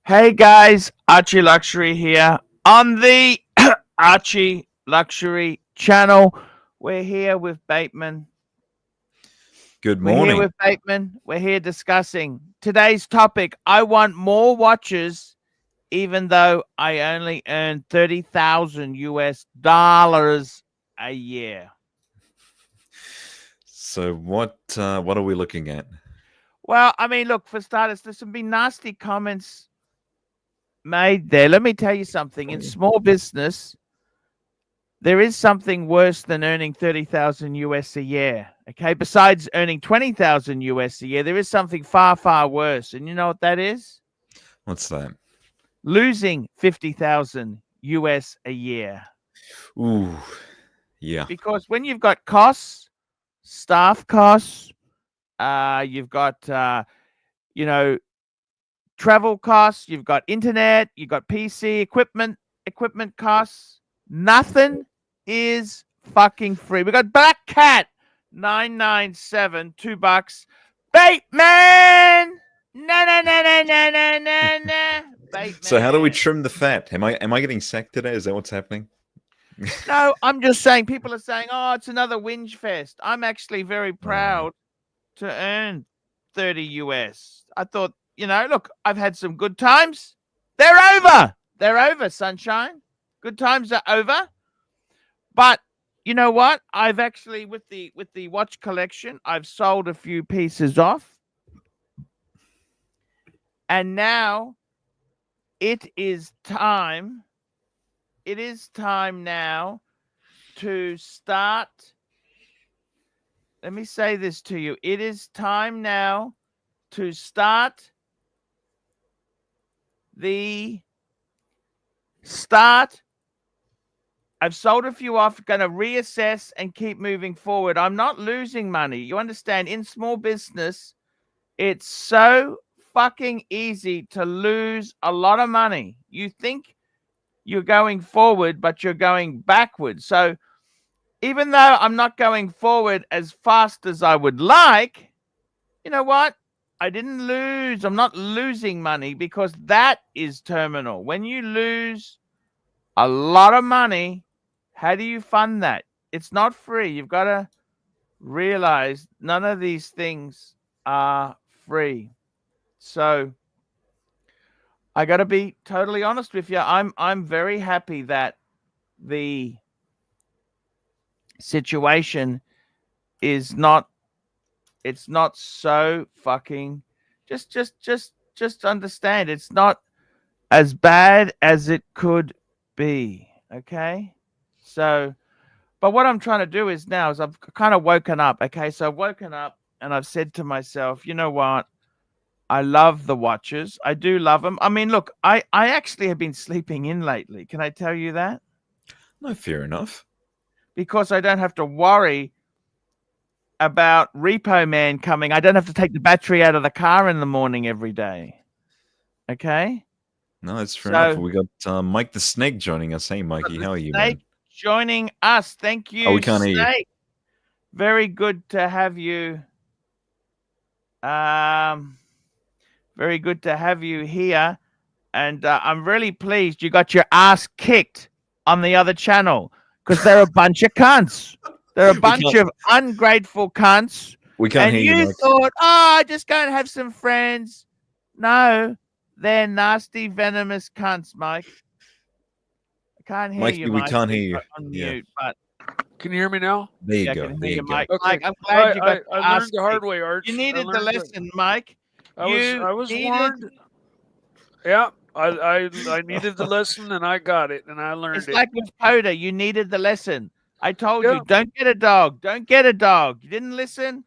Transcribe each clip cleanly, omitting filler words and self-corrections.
Hey guys, Archie Luxury here on the Archie Luxury channel. We're here with Bateman. Good We're here morning. with Bateman. We're here discussing today's topic. I want more watches, even though I only earn $30,000 a year. So what are we looking at? Well, I mean, look, for starters, there's some been nasty comments made there. Let me tell you something. In small business, there is something worse than earning 30,000 US a year. Okay. Besides earning 20,000 US a year, there is something far, far worse. And you know what that is? What's that? Losing 50,000 US a year. Ooh, yeah. Because when you've got costs, staff costs, you've got, travel costs, you've got internet, you've got PC equipment costs. Nothing is fucking free. We got Black Cat 997, $2. Bateman! No. Bateman. So how do we trim the fat? Am I getting sacked today? Is that what's happening? No, I'm just saying people are saying, oh, it's another whinge fest. I'm actually very proud to earn 30 US. I thought, look, I've had some good times. They're over. They're over, sunshine. Good times are over. But you know what? I've actually with the watch collection, I've sold a few pieces off. And now it is time. It is time now to start. Let me say this to you. It is time now to start I've sold a few off, going to reassess and keep moving forward. I'm not losing money. You understand? In small business, it's so fucking easy to lose a lot of money. You think you're going forward, but you're going backwards. So even though I'm not going forward as fast as I would like, you know what? I didn't lose. I'm not losing money because that is terminal. When you lose a lot of money, how do you fund that? It's not free. You've got to realize none of these things are free. So I got to be totally honest with you. I'm very happy that the situation is not so fucking just understand it's not as bad as it could be. Okay. So, but what I'm trying to do is I've kind of woken up. Okay. So I've woken up and I've said to myself, you know what? I love the watches. I do love them. I mean, look, I actually have been sleeping in lately. Can I tell you that? No, fair enough. Because I don't have to worry about Repo Man coming. I don't have to take the battery out of the car in the morning every day. Okay. No, it's fair enough. We got Mike the Snake joining us. Hey, Mikey, how are you, man? Joining us. Thank you. Oh, we can't hear you. Very good to have you. Very good to have you here. And I'm really pleased you got your ass kicked on the other channel because they're a bunch of cunts. They're a bunch of ungrateful cunts. We can't hear you, Mike. And you thought, oh, just go and have some friends. No, they're nasty, venomous cunts, Mike. I can't hear you, Mike. We can't hear you. On mute, but can you hear me now? There you go. There you go. Mike. Okay. Mike, I'm glad you got I learned the hard way, Arch. You needed the lesson, Mike. I was warned. Yeah, I needed the lesson and I got it and I learned it. It's like with Coda. You needed the lesson. I told you, don't get a dog. Don't get a dog. You didn't listen.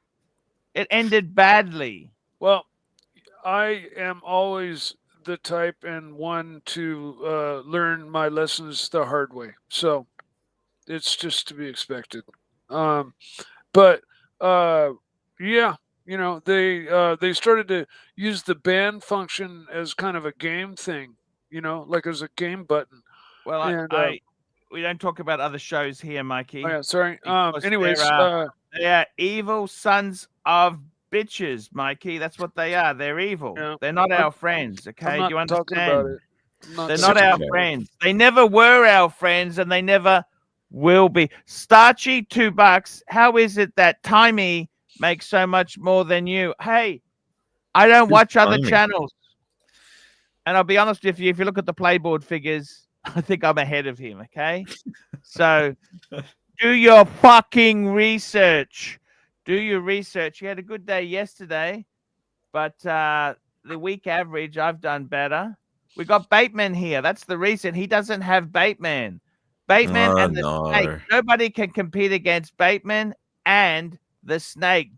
It ended badly. Well, I am always the type and one to learn my lessons the hard way. So it's just to be expected. But yeah, you know, they started to use the ban function as kind of a game thing, you know, like as a game button. Well, we don't talk about other shows here, Mikey. Oh, yeah, sorry. Anyways, they are evil sons of bitches, Mikey. That's what they are. They're evil. Yeah. They're not our friends. Okay, I'm not do you talking about understand? it. I'm not They're talking not our about it. friends. They never were our friends, and they never will be. Starchy, $2. How is it that Timey makes so much more than you? Hey, I don't watch other Timey? channels. And I'll be honest with you, if you look at the playboard figures, I think I'm ahead of him, okay? So do your fucking research. Do your research. You had a good day yesterday, but the week average, I've done better. We got Bateman here. That's the reason. He doesn't have Bateman. Bateman and the Snake. No. Nobody can compete against Bateman and the Snake.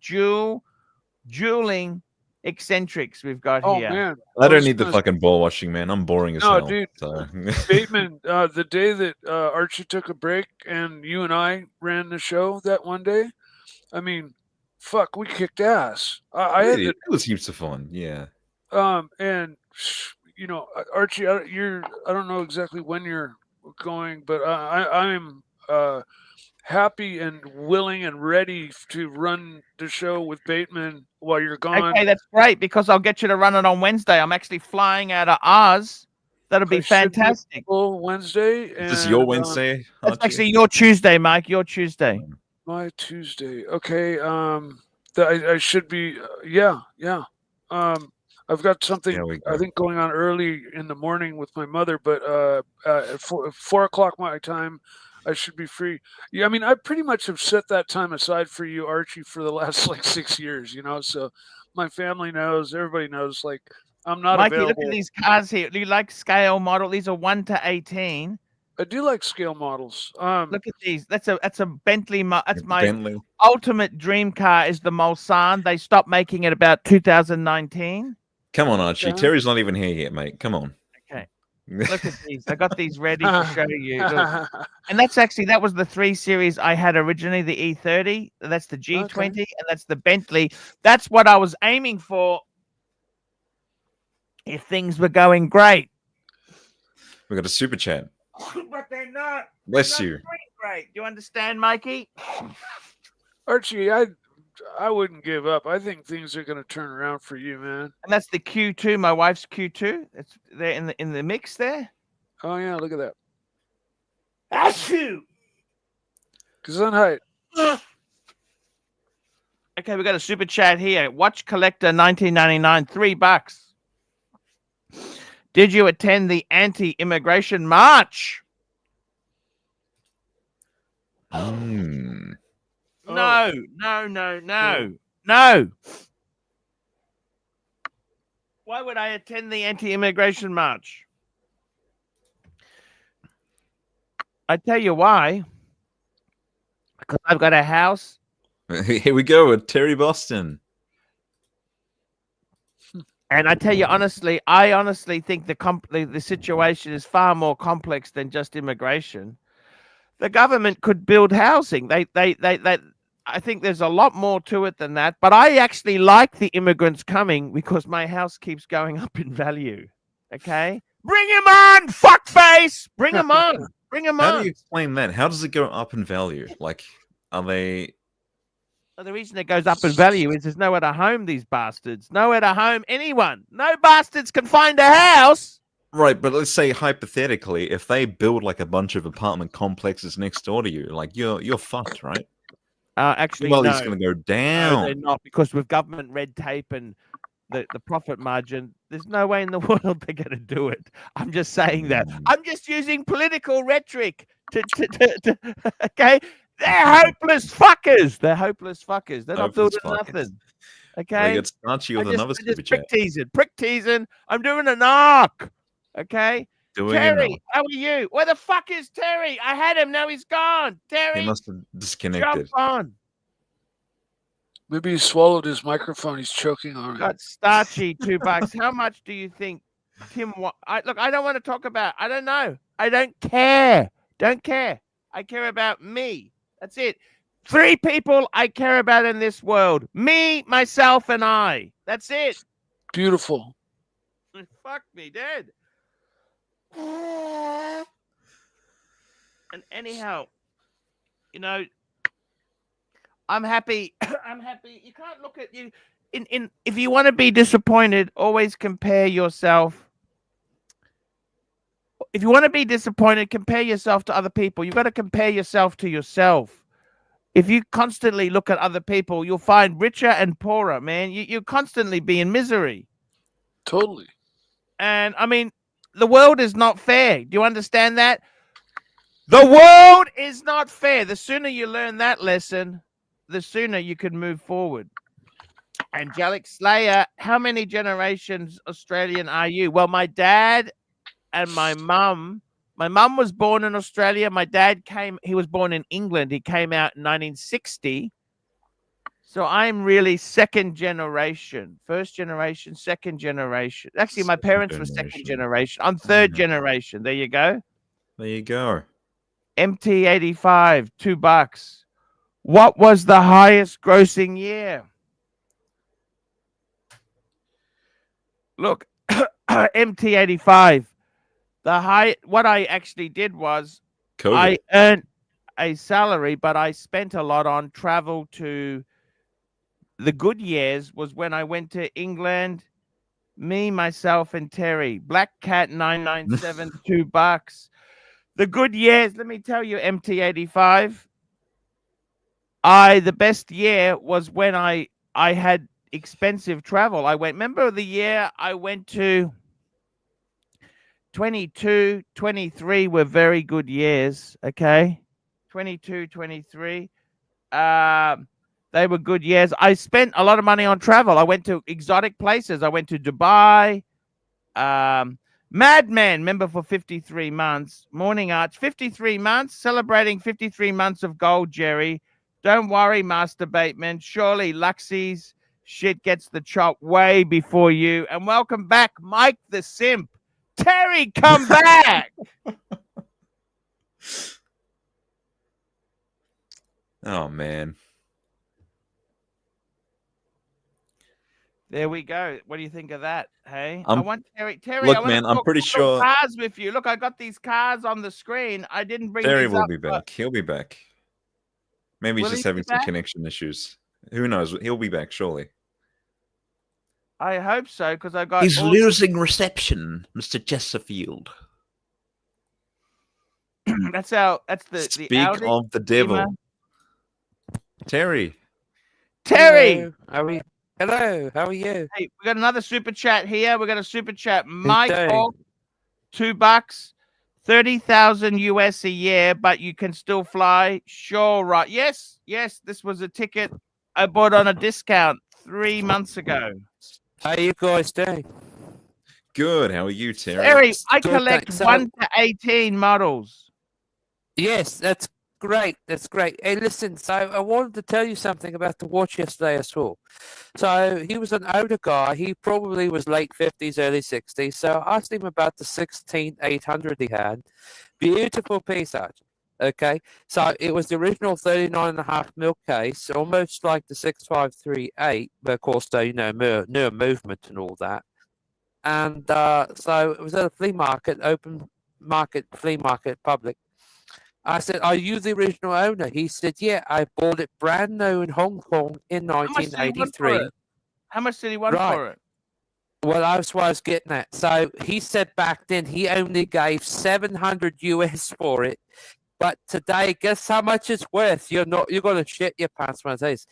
Dueling eccentrics we've got Oh here. man, I don't need the fucking ball washing, man. I'm boring as No, hell. dude. So. Bateman, the day that Archie took a break and you and I ran the show that one day, I mean, fuck, we kicked ass. I had It was heaps of fun. Yeah. and you know, Archie, I don't know exactly when you're going, but I'm happy and willing and ready to run the show with Bateman while you're gone. Okay, that's great because I'll get you to run it on Wednesday. I'm actually flying out of Oz. That'll be fantastic. Wednesday. Is this your Wednesday? That's actually your Tuesday, Mike. Your Tuesday. My Tuesday. Okay. I should be. Yeah. I've got something I think going on early in the morning with my mother, but at 4 o'clock my time, I should be free. Yeah, I mean, I pretty much have set that time aside for you, Archie, for the last like 6 years. You know, so my family knows, everybody knows. Like, I'm not Mikey, available. look at these cars here. Do you like scale model? These are 1 to 18. I do like scale models. Look at these. That's a Bentley. That's my Bentley. ultimate dream car. Is the Mulsanne. They stopped making it about 2019. Come on, Archie. Terry's not even here yet, mate. Come on. Okay. Look at these. I got these ready to show you. Look. And that was the 3 Series I had originally, the E30. That's the G20, and that's the Bentley. That's what I was aiming for if things were going great. We got a super chat. But they're not. Bless you. Great. Do you understand, Mikey? Archie, I wouldn't give up. I think things are going to turn around for you, man. And that's the Q2, my wife's Q2. It's there in the mix there. Oh yeah, look at that. Achoo! Gesundheit. Okay, we got a super chat here. Watch Collector 1999, $3. Did you attend the anti-immigration march? Mm. No. Why would I attend the anti-immigration march? I tell you why. Because I've got a house. Here we go with Terry Boston. And I tell you honestly, I honestly think the situation is far more complex than just immigration. The government could build housing. I think there's a lot more to it than that. But I actually like the immigrants coming because my house keeps going up in value. Okay? Bring him on, fuckface! Bring him on. Bring him on. How do you explain that? How does it go up in value? Like, are they... Well, the reason it goes up in value is there's nowhere to home these bastards. Nowhere to home anyone. No bastards can find a house. Right, but let's say hypothetically, if they build like a bunch of apartment complexes next door to you, like you're fucked, right? Actually, well, no. it's going to go down. No, they're not, because with government red tape and the profit margin, there's no way in the world they're going to do it. I'm just saying that. I'm just using political rhetoric to okay? They're hopeless fuckers. They're hopeless fuckers. They're not building nothing. Okay? They get Archie with another super chat. Prick teasing. I'm doing an arc. Okay? Terry, how are you? Where the fuck is Terry? I had him. Now he's gone. Terry. He must have disconnected. Jump on. Maybe he swallowed his microphone. He's choking on it. Got Starchy, $2. How much do you think Tim? Look, I don't want to talk about. I don't know. I don't care. Don't care. I care about me. That's it. 3 people I care about in this world: me, myself, and I. That's it. Beautiful. Fuck me dead. And anyhow, you know, I'm happy. I'm happy. You can't look at you. if you want to be disappointed, always compare yourself. If you want to be disappointed, compare yourself to other people. You've got to compare yourself to yourself. If you constantly look at other people, you'll find richer and poorer, man. You constantly be in misery. Totally. And I mean, the world is not fair. Do you understand that? The world is not fair. The sooner you learn that lesson, the sooner you can move forward. Angelic Slayer, how many generations Australian are you? Well, my dad and my mum was born in Australia. My dad he was born in England. He came out in 1960. So I'm really second generation, first generation, second generation. Actually, my parents were second generation. I'm third generation. There you go. There you go. MT85, $2. What was the highest grossing year? Look, MT85. What I actually did was COVID. I earned a salary, but I spent a lot on travel to the good years was when I went to England, me, myself, and Terry. Black Cat 997, $2. The good years, let me tell you, MT85. The best year was when I had expensive travel. Remember the year I went to 22, 23 were very good years, okay? 22, 23. They were good years. I spent a lot of money on travel. I went to exotic places. I went to Dubai. Madman, member for 53 months. Morning Arch, 53 months. Celebrating 53 months of gold, Jerry. Don't worry, Master Bateman. Surely Luxie's shit gets the chop way before you. And welcome back, Mike the Simp. Terry, come back. Oh, man. There we go. What do you think of that? Hey, I want Terry. Look, I want man, to I'm talk pretty sure cars with you. Look, I got these cars on the screen. I didn't bring Terry these will up, be back. He'll be back. Maybe Will he's he just be having some back? connection issues. Who knows? He'll be back, surely. I hope so, because I got. He's losing reception, Mr. Chesterfield. That's the Speak Audi of the devil. Beamer. Terry. Terry. Hello, how are you? Hello, how are you? Hey, we got another super chat here. We got a super chat. Mike doing? Hawk, $2, 30,000 US a year, but you can still fly. Sure, right? Yes. This was a ticket I bought on a discount 3 months ago. How are you guys doing? Good. How are you, Terry? Terry, I Good, collect thanks. So- 1 to 18 models. Yes, that's great. That's great. Hey, listen, so I wanted to tell you something about the watch yesterday as well. So he was an older guy. He probably was late 50s, early 60s. So I asked him about the 16800 he had. Beautiful piece, Archie. Okay, so it was the original 39.5 mil case, almost like the 6538, but of course, newer movement and all that. And so it was at a flea market, open market, flea market, public. I said, "Are you the original owner?" He said, "Yeah, I bought it brand new in Hong Kong in much did he want for 1983." it? How much did he want Right. for it? Well, that's what I was getting at. So he said back then he only gave 700 US for it. But today, guess how much it's worth? You're gonna shit your pants when I say this.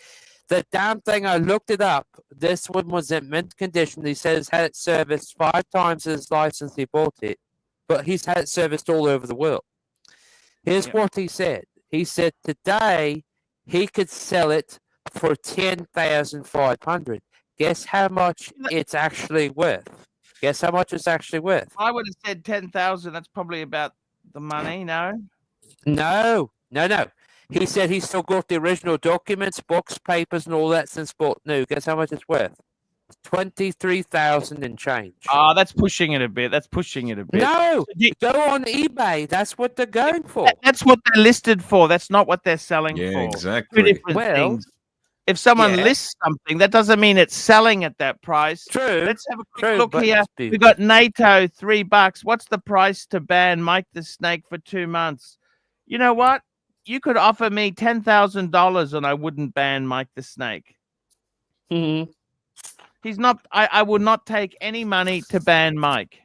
The damn thing, I looked it up. This one was in mint condition. He says had it serviced 5 times his license he bought it, but he's had it serviced all over the world. Here's what he said. He said today he could sell it for 10,500. Guess how much it's actually worth? Guess how much it's actually worth? I would have said 10,000. That's probably about the money. No. No. He said he's still got the original documents, books, papers, and all that since bought new. Guess how much it's worth? 23,000 and change. Oh, that's pushing it a bit. No, go on eBay. That's what they're going for. That's what they're listed for. That's not what they're selling Yeah, for. exactly. Two different things. If someone lists something, that doesn't mean it's selling at that price. True. Let's have a quick look but here. We got NATO, $3. What's the price to ban Mike the Snake for 2 months? You know what? You could offer me $10,000 and I wouldn't ban Mike the Snake. Mm-hmm. He's not. I will not take any money to ban Mike.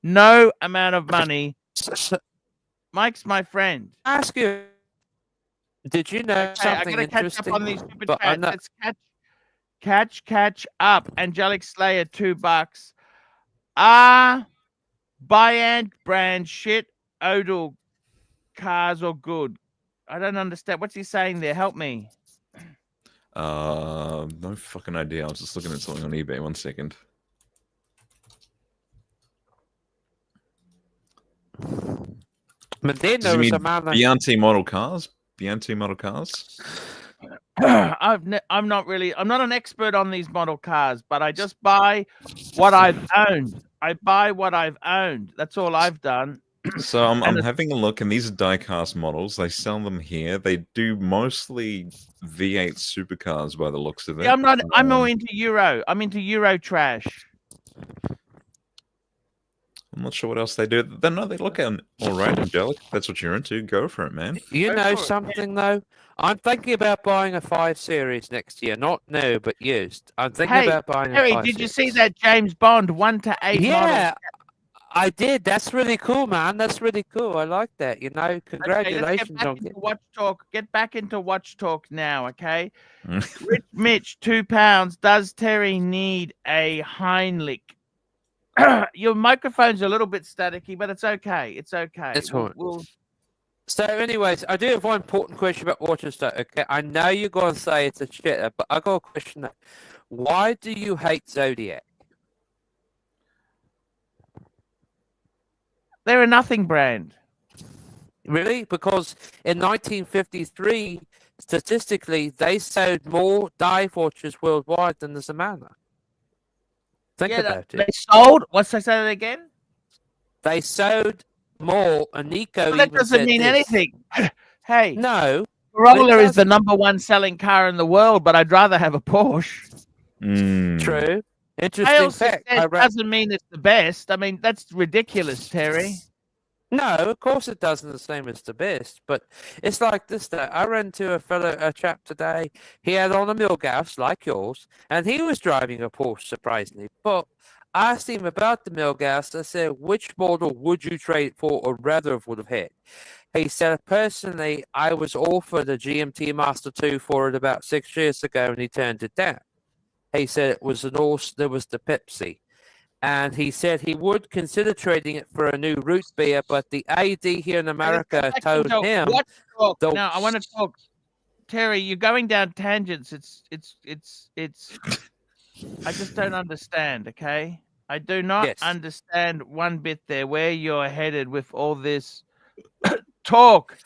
No amount of money. Mike's my friend. Ask you. Did you know Okay, I something gotta catch interesting? up on these stupid But I'm chats. not- Let's catch up. Angelic Slayer, $2. Biant brand shit. Odal cars are good. I don't understand. What's he saying there? Help me. No fucking idea. I was just looking at something on eBay. 1 second. But then Does there he was mean a man. Bianchi model cars? Bianchi model cars? I'm not an expert on these model cars, but I just buy what I've owned. I buy what I've owned. That's all I've done. So I'm having a look, and these are diecast models. They sell them here. They do mostly V8 supercars by the looks of it. Yeah, I'm not. I'm more into Euro. I'm into Euro trash. I'm not sure what else they do. They look all right, Angelic. If that's what you're into, go for it, man. You Go know for it, something though? I'm thinking about buying a 5 Series next year. Not new, but used. I'm thinking Hey, about buying Harry, a 5 did you Series. see that James Bond 1 to 8 model? Yeah, I did. That's really cool, man. That's really cool. I like that. You know, Okay, congratulations let's on get back getting. into Watch Talk. Get back into Watch Talk now, okay? Mm. Rich Mitch, £2. Does Terry need a Heinlich? Your microphone's a little bit staticky, but it's okay. It's okay. It's all right. We'll... So, anyways, I do have one important question about watches, though. Okay, I know you're going to say it's a shitter, but I got a question. Though. Why do you hate Zodiac? They're a nothing brand. Really? Because in 1953, statistically, they sold more dive watches worldwide than the Zamana. Think about They it. sold. What's I say that again? They sold more, and Nico Well, that even doesn't said mean this. anything. Hey, No, Corolla it is the doesn't. #1 selling car in the world, but I'd rather have a Porsche. True. I Interesting also fact. said doesn't mean it's the best. I mean, that's ridiculous, Terry. No, of course it doesn't the same as the best, but it's like this though. I ran into a chap today. He had on a Milgauss like yours, and he was driving a Porsche, surprisingly. But I asked him about the Milgauss. I said, which model would you trade for or rather would have had? He said, personally, I was offered a GMT Master 2 for it about 6 years ago, and he turned it down. He said it was there was the Pepsi. And he said he would consider trading it for a new root beer, but the AD here in America told him. Now I want to talk, Terry. You're going down tangents. It's. I just don't understand. Okay, I do not understand one bit there where you're headed with all this talk.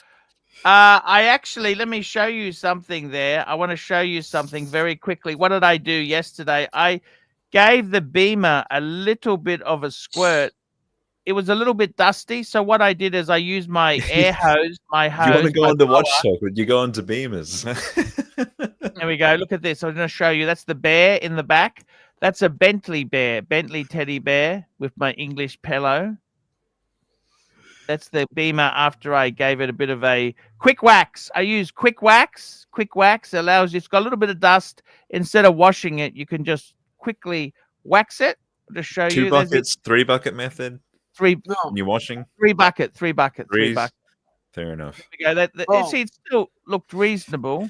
I actually let me show you something there. I want to show you something very quickly. What did I do yesterday? I gave the Beamer a little bit of a squirt. It was a little bit dusty, so what I did is I used my air hose, my hose. You want to go into blower. Watch Talk, but you go into Beamers. There we go. Look at this. I'm going to show you. That's the bear in the back. That's a Bentley bear, Bentley teddy bear with my English pillow. That's the Beamer after I gave it a bit of a quick wax. I use quick wax. Quick wax allows you, it's got a little bit of dust. Instead of washing it, you can just quickly wax it. I'll just show you. 2 buckets, 3 bucket method. Three. No. When you're washing. 3 bucket. 3 bucket. 3 Threes. bucket. Fair enough. There we go. See, it still looked reasonable.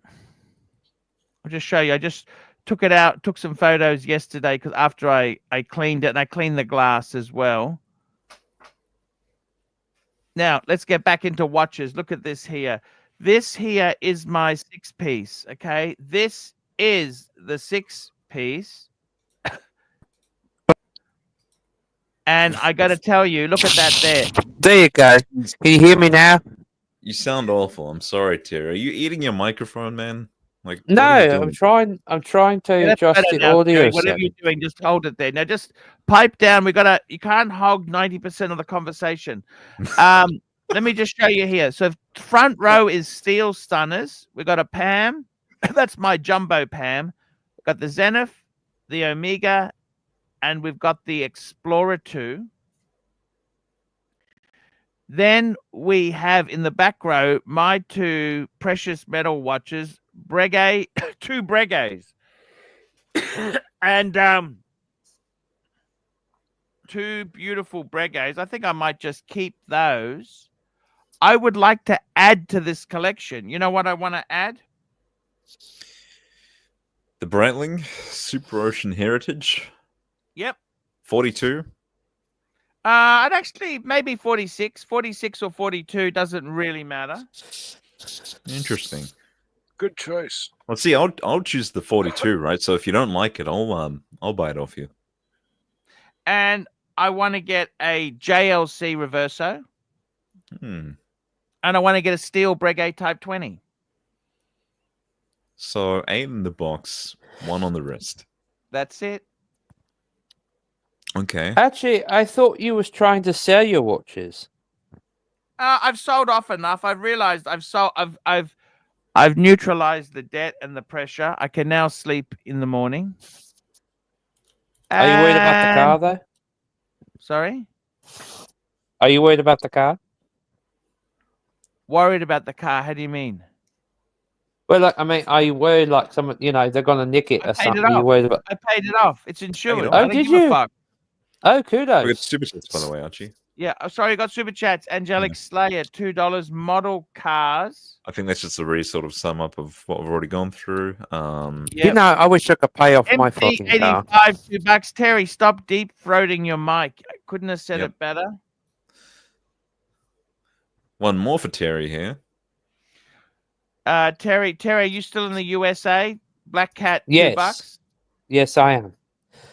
I'll just show you. I just took it out, took some photos yesterday because after I cleaned it, and I cleaned the glass as well. Now, let's get back into watches. Look at this here. This here is my 6-piece, okay? This is the 6-piece. And I got to tell you, look at that there. There you go. Can you hear me now? You sound awful. I'm sorry, Terry. Are you eating your microphone, man? Like No, what are you doing? I'm trying to Yeah, that's adjust better the now, audio. Terry. Whatever you're doing, just hold it there. Now, just pipe down. You can't hog 90% of the conversation. Let me just show you here. So front row is steel stunners. We've got a Pam. That's my jumbo Pam. We've got the Zenith, the Omega, and we've got the Explorer 2. Then we have in the back row my 2 precious metal watches, Breguet, 2 Breguets. And two beautiful Breguets. I think I might just keep those. I would like to add to this collection. You know what I want to add? The Breitling Super Ocean Heritage. Yep. 42. I'd actually maybe 46 or 42 doesn't really matter. Interesting. Good choice. Let's see. I'll choose the 42, right? So if you don't like it, I'll buy it off you. And I want to get a JLC Reverso. Hmm. And I want to get a steel Breguet Type 20. So 8 in the box, 1 on the wrist. That's it. Okay. Actually, I thought you was trying to sell your watches. I've sold off enough. I've realized I've neutralized the debt and the pressure. I can now sleep in the morning. Are you worried about the car, though? Sorry? Are you worried about the car? Worried about the car? How do you mean? Well, like, I mean, are you worried like someone, they're going to nick it I or paid something? it Are you off. worried about? I paid it off. It's insured. off. I Oh, don't did give a you? fuck. Oh, We got kudos. super chats, by the way, Archie. Yeah, sorry, I got super chats. Angelic Slayer, $2. Model cars. I think that's just a really sort of sum up of what we've already gone through. Yep. I wish I could pay off my fucking car. MP85, $2. Terry, stop deep throating your mic. I couldn't have said it better. One more for Terry here. Terry, are you still in the USA? Black Cat, Yes. $2. Yes, I am.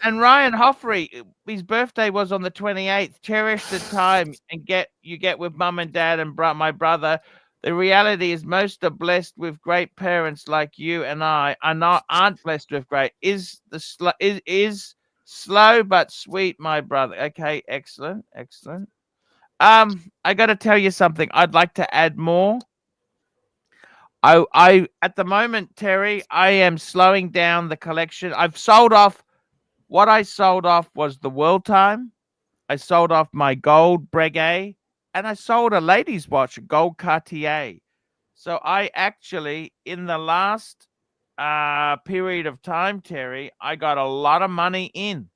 And Ryan Hoffrey, his birthday was on the 28th. Cherish the time and you get with mum and dad and my brother. The reality is most are blessed with great parents like you and I aren't blessed with great. Is slow but sweet, my brother. Okay, excellent. I got to tell you something. I'd like to add more. I at the moment, Terry, I am slowing down the collection. I've sold off. What I sold off was the World Time. I sold off my gold Breguet, and I sold a ladies' watch, a gold Cartier. So I actually, in the last period of time, Terry, I got a lot of money in.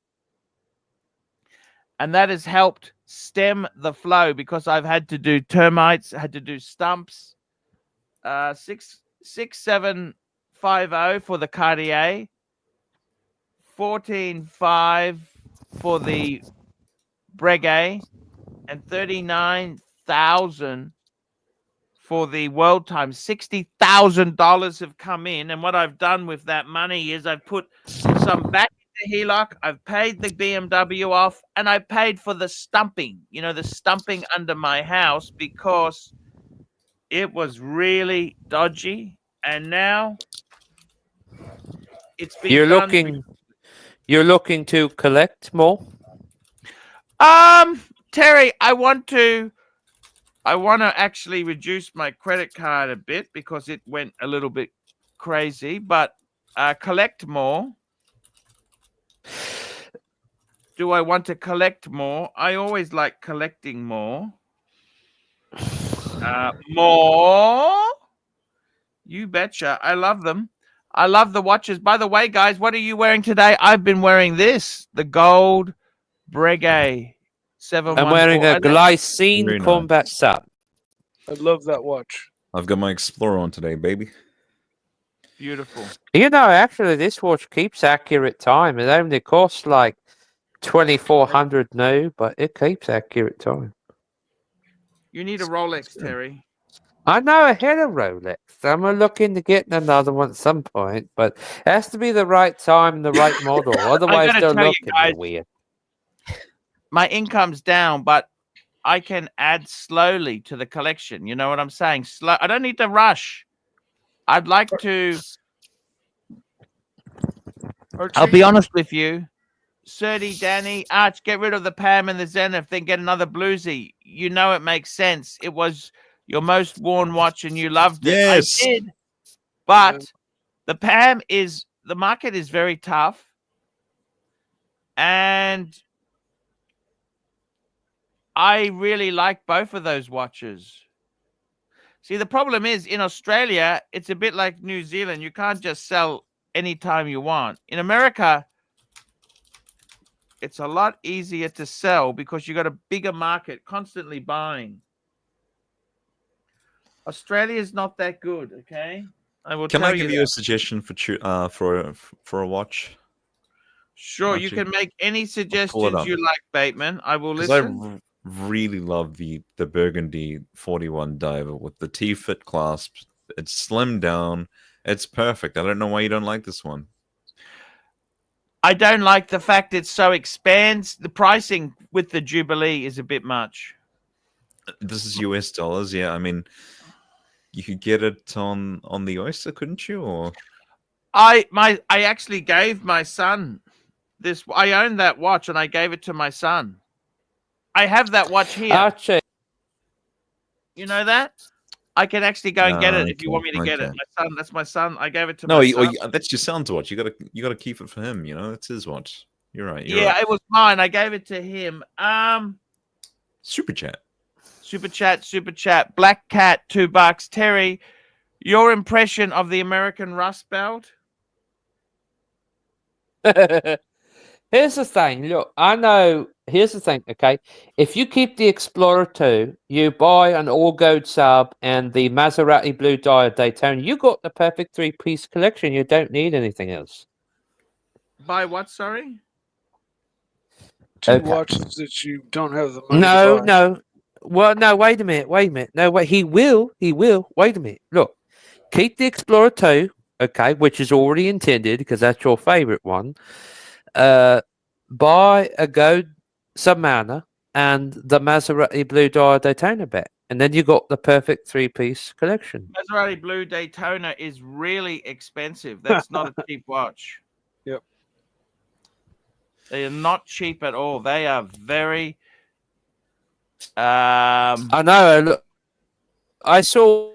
And that has helped stem the flow because I've had to do termites, had to do stumps. 6750 for the Cartier. 14.5 for the Breguet, and 39,000 for the World Time. $60,000 have come in, and what I've done with that money is I've put some back into HELOC. I've paid the BMW off, and I paid for the stumping. The stumping under my house because it was really dodgy, and now it's been You're looking to collect more? Terry, I want to actually reduce my credit card a bit because it went a little bit crazy, but collect more. Do I want to collect more? I always like collecting more. More? You betcha. I love them. I love the watches. By the way, guys, what are you wearing today? I've been wearing this, the gold Breguet 714. I'm wearing a glycine Very combat nice. sub. I love that watch. I've got my Explorer on today, baby. Beautiful. Actually, this watch keeps accurate time. It only costs like 2,400 new, but it keeps accurate time. You need a Rolex, Terry. I know I had a Rolex. I'm looking to get another one at some point, but it has to be the right time and the right model. Otherwise, they'll look weird. My income's down, but I can add slowly to the collection. You know what I'm saying? Slow. I don't need to rush. I'd like to. I'll be honest with you. Serdi, Danny, Arch, get rid of the Pam and the Zenith, then get another bluesy. You know it makes sense. It was your most worn watch and you loved it. Yes. I did. But the Pam the market is very tough. And I really like both of those watches. See, the problem is in Australia, it's a bit like New Zealand. You can't just sell anytime you want. In America, it's a lot easier to sell because you got a bigger market constantly buying. Australia is not that good, okay? I will Can tell I give you that. a suggestion for a watch? Sure, you Archie? can make any up. suggestions you like, Bateman. I will Because I listen. really love the Burgundy 41 diver with the T-fit clasps. It's slimmed down. It's perfect. I don't know why you don't like this one. I don't like the fact it's so expands. The pricing with the Jubilee is a bit much. This is US dollars. Yeah, I mean, you could get it on the Oyster, couldn't you? Or I actually gave my son this. I own that watch and I gave it to my son. I have that watch here. Archie, You know that? I can actually go and get it if you okay, want me to get it. okay. My son, that's my son. I gave it to no, my son. that's your son's watch. You gotta keep it for him. You know, it's his watch. You're right. You're Yeah, right. it was mine. I gave it to him. Super chat. Super chat. Black Cat, $2. Terry, your impression of the American Rust Belt? here's the thing. Look, I know. Here's the thing. Okay, if you keep the Explorer 2, you buy an all gold sub and the Maserati Blue Diode Daytona, you got the perfect 3-piece collection. You don't need anything else. Buy what? Sorry. Two Okay. watches that you don't have the money No, to buy. no. Well, no. Wait a minute. No, wait. He will. Wait a minute. Look, keep the Explorer 2, okay, which is already intended because that's your favorite one. Buy a gold Submariner and the Maserati Blue Diode Daytona bet, and then you got the perfect 3-piece collection. Maserati Blue Daytona is really expensive. That's not a cheap watch. Yep. They are not cheap at all. They are very. I know. Look, I saw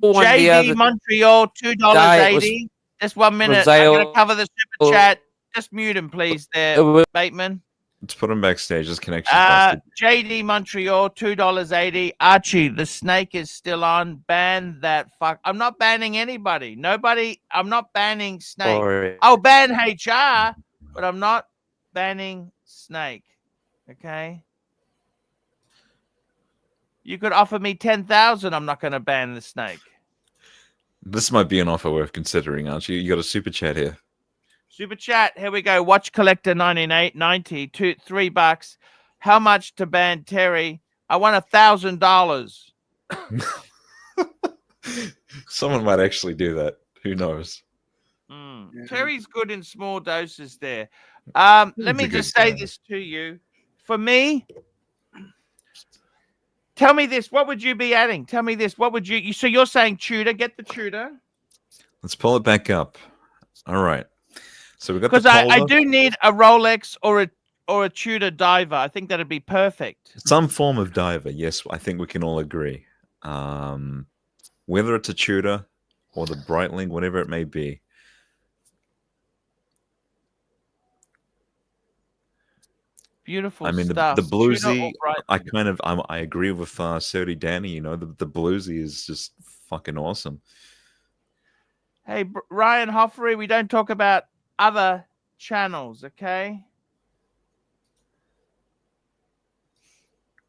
one the JD other Montreal, $2.80. Just 1 minute. I'm going to sale. cover the super chat. Just mute him, please, there, It was- Bateman. Let's put him backstage. His connection's busted. JD Montreal, $2.80. Archie, the snake is still on. Ban that fuck. I'm not banning anybody. Nobody. I'm not banning snake. Sorry. I'll ban HR, but I'm not banning snake. Okay. You could offer me 10,000. I'm not going to ban the snake. This might be an offer worth considering, Archie. You got a super chat here. Super chat. Here we go. Watch collector 98.90 to $3. How much to ban Terry? I want $1,000. Someone might actually do that. Who knows? Yeah. Yeah. Terry's good in small doses there. Let He's me a just good say guy. this to you. For me, tell me this. What would you be adding? Tell me this. What would you so you're saying Tudor? Get the Tudor. Let's pull it back up. All right. So we got Because the I Polar. do need a Rolex or a Tudor diver. I think that'd be perfect. Some form of diver. Yes, I think we can all agree. Whether it's a Tudor or the Breitling, whatever it may be. Beautiful I mean, stuff. the Tudor bluesy. or Breitling? I agree with Surly Danny. You know, the bluesy is just fucking awesome. Hey, Ryan Hoffery, we don't talk about other channels, okay?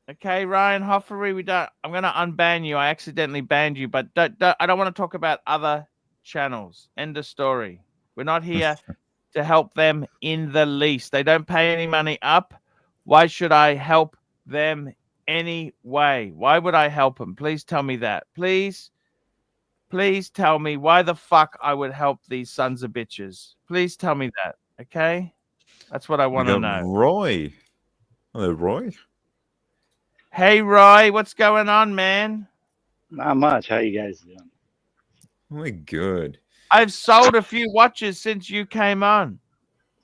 Okay, Ryan Hoffery, we don't. I'm going to unban you. I accidentally banned you, but I don't want to talk about other channels. End of story. We're not here to help them in the least. They don't pay any money up. Why should I help them anyway? Why would I help them? Please tell me that. Please tell me why the fuck I would help these sons of bitches. Please tell me that. Okay? That's what I want to know. Roy. Hello, Roy. Hey, Roy, what's going on, man? Not much. How you guys doing? We're good. I've sold a few watches since you came on.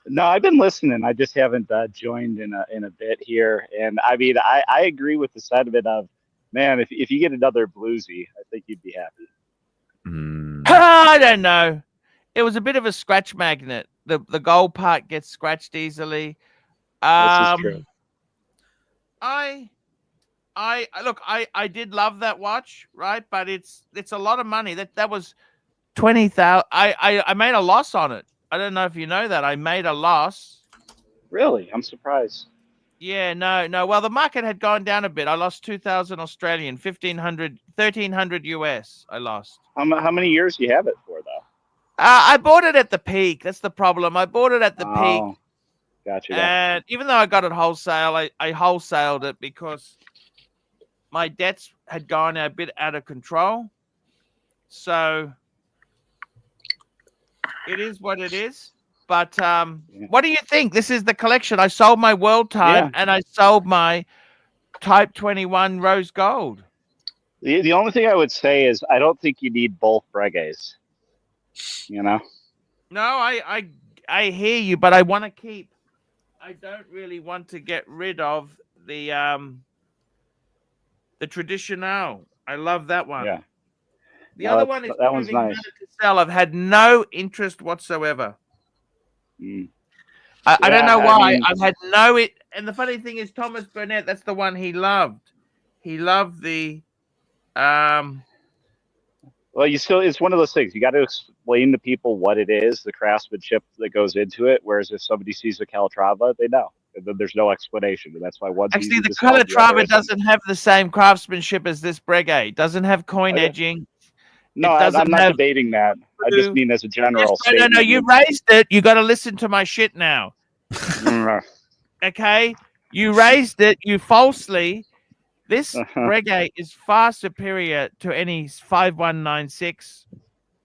No, I've been listening. I just haven't joined in a bit here. And I mean, I agree with the sentiment of, man, if you get another bluesy, I think you'd be happy. I don't know. It was a bit of a scratch magnet. The gold part gets scratched easily. This is true. I look. I did love that watch, right? But it's a lot of money. That was 20,000. I made a loss on it. I don't know if you know that. I made a loss. Really? I'm surprised. Yeah, no. Well, the market had gone down a bit. I lost 2,000 Australian, 1,300 US. I lost. How many years do you have it for, though? I bought it at the peak. That's the problem. I bought it at the peak. Oh, gotcha. And even though I got it wholesale, I wholesaled it because my debts had gone a bit out of control. So it is what it is. But what do you think? This is the collection. I sold my World Type and I sold my Type 21 Rose Gold. The only thing I would say is I don't think you need both Breguets. You know? No, I hear you, but I want to keep. I don't really want to get rid of the Traditional. I love that one. Yeah. The other one is that one's proving nice. harder to sell. I've had no interest whatsoever. Mm. I don't know why. I mean, I've had no it. And the funny thing is, Thomas Burnett. That's the one he loved. He loved the. Well, it's one of those things. You got to explain to people what it is, the craftsmanship that goes into it. Whereas if somebody sees a Calatrava, they know. And then there's no explanation. And that's why one's Actually, easy the to sell, the other Calatrava isn't. doesn't have the same craftsmanship as this Breguet. Doesn't have coin Oh, yeah. edging. No, I'm not debating that. I just mean as a general statement. No. You raised it. You got to listen to my shit now. Okay? You raised it. You falsely. This Breguet is far superior to any 5196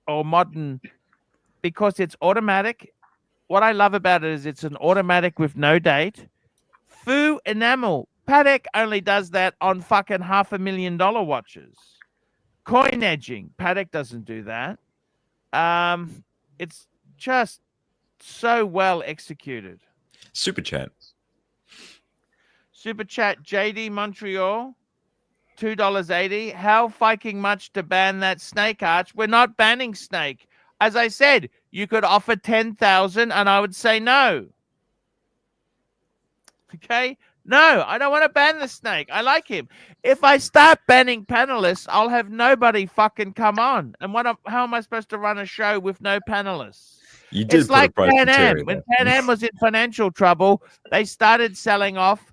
or modern because it's automatic. What I love about it is it's an automatic with no date. Faux enamel. Patek only does that on fucking $500,000 watches. Coin edging. Patek doesn't do that. It's just so well executed. Super chat. Super chat JD Montreal, $2.80. How fucking much to ban that snake arch? We're not banning snake. As I said, you could offer 10,000 and I would say no. Okay? No, I don't want to ban the snake. I like him. If I start banning panelists, I'll have nobody fucking come on. And how am I supposed to run a show with no panelists? You did It's put like a price Pan Am. criteria When there. Pan Am was in financial trouble, they started selling off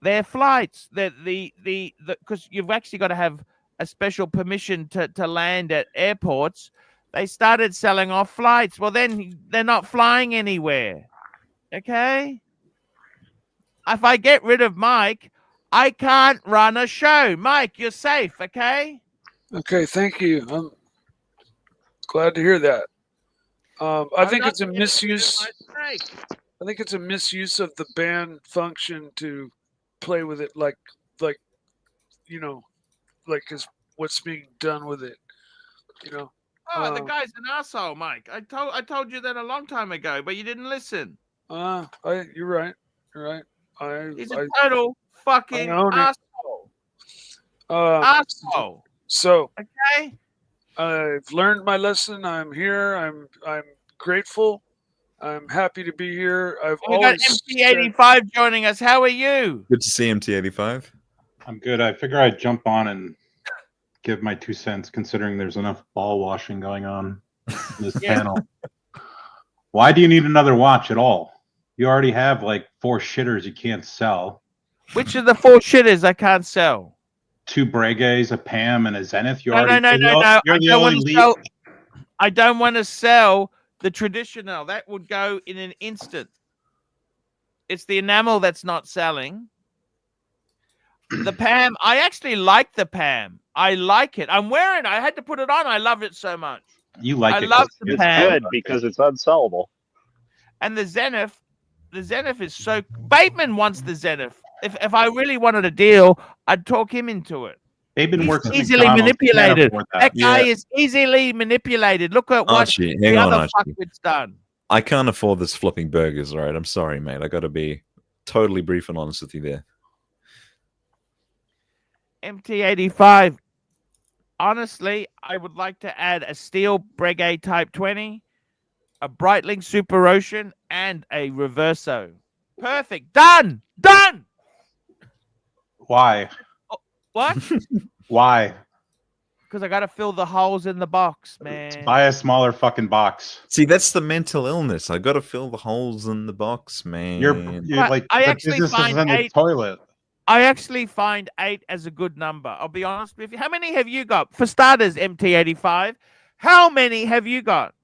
their flights. Because you've actually got to have a special permission to land at airports. They started selling off flights. Well, then they're not flying anywhere. Okay? If I get rid of Mike, I can't run a show. Mike, you're safe, okay? Okay, thank you. I'm glad to hear that. I think it's a misuse. I think it's a misuse of the ban function to play with it like is what's being done with it. Oh, the guy's an asshole, Mike. I told you that a long time ago, but you didn't listen. You're right. You're right. He's a total fucking asshole. Asshole. So okay, I've learned my lesson. I'm here. I'm grateful. I'm happy to be here. We got MT85 joining us. How are you? Good to see MT85. I'm good. I figure I'd jump on and give my 2 cents, considering there's enough ball washing going on in this panel. Why do you need another watch at all? You already have like 4 shitters you can't sell. Which are the 4 shitters I can't sell? 2 Breguets, a PAM, and a Zenith. No. I don't want to sell the Traditional. That would go in an instant. It's the enamel that's not selling. The PAM, I actually like the PAM. I like it. I'm wearing it. I had to put it on. I love it so much. You like I it? love the It's PAM. good because it's unsellable. And the Zenith is so. Bateman wants the Zenith. If I really wanted a deal, I'd talk him into it. Bateman works at easily McDonald's. manipulated. That Guy is easily manipulated. Look at what Archie, the hang on, other Archie. fuckwit's done. I can't afford this flipping burgers, right? I'm sorry, mate. I got to be totally brief and honest with you there. MT85. Honestly, I would like to add a steel Breguet Type 20, a Breitling Super Ocean, and a Reverso. Perfect. Done. Why? What? Why? Because I got to fill the holes in the box, man. Buy a smaller fucking box. See, that's the mental illness. I got to fill the holes in the box, man. You're But like I the actually business is find in the 8. toilet. I actually find 8 as a good number. I'll be honest with you. How many have you got? For starters, MT85, how many have you got?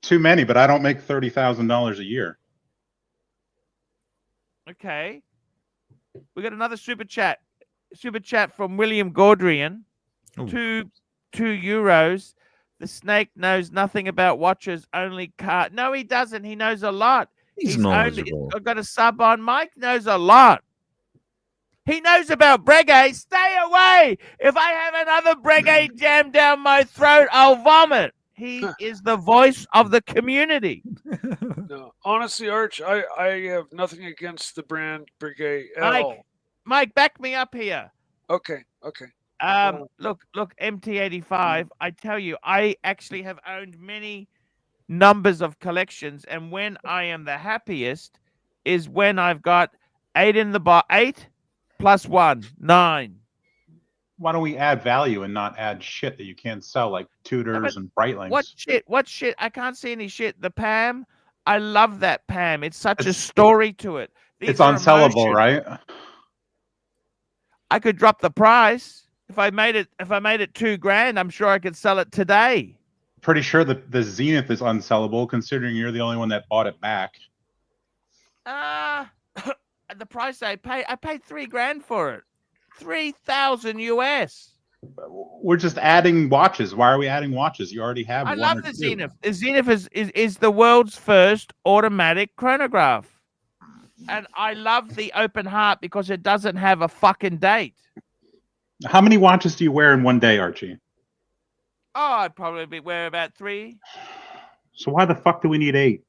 Too many, but I don't make $30,000 a year. Okay. We got another super chat. Super chat from William Gaudrian. Ooh. €2. The snake knows nothing about watches, only car. No, he doesn't. He knows a lot. He's Only, knowledgeable. I've got a sub on. Mike knows a lot. He knows about Breguet. Stay away. If I have another Breguet jammed down my throat, I'll vomit. He is the voice of the community. No, honestly, Arch, I have nothing against the brand Breguet at all. Mike, back me up here. Okay. Look, MT85. I tell you, I actually have owned many numbers of collections, and when I am the happiest is when I've got 8 in the bar. 8 plus 1, 9. Why don't we add value and not add shit that you can't sell, like Tudors and Breitlings? What shit? I can't see any shit. The Pam, I love that Pam. It's such a story to it. It's unsellable, emotions. right? I could drop the price if I made it $2,000. I'm sure I could sell it today. Pretty sure that the Zenith is unsellable, considering you're the only one that bought it back. The price I paid $3,000 for it. 3,000 US. We're just adding watches. Why are we adding watches? You already have. I one love or the two. Zenith. The Zenith is the world's first automatic chronograph. And I love the open heart because it doesn't have a fucking date. How many watches do you wear in one day, Archie? Oh, I'd probably wear about 3. So why the fuck do we need 8?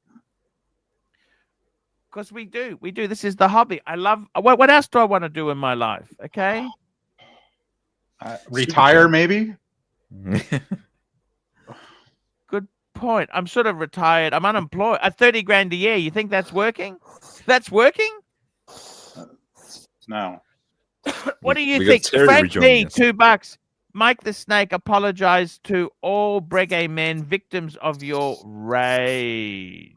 Because we do. This is the hobby. I love. What else do I want to do in my life? Okay. Retire, maybe? Good point. I'm sort of retired. I'm unemployed. At $30,000 a year. You think that's working? That's working? No. What do you think? Frank B, $2. Mike the Snake apologized to all Breguet men victims of your rage.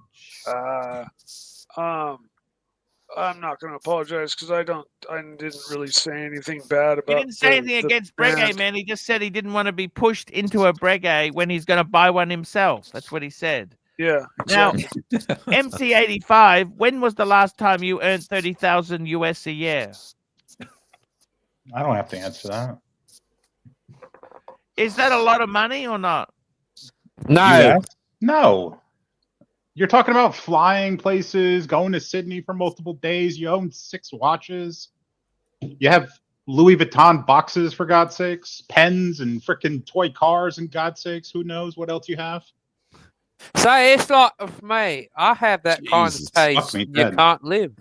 I'm not going to apologize because I didn't really say anything bad about. He didn't say anything against Breguet, man. He just said he didn't want to be pushed into a Breguet when he's going to buy one himself. That's what he said. Yeah. Exactly. Now, MT85. When was the last time you earned 30,000 US a year? I don't have to answer that. Is that a lot of money or not? No. Yes? No. You're talking about flying places, going to Sydney for multiple days. You own 6 watches. You have Louis Vuitton boxes, for God's sakes, pens and freaking toy cars, and God's sakes, who knows what else you have? So it's like of me. I have that kind Jesus, of taste. fuck me You dead. can't live.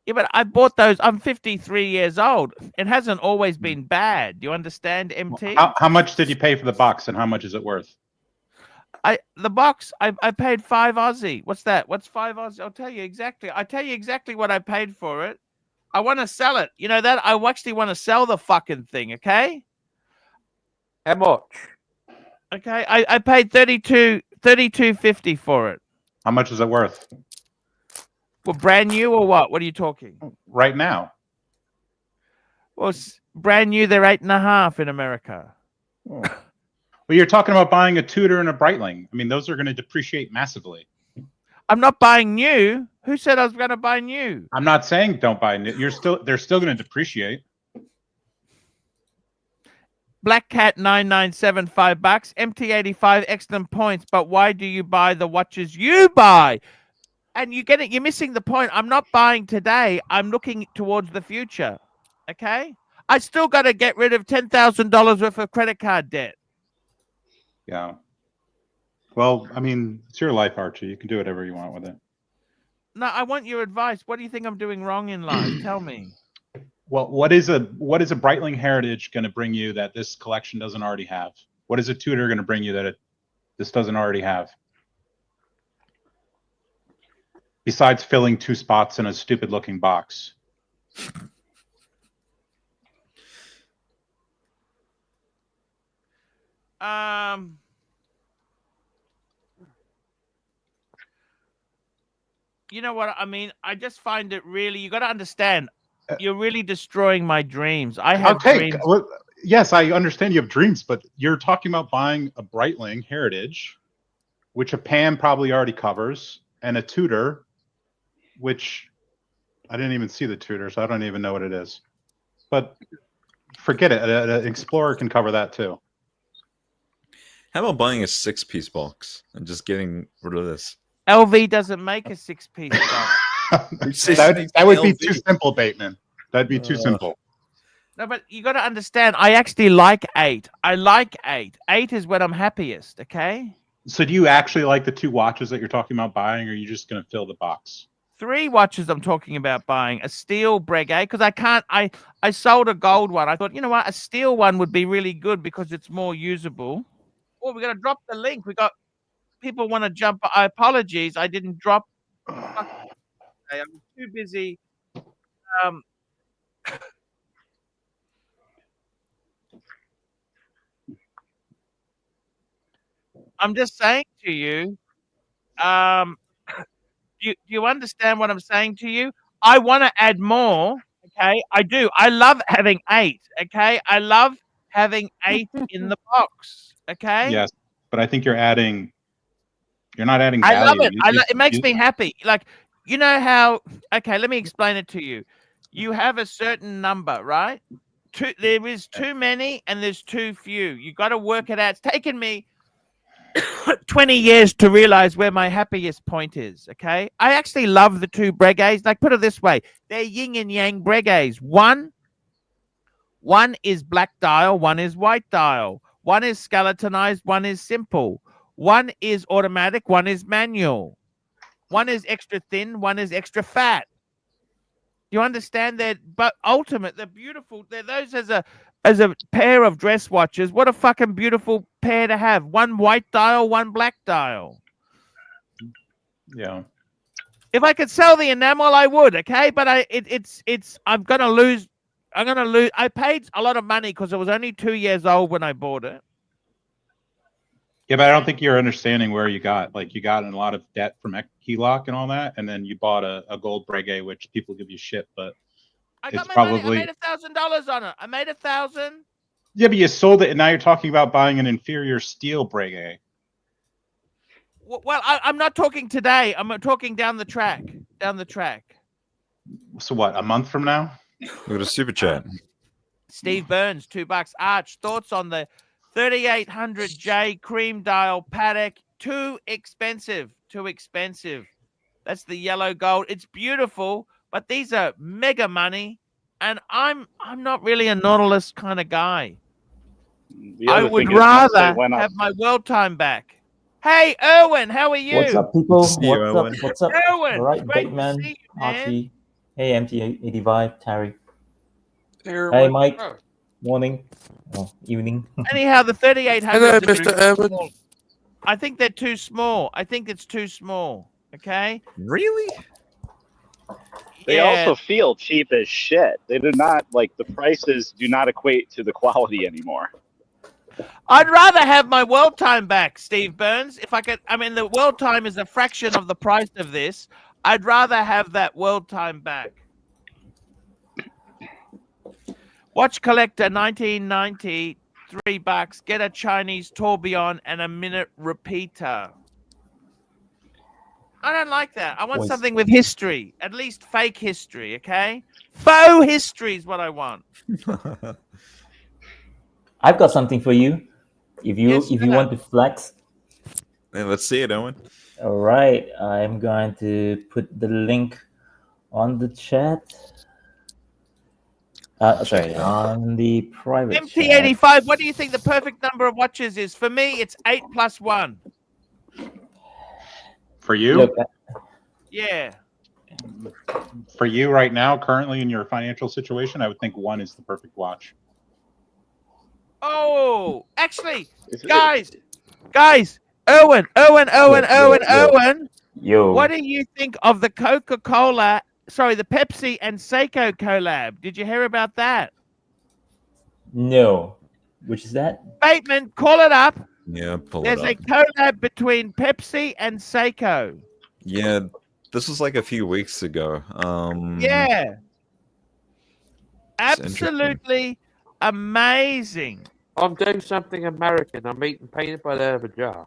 Yeah, but I bought those. I'm 53 years old. It hasn't always been bad. Do you understand, MT? How much did you pay for the box, and how much is it worth? The box, I paid 5 Aussie. What's that? What's 5 Aussie? I'll tell you exactly. I tell you exactly what I paid for it. I want to sell it. You know that? I actually want to sell the fucking thing, okay? How much? Okay. I paid $32.50 for it. How much is it worth? Well, brand new or what? What are you talking? Right now. Well, it's brand new, they're 8.5 in America. Oh. Well, you're talking about buying a Tudor and a Breitling. I mean, those are going to depreciate massively. I'm not buying new. Who said I was going to buy new? I'm not saying don't buy new. They're still going to depreciate. Black Cat 9975 $5. MT85 excellent points, but why do you buy the watches you buy? And you get it. You're missing the point. I'm not buying today. I'm looking towards the future. Okay. I still got to get rid of $10,000 worth of credit card debt. Yeah. Well, I mean, it's your life, Archie. You can do whatever you want with it. No, I want your advice. What do you think I'm doing wrong in life? Tell me. Well, what is a Breitling Heritage going to bring you that this collection doesn't already have? What is a Tudor going to bring you that this doesn't already have? Besides filling 2 spots in a stupid-looking box. You know what I mean? I just find it really. You got to understand. You're really destroying my dreams. I have dreams. Well, yes, I understand you have dreams, but you're talking about buying a Breitling Heritage, which a Pam probably already covers, and a Tudor, which I didn't even see the Tudor, so I don't even know what it is. But forget it. An Explorer can cover that too. How about buying a 6-piece box and just getting rid of this? LV doesn't make a 6-piece box. that would be too simple, Bateman. That'd be too simple. No, but you got to understand. I actually like 8. I like 8. 8 is when I'm happiest. Okay. So do you actually like the 2 watches that you're talking about buying, or are you just going to fill the box? 3 watches I'm talking about buying. A steel Breguet, because I can't. I sold a gold one. I thought, you know what, a steel one would be really good because it's more usable. Oh, we're gonna drop the link. We got people want to jump. I apologies. I didn't drop. I was too busy. I'm just saying to you. Do you understand what I'm saying to you? I want to add more. Okay, I do. I love having 8. Okay, I love having 8 in the box. Okay. Yes, but I think you're adding. You're not adding I value. love it. It makes me happy. Like, you know how? Okay, let me explain it to you. You have a certain number, right? There is too many and there's too few. You got to work it out. It's taken me 20 years to realize where my happiest point is. Okay, I actually love the 2 Breguets. Like, put it this way, they're yin and yang Breguets. One is black dial, one is white dial. One is skeletonized, one is simple. One is automatic, one is manual. One is extra thin, one is extra fat. You understand that? But ultimate, they're beautiful. They're those as a pair of dress watches. What a fucking beautiful pair to have. One white dial, one black dial. Yeah. If I could sell the enamel, I would. Okay, but I'm gonna lose. I paid a lot of money because it was only 2 years old when I bought it. Yeah, but I don't think you're understanding where you got. Like, you got in a lot of debt from HELOC and all that, and then you bought a gold Breguet, which people give you shit, but I got it's my money. probably. I made $1,000 on it. I made $1,000. Yeah, but you sold it, and now you're talking about buying an inferior steel Breguet. Well, I'm not talking today. I'm talking down the track. Down the track. So what? A month from now? We got a super chat. Steve Burns, $2. Arch, thoughts on the 3800J cream dial Patek? Too expensive. Too expensive. That's the yellow gold. It's beautiful, but these are mega money, and I'm not really a Nautilus kind of guy. I would rather have my world time back. Hey, Erwin, how are you? What's up, people? See you, Erwin. What's up? Erwin, All right, great Bateman, to see you, man. Archie. Hey, MT85, Terry. There Hey, we Mike. go. Morning. Oh, evening. Anyhow, the 3800. Hello, Mr. Irwin. I think they're too small. I think it's too small. Okay. Really? They also feel cheap as shit. They do not, like, the prices do not equate to the quality anymore. I'd rather have my world time back, Steve Burns. If I could, I mean, the world time is a fraction of the price of this. I'd rather have that world time back. Watch collector, 1990, $3. Get a Chinese tourbillon and a minute repeater. I don't like that. I want Boys. something with history, at least fake history. Okay, faux history is what I want. I've got something for you. If you Yes, if sir. you want to flex, Hey, let's see it, Owen. all right. I'm going to put the link on the chat. Sorry, on the private chat. MT85. What do you think the perfect number of watches is? For me, it's 8 + 1. For you? Look, Yeah. For you right now, currently in your financial situation, I would think 1 is the perfect watch. Oh, actually, guys, Erwin. yo, What do you think of the Coca-Cola? Sorry, the Pepsi and Seiko collab. Did you hear about that? no, which is that? Bateman, call it up. Yeah, pull There's it a up. collab between Pepsi and Seiko. Yeah, this was like a few weeks ago. Yeah. It's interesting. Absolutely amazing. I'm doing something American. I'm eating peanut butter out of a jar.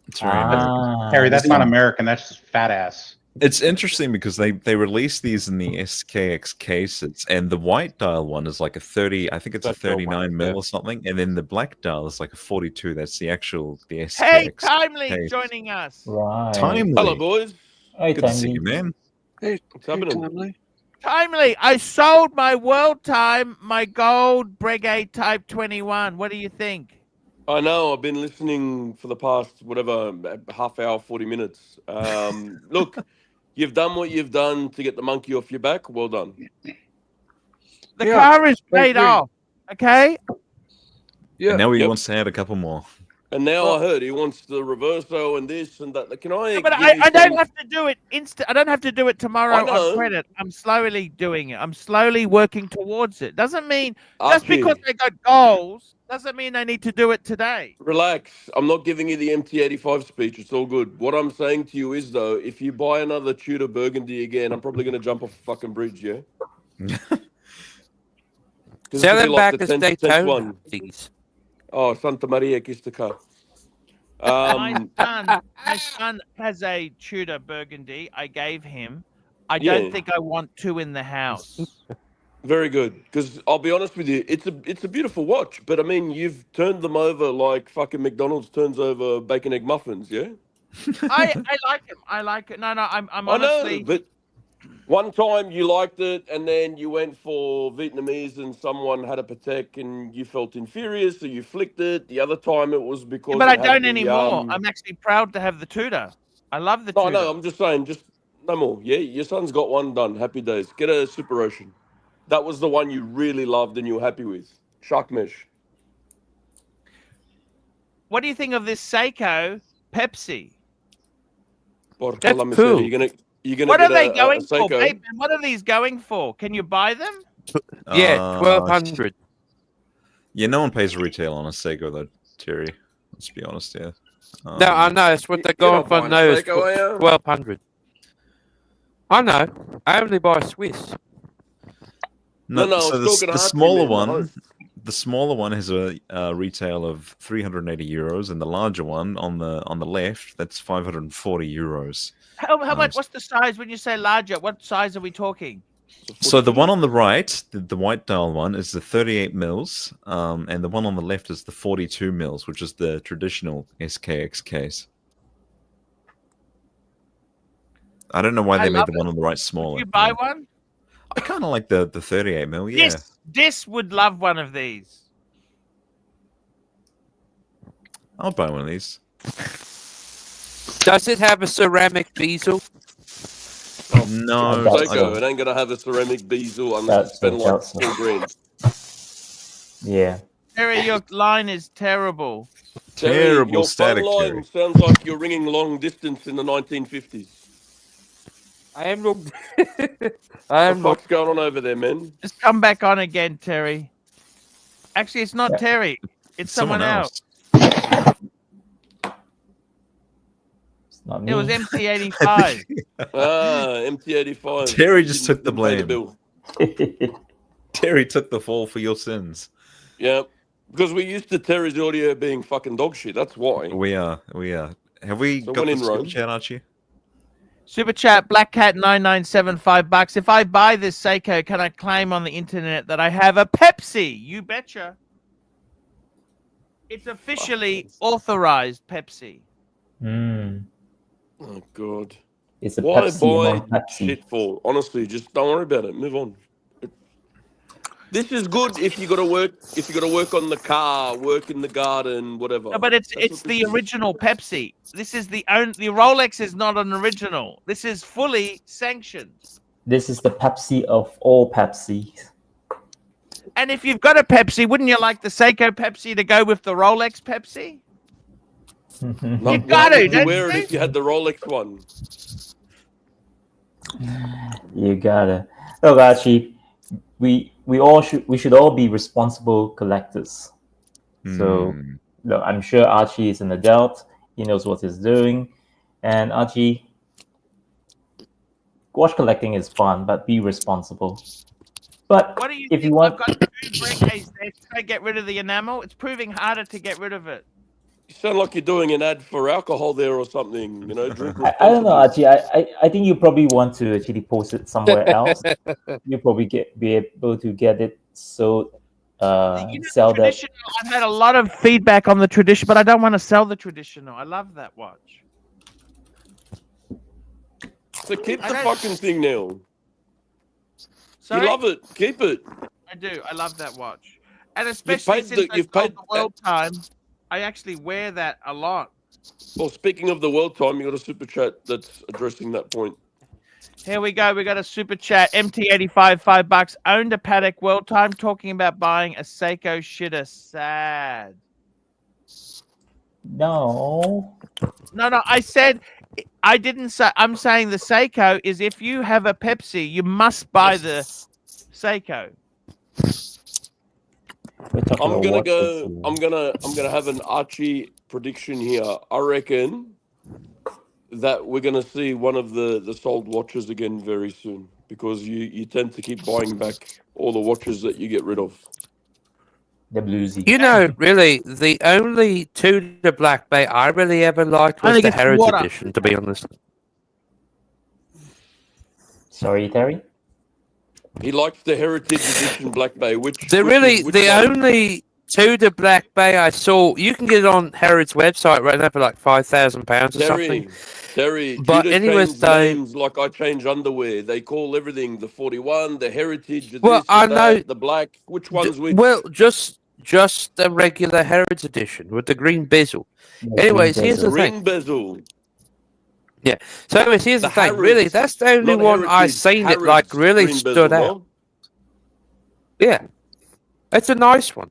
It's very American. Harry, that's not American. That's just fat ass. It's interesting because they released these in the SKX cases, and the white dial one is like a 30, I think it's a That's your 39 one, mil yeah. or something, and then the black dial is like a 42. That's the SKX. Hey, Timely case. joining us. Right. Timely. Hello, boys. Hey, Good to see you, Timely. man. Hey, What's happening? Timely. Timely, I sold my world time, my gold Breguet Type 21. What do you think? I know. I've been listening for the past half hour, 40 minutes. Look, you've done what you've done to get the monkey off your back. Well done. The Yeah, car is I paid agree. off. Okay. Yeah. And now he Yep. wants to add a couple more. And now Well- I heard he wants the Reverso and this and that. Can I? But give I you don't some- have to do it instant. I don't have to do it tomorrow I know. on credit. I'm slowly doing it. I'm slowly working towards it. Doesn't mean just Archie, because they got goals doesn't mean they need to do it today. relax. I'm not giving you the MT85 speech. It's all good. What I'm saying to you is, though, if you buy another Tudor Burgundy again, I'm probably going to jump off a fucking bridge, yeah? 'Cause Sell it'll be them like back the as 10% Daytona, one. please. Oh, Santa Maria Quistica. My son has a Tudor Burgundy. I gave him. I Yeah. don't think I want two in the house. Very good. Because I'll be honest with you, it's a beautiful watch. But I mean, you've turned them over like fucking McDonald's turns over bacon egg muffins, yeah? I like it. I like it. No, I'm I honestly. know, but one time you liked it, and then you went for Vietnamese, and someone had a Patek, and you felt inferior, so you flicked it. The other time it was because. But I it had don't the, anymore. I'm actually proud to have the Tudor. I love the No, Tudor. no, I'm just saying, just no more. Yeah, your son's got one done. Happy days. Get a Super Ocean. That was the one you really loved and you were happy with. Shark Mesh. What do you think of this Seiko Pepsi? Por That's la miseria. cool. You're gonna What get are they a going for, Seiko. babe? What are these going for? Can you buy them? Yeah, 1,200. Yeah, no one pays retail on a Seiko though, Terry. Let's be honest, yeah. No, I know. It's what they're You're going not for buying now. Is Seiko, are you? 1,200. I know. I only buy Swiss. No, so it's the, still gonna the have to, smaller man, the one, host. the smaller one has a retail of 380 euros, and the larger one on the left, that's 540 euros. How Um, much? What's the size when you say larger? What size are we talking? So the one on the right, the white dial one, is the 38 mils, and the one on the left is the 42 mils, which is the traditional SKX case. I don't know why I they made love the it. one on the right smaller. Would you buy Yeah. one? I kind of like the 38 mil, yeah. This would love one of these. I'll buy one of these. Does it have a ceramic bezel? No, that's Seiko. It ain't gonna have a ceramic bezel unless That's you spend like that's- 4 grand. Yeah. Terry, your line is terrible. Terry, Terrible your static, phone line Terry. sounds like you're ringing long distance in the 1950s. I am looked. I What am the looked. fuck's going on over there, man? Just come back on again, Terry. Actually, it's not Yeah. Terry. It's someone else. It's not me. It was MT85. MT85. Terry just Didn't- took the didn't pay blame. bill. Terry took the fall for your sins. Yeah, because we used to Terry's audio being fucking dog shit. That's why. We are. Have we So got when the in super Rome- chat, Archie? Super chat, Black Cat 9975 bucks. If I buy this Seiko, can I claim on the internet that I have a Pepsi? You betcha. It's officially authorized Pepsi. Mm. Oh god. It's a Why Pepsi buy among Pepsi. shit for? Honestly, just don't worry about it. Move on. This is good if you got to work. If you got to work on the car, work in the garden, whatever. No, but it's That's what the this is. original Pepsi. This is the Rolex is not an original. This is fully sanctioned. This is the Pepsi of all Pepsis. And if you've got a Pepsi, wouldn't you like the Seiko Pepsi to go with the Rolex Pepsi? No, You why got would it, you don't wear it you? if you had the Rolex one? You gotta. Look, Archie, we should all be responsible collectors. So Hmm. look, I'm sure Archie is an adult. He knows what he's doing. And Archie, watch collecting is fun, but be responsible. But What do you if think? you want, I've got 2 briquets there. Should I get rid of the enamel? It's proving harder to get rid of it. You sound like you're doing an ad for alcohol there or something. You know, drink I don't know, responsibly. Archie. I think you probably want to actually post it somewhere else. You probably be able to get it sold, You know, sell that. traditional. I've had a lot of feedback on the tradition, but I don't want to sell the traditional. I love that watch. So keep I the don't- fucking thing now. Sorry? You love it. Keep it. I do. I love that watch, and especially paid since you've I sold paid- the world time, I actually wear that a lot. Well, speaking of the world time, you got a super chat that's addressing that point. Here we go. We got a super chat. MT85, $5. Owned a Paddock world time. Talking about buying a Seiko shitter. Sad. No. No. I said. I didn't say. I'm saying the Seiko is if you have a Pepsi, you must buy the Seiko. We're talking I'm about gonna watches, go. so- I'm gonna have an Archie prediction here. I reckon that we're gonna see one of the sold watches again very soon because you tend to keep buying back all the watches that you get rid of. The bluesy. You know, really, the only Tudor Black Bay I really ever liked I was think the it's Harrods water. edition, to be honest. Sorry, Terry. He likes the Heritage Edition Black Bay, which The which really, is, which the one? only Tudor Black Bay I saw, you can get it on Harrods' website right now for like £5,000 or something. Terry, But Tudor anyways, changed though- names like I change underwear. They call everything the 41, the Heritage, the Well, this, I the know- that, the black. Which one's which? Well, just the regular Harrods edition with the green bezel. The Anyways, green here's the bezel. thing. Ring bezel. So anyways, here's the The thing. Really, Harrods, that's the only not one I Heritage, seen that Harrods like really green stood bezel, out. no? Yeah, it's a nice one.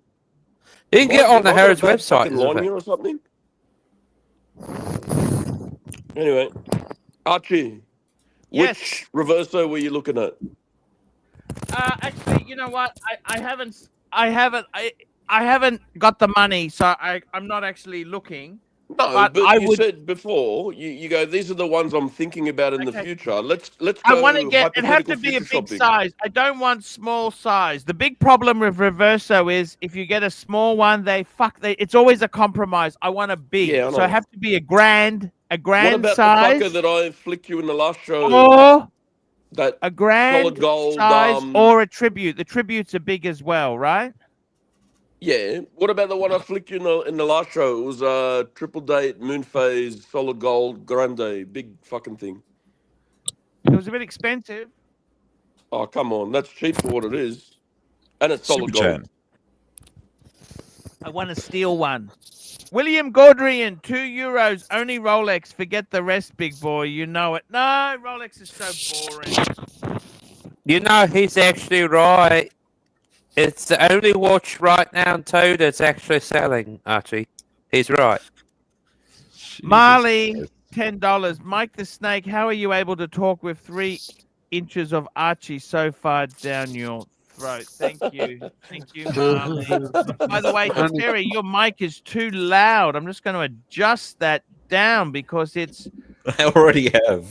You can get Have I- on the have I got a Harrods bad website. fucking as a line fact. here or something? Anyway, Archie, Yes. which Reverso were you looking at? Actually, you know what? I haven't got the money, so I'm not actually looking. No, But but I you would- said before you go. These are the ones I'm thinking about in the Okay. future. Let's go. I want to get. It has to hypothetical be a future big shopping. size. I don't want small size. The big problem with Reverso is if you get a small one, it's always a compromise. I want a big, Yeah, I so know. it have to be a grand What about size, the fucker that I flicked you in the last show? or That a grand solid gold, size, or a tribute. The tributes are big as well, right? yeah. What about the one I flicked you in the last show? It was triple date, moon phase, solid gold, grande, big fucking thing. It was a bit expensive. Oh come on, that's cheap for what it is, and it's solid Super gold. chat. I want a steel one. William Gaudrian, €2. Only Rolex. Forget the rest, big boy. You know it. No, Rolex is so boring. You know, he's actually right. It's the only watch right now in Toad that's actually selling, Archie. He's right. Jesus Marley, Christ. $10. Mike the Snake, how are you able to talk with 3 inches of Archie so far down your throat? Thank you. Thank you, Marley. By the way, Terry, your mic is too loud. I'm just going to adjust that down because it's I already have.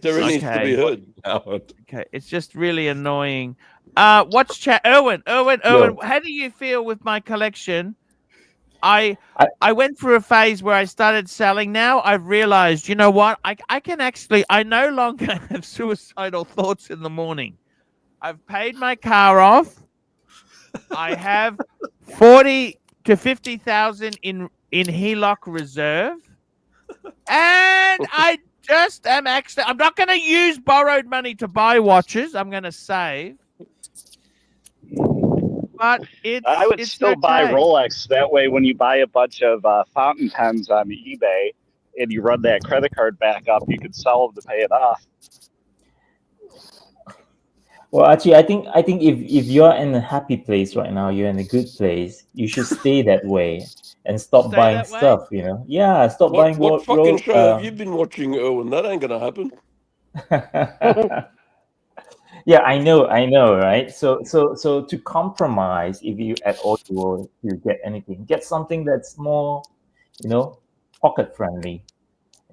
There needs to be Okay. heard. Howard. okay. It's just really annoying. What's chat? Erwin, how do you feel with my collection? I went through a phase where I started selling. Now I've realized, you know what? I can actually, I no longer have suicidal thoughts in the morning. I've paid my car off. I have 40 to 50,000 in HELOC reserve. And I just am actually, I'm not going to use borrowed money to buy watches. I'm going to save. But I would it's still buy okay. Rolex. That way, when you buy a bunch of fountain pens on eBay and you run that credit card back up, you can sell them to pay it off. Well, actually, I think if you're in a happy place right now, you're in a good place, you should stay that way and stop Stay buying that way? stuff. You know, yeah, stop buying What fucking show have you been watching, Erwin? That ain't gonna happen. Yeah, I know, right? So to compromise, if you at all you get anything, get something that's more, pocket friendly.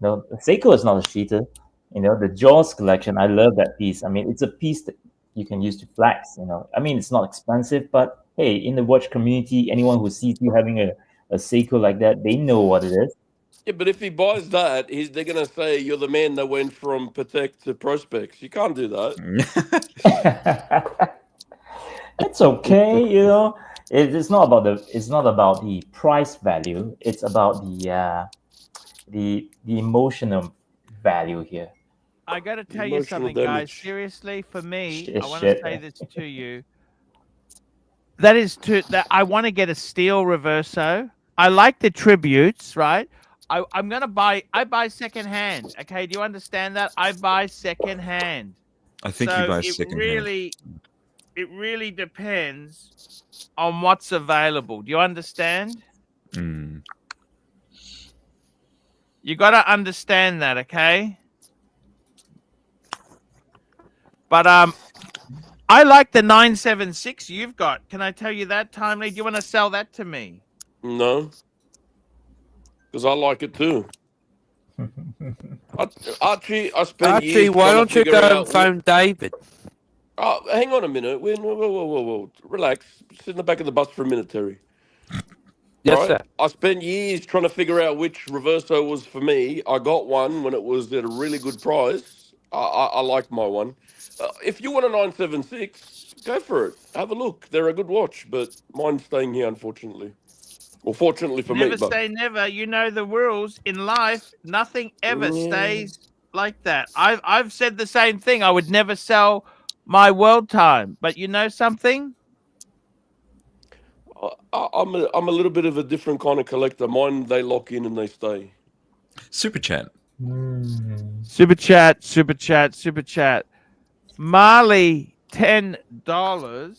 Seiko is not a cheater. The Jaws collection, I love that piece. I mean, it's a piece that you can use to flex. I mean, it's not expensive, but hey, in the watch community, anyone who sees you having a Seiko like that, they know what it is. Yeah, but if he buys that, they're going to say you're the man that went from Patek to Prospex. You can't do that. It's okay, It's not about the price value. It's about the emotional value here. I got to tell you something, guys. Seriously, for me, I want to say this to you. That I want to get a steel Reverso. I like the tributes, right? I'm gonna buy. I buy secondhand. Okay, do you understand that? I buy secondhand. I think you buy secondhand. It really depends on what's available. Do you understand? Mm. You got to understand that, okay? But I like the 976 you've got. Can I tell you that, Timely? Do you want to sell that to me? No, because I like it too. Archie, I spent years. Why don't you go and phone David? Oh, hang on a minute. Whoa. Relax. Sit in the back of the bus for a minute, Terry. Yes, sir. I spent years trying to figure out which Reverso was for me. I got one when it was at a really good price. I like my one. If you want a 976, go for it. Have a look. They're a good watch, but mine's staying here, unfortunately. Well, fortunately for me. Never say never. You know the rules in life. Nothing ever stays like that. I've said the same thing. I would never sell my world time. But you know something? I'm a little bit of a different kind of collector. Mine, they lock in and they stay. Super chat. Super chat. Marley, $10.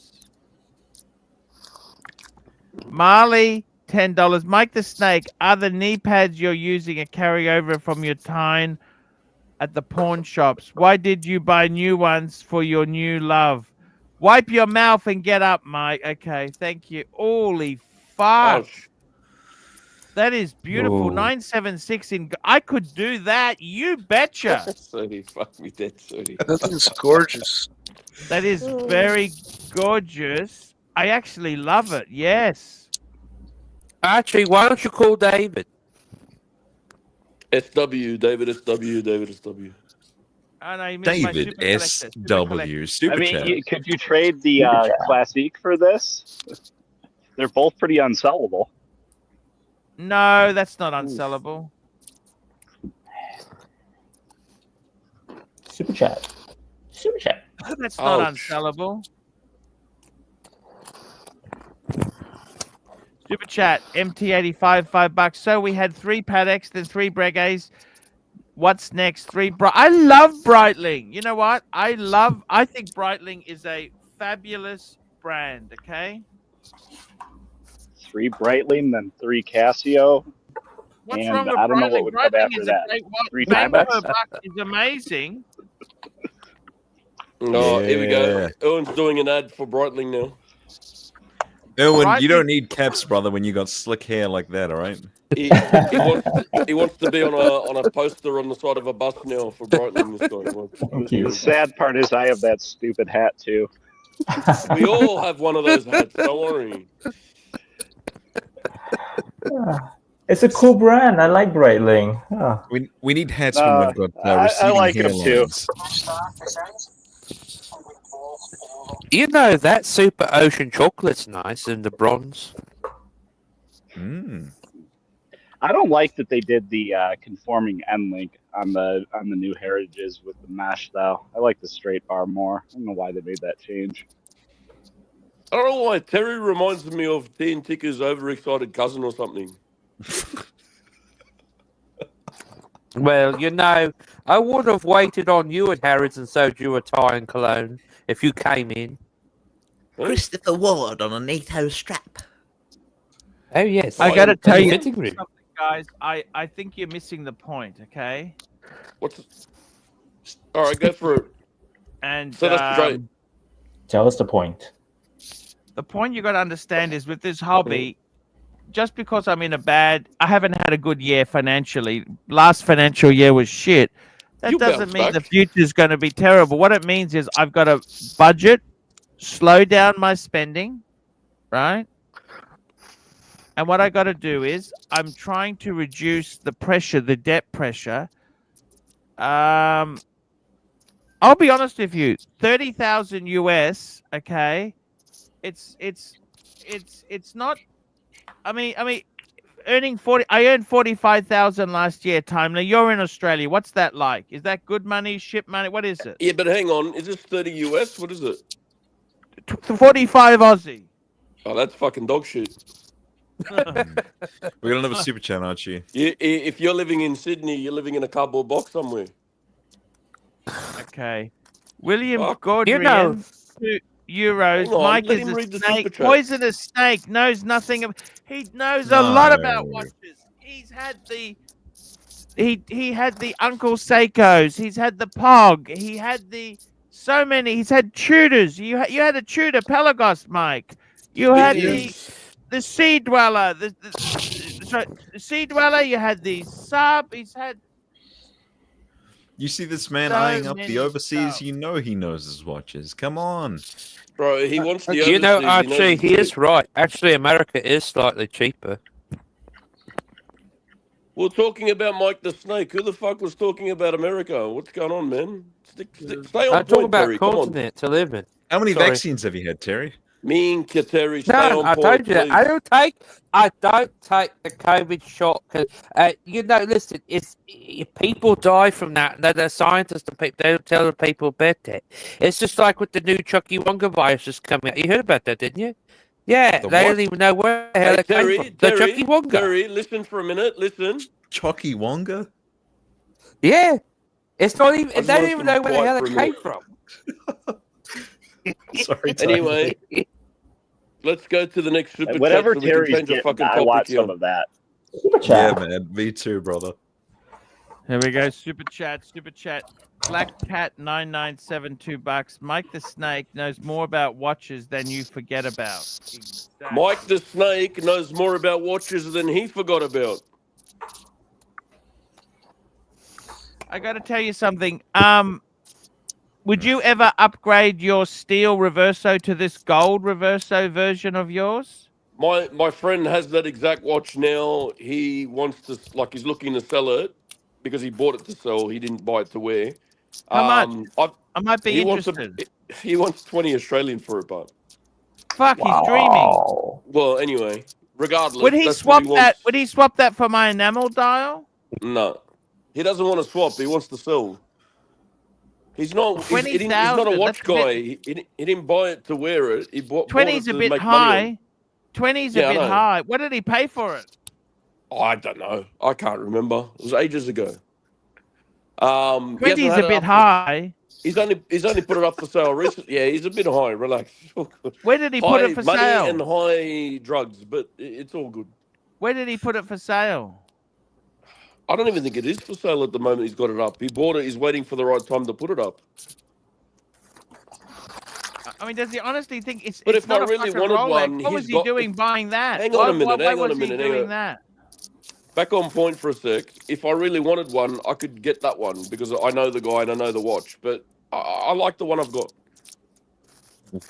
Marley, $10. Mike the Snake, are the knee pads you're using a carryover from your time at the pawn shops? Why did you buy new ones for your new love? Wipe your mouth and get up, Mike. Okay, thank you. Holy fuck. Ouch. That is beautiful. 976 in. I could do that. You betcha. Sorry, fuck me dead, sorry. That's gorgeous. That is very gorgeous. I actually love it. Yes. Archie, why don't you call David? David SW. Oh, no, you missed my David super collector, SW. Super I mean, chat. could you trade the Classique for this? They're both pretty unsellable. No, that's not unsellable. Super chat. That's not unsellable. Super chat, MT85, $5. So we had 3 Pateks, then 3 Breguets. What's next? 3 I love Breitling. You know what? I think Breitling is a fabulous brand, okay? 3 Breitling, then 3 Casio. What's and wrong with I don't know Breitling? what would come Breitling after is that. a great watch. 3 Bang for Timex. a buck is amazing. Oh, here we go. Yeah. Owen's doing an ad for Breitling now. Erwin, you don't need caps, brother, when you got slick hair like that, all right? He wants to be on a poster on the side of a bus now for Breitling. This guy. Thank you. The sad part is I have that stupid hat too. We all have one of those hats. Don't worry. It's a cool brand. I like Breitling. We need hats when we've got I receding like 'em too. hairlines. You know that Super Ocean chocolate's nice in the bronze. Mm. I don't like that they did the conforming end link on the new Heritages with the mesh though. I like the straight bar more. I don't know why they made that change. I don't know why. Terry reminds me of T and Ticker's overexcited cousin or something. Well, you know, I would have waited on you at Harrods and sold you a tie and cologne if you came in. Christopher Ward on a NATO strap. Oh, yes. I got to tell you fitting room. something, guys. I think you're missing the point, okay? All right, go for it. And So that's great. Tell us the point. the point you got to understand is with this hobby, just because I'm in I haven't had a good year financially. Last financial year was shit. That You doesn't bounce mean the back. future is going to be terrible. What it means is I've got to budget, slow down my spending, right? And what I got to do is I'm trying to reduce the pressure, the debt pressure. I'll be honest with you, 30,000 US, okay? It's not. I mean, earning 40. I earned 45,000 last year. Timely, you're in Australia. What's that like? Is that good money? Ship money? What is it? Yeah, but hang on. Is this 30 US? What is it? 45 Aussie. Oh, that's fucking dog shit. We got another super chat, Archie. If you're living in Sydney, you're living in a cardboard box somewhere. Okay, William Fuck. Gordrian, You know- €2. Mike let is him a read the super snake. chat. Poisonous snake knows nothing. He knows a lot about No. watches. He's had the. He had the Uncle Seikos. He's had the Pog. He had the so many. He's had Tudors. You had a Tudor Pelagos, Mike. You had the Sea Dweller. Sorry, the Sea Dweller. You had the Sub. He's had. You see this man So eyeing up many the overseas, stuff. you know he knows his watches. Come on. Bro, he wants the You know, overseas, he knows Archie, it's he cheap. is right. Actually, America is slightly cheaper. We're talking about Mike the Snake. Who the fuck was talking about America? What's going on, man? Stay on I talk point, about Terry. Come on. continent to live in. How many Sorry. vaccines have you had, Terry? Me and Terry, stay No, on I point, told you that. please. I don't take the COVID shot because you know. Listen, if people die from that, the scientists and people, they don't tell the people about that. It's just like with the new Chucky Wonga virus is coming out. You heard about that, didn't you? Yeah, The they what? don't even know where the hell Hey, it came Terry, from. The Terry, Chucky Wonga. Terry, listen for a minute. Listen. Chucky Wonga? Yeah, it's not even. I They just don't wanted even to know where the quiet hell for it a came minute. from. Sorry, Terry. Anyway, let's go to the next super Whatever chat so we can Terry's change the getting, fucking I topic watch here. some of that. Super Yeah, chat. man. Me too, brother. Here we go. Super chat. Black Cat 9972 $2. Mike the Snake knows more about watches than you forget about. Exactly. Mike the Snake knows more about watches than he forgot about. I got to tell you something. Would you ever upgrade your steel Reverso to this gold Reverso version of yours? My friend has that exact watch now. He wants to, like, he's looking to sell it because he bought it to sell. He didn't buy it to wear. How much? I might be he interested. He wants 20 Australian for it, but Fuck, he's dreaming. Wow. well, anyway, regardless. Would he that's swap what he that? wants. Would he swap that for my enamel dial? No, he doesn't want to swap. He wants to sell. He's not. He's not a 20,000, watch that's a guy. He didn't buy it to wear it. He bought 20's it a to bit make money on. high. 20's Yeah, I a bit know. high. What did he pay for it? I don't know. I can't remember. It was ages ago. He hasn't 20's had a it bit up for- high. He's only put it up for sale recently. Yeah, he's a bit high. Relax. Where did he put it for money sale? and high drugs, but it's all good. Where did he put it for sale? I don't even think it is for sale at the moment. He's got it up. He bought it. He's waiting for the right time to put it up. I mean, does he honestly think it's? But it's if I not a really fucking wanted Rolex? one, What was he's he got- doing buying that? Hang on a minute, Why hang on was a minute, he hang doing on. that? Back on point for a sec. If I really wanted one, I could get that one because I know the guy and I know the watch. But I like the one I've got. I'm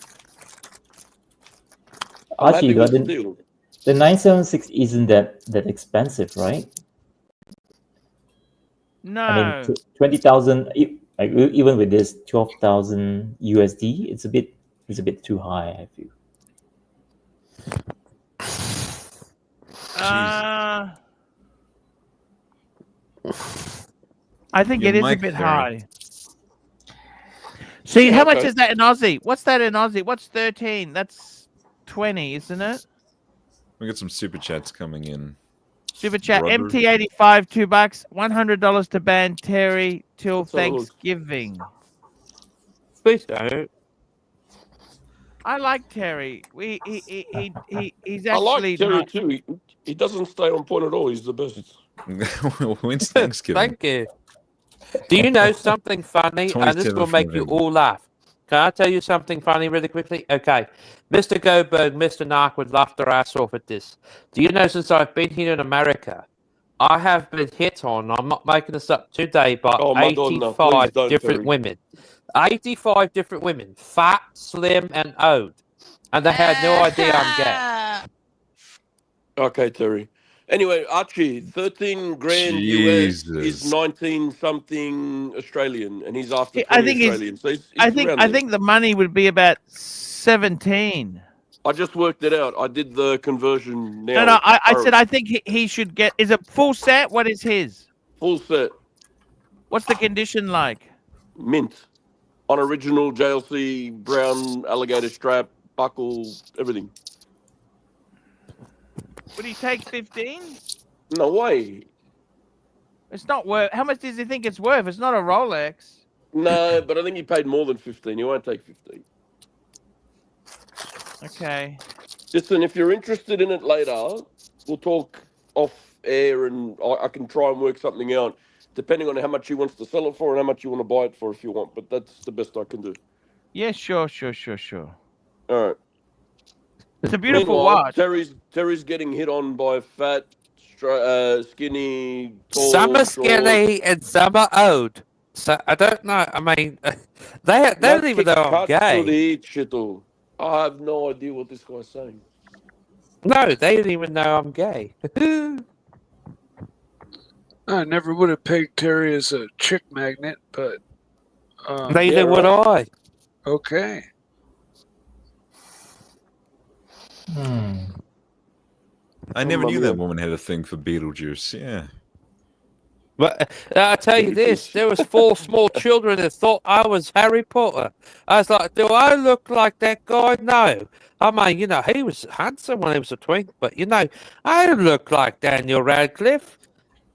Archie, happy you with got the deal. the 976 isn't that expensive, right? No. I mean, 20,000. Like even with this 12,000 USD, it's a bit too high. I feel. I think Your it is a mic, bit Terry. high. See, Yeah, how much okay. is that in Aussie? What's that in Aussie? What's 13? That's 20, isn't it? We got some super chats coming in. Super chat. Brother. MT85 $2, $100 to ban Terry till That's all it was. Thanksgiving. Please don't. I like Terry. He's I actually like Terry not. too. He doesn't stay on point at all. He's the best. When's Thanksgiving? Thank you. Do you know something funny? And this 27th will make you November. all laugh. Can I tell you something funny really quickly? Okay. Mr. Goldberg, Mr. Nark would laugh their ass off at this. Do you know since I've been here in America, I have been hit on, I'm not making this up today, by Oh, Madonna, please 85 don't, different Terry. women. 85 different women. Fat, slim, and old. And they had no idea I'm gay. Okay, Terry. Anyway, Archie, 13 grand US is Jesus. 19 something Australian, and he's after I 20 think he's- Australian. So he's I think around I there. think the money would be about 17. I just worked it out. I did the conversion now. No, I said I think he should get. Is it full set? What is his? Full set, What's the condition like? mint, on original JLC, brown alligator strap, buckle, everything. Would he take 15? No way. It's not worth. How much does he think it's worth? It's not a Rolex. No, but I think he paid more than 15. He won't take 15. Okay. Listen, if you're interested in it later, we'll talk off air, and I can try and work something out, depending on how much he wants to sell it for and how much you want to buy it for if you want. But that's the best I can do. Yeah, sure. All right. It's a beautiful Meanwhile, watch. Terry's getting hit on by fat, skinny, tall, Some are short. skinny and some are old. So I don't know. I mean, they don't even know I'm gay. I have no idea what this guy's saying. No, they don't even know I'm gay. I never would have pegged Terry as a chick magnet, but Neither would I. okay. I never knew that woman had a thing for Beetlejuice. Yeah. But I tell you this, there was 4 small children that thought I was Harry Potter. I was like, do I look like that guy? No. I mean, you know, he was handsome when he was a twink, but, you know, I don't look like Daniel Radcliffe.